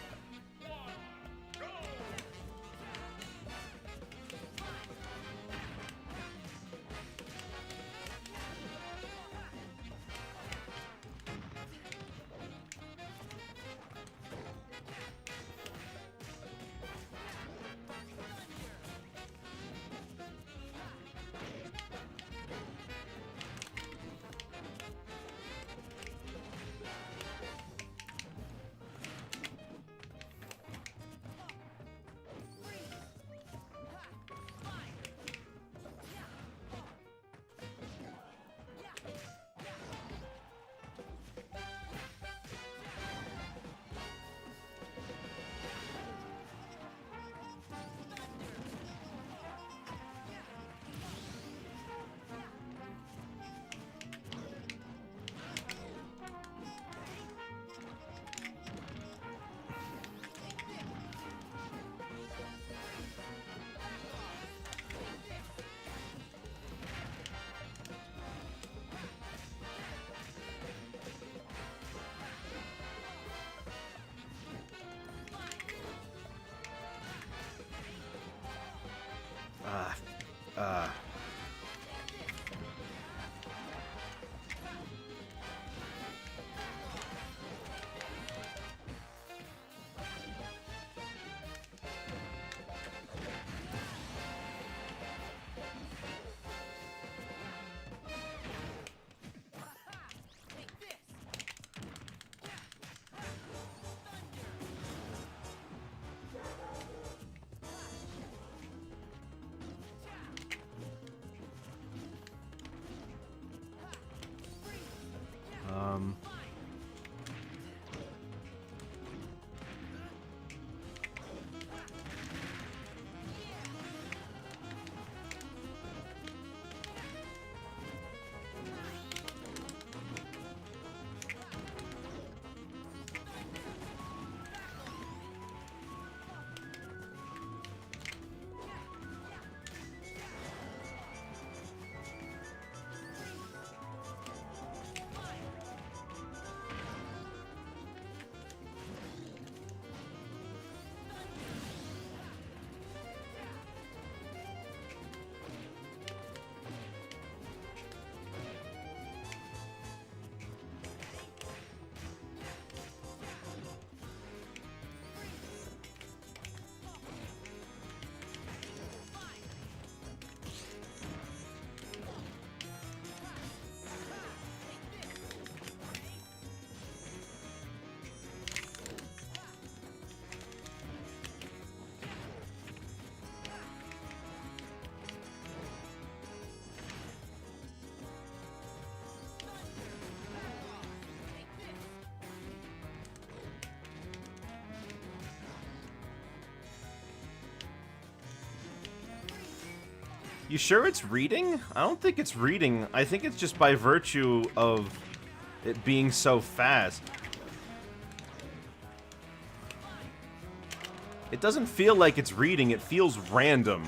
You sure it's reading? I don't think it's reading. I think it's just by virtue of it being so fast. It doesn't feel like it's reading, it feels random.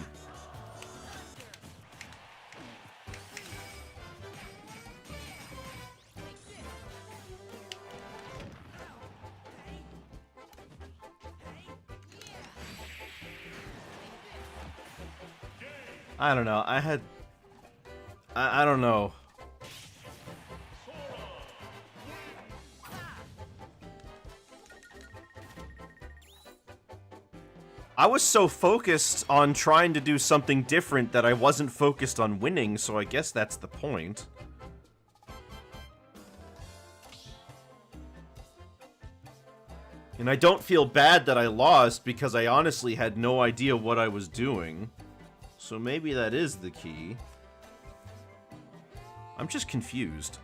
I don't know. I don't know. I was so focused on trying to do something different that I wasn't focused on winning, so I guess that's the point. And I don't feel bad that I lost because I honestly had no idea what I was doing. So maybe that is the key. I'm just confused.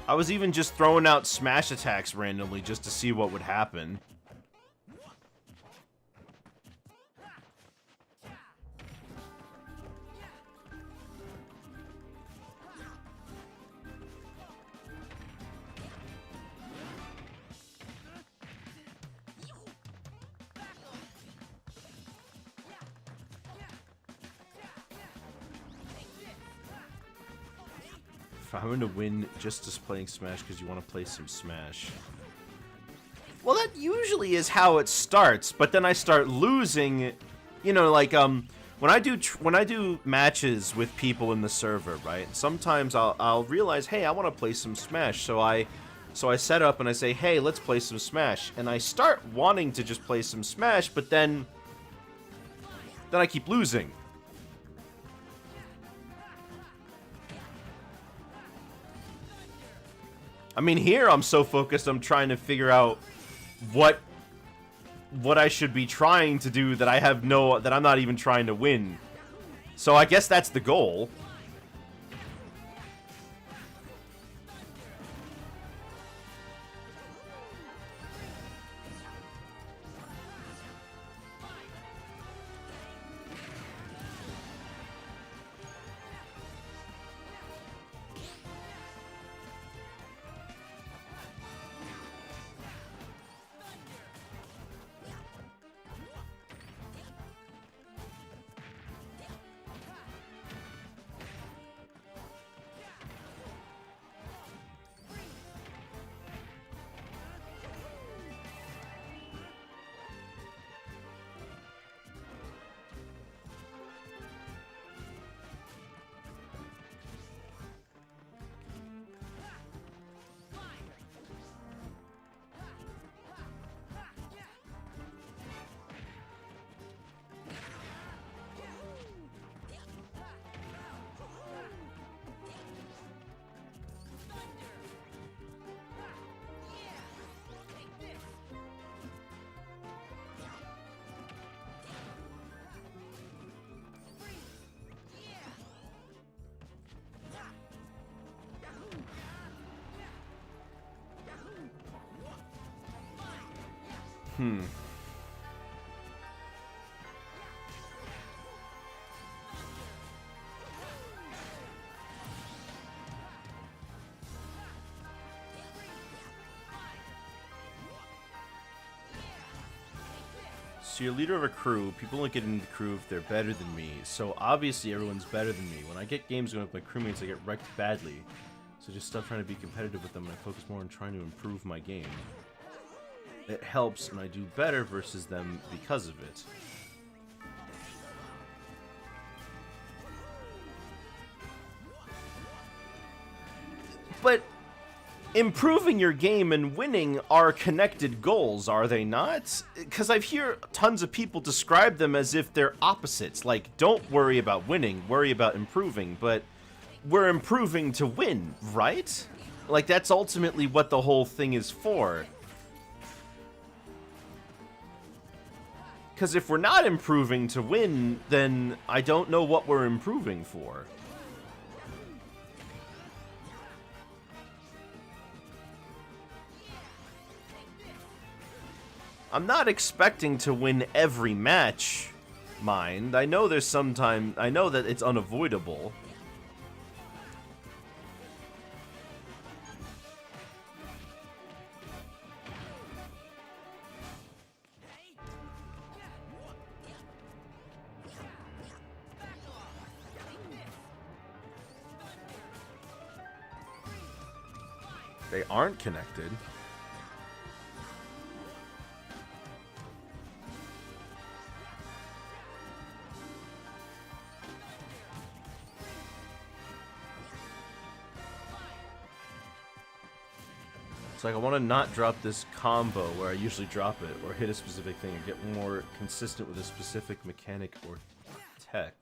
I was even just throwing out smash attacks randomly just to see what would happen. If I'm gonna win just as playing Smash because you want to play some Smash. Well, that usually is how it starts, but then I start losing, you know, like when I do matches with people in the server, right? Sometimes I'll realize, hey, I want to play some Smash, so I set up and I say, hey, let's play some Smash, and I start wanting to just play some Smash, but then I keep losing. I mean, here I'm so focused, I'm trying to figure out what I should be trying to do that that I'm not even trying to win. So I guess that's the goal. So you're leader of a crew. People don't get into the crew if they're better than me. So obviously everyone's better than me. When I get games going with my crewmates, I get wrecked badly. So just stop trying to be competitive with them and I focus more on trying to improve my game. It helps and I do better versus them because of it. But improving your game and winning are connected goals, are they not? Because I've heard tons of people describe them as if they're opposites. Like, don't worry about winning, worry about improving. But we're improving to win, right? Like, that's ultimately what the whole thing is for. Because if we're not improving to win, then I don't know what we're improving for. I'm not expecting to win every match, mind. I know there's sometime... I know that it's unavoidable. They aren't connected. It's like I want to not drop this combo where I usually drop it, or hit a specific thing, or get more consistent with a specific mechanic or tech.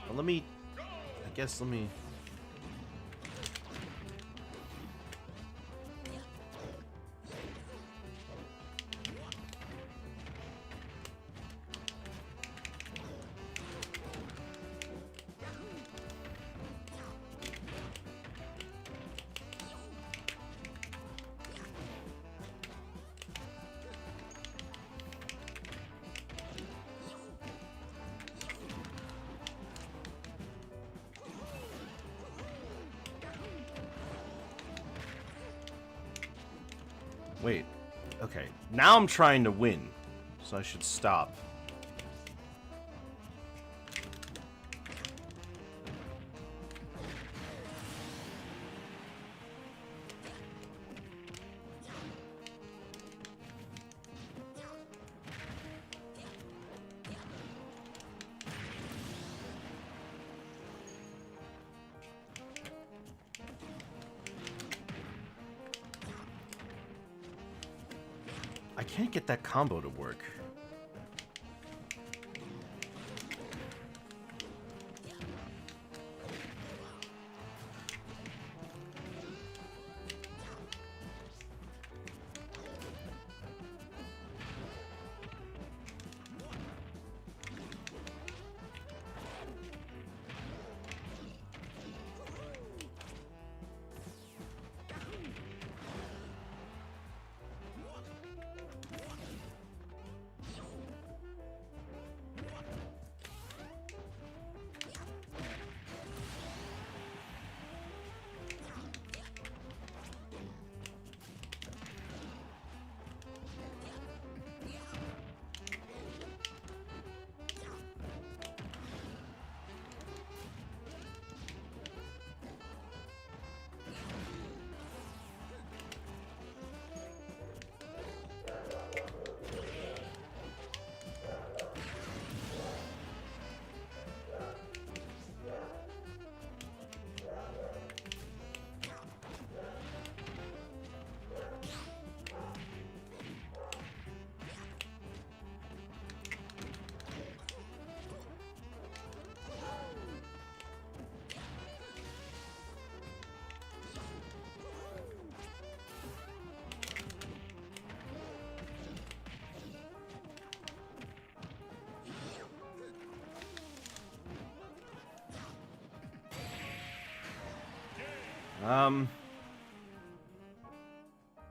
Well, let me... I guess let me... Wait. Okay. Now I'm trying to win. So I should stop. I can't get that combo to work.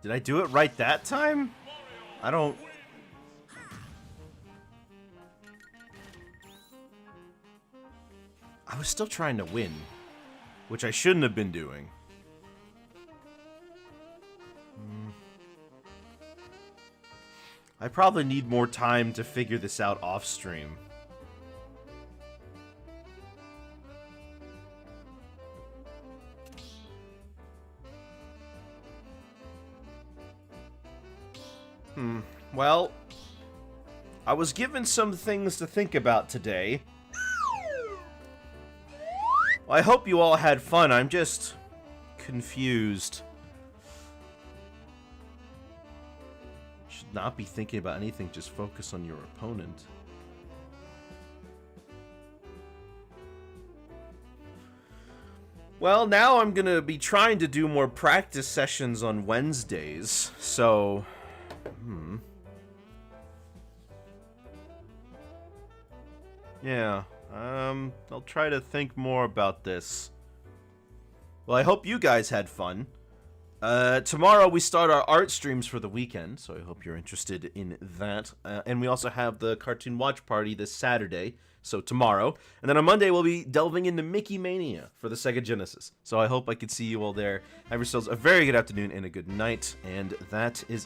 Did I do it right that time? I don't... I was still trying to win, which I shouldn't have been doing. I probably need more time to figure this out off stream. Well, I was given some things to think about today. Well, I hope you all had fun. I'm just confused. Should not be thinking about anything, just focus on your opponent. Well, now I'm gonna be trying to do more practice sessions on Wednesdays, so... Yeah, I'll try to think more about this. Well, I hope you guys had fun. Tomorrow we start our art streams for the weekend, so I hope you're interested in that. And we also have the Cartoon Watch Party this Saturday, so tomorrow. And then on Monday we'll be delving into Mickey Mania for the Sega Genesis. So I hope I can see you all there. Have yourselves a very good afternoon and a good night, and that is all.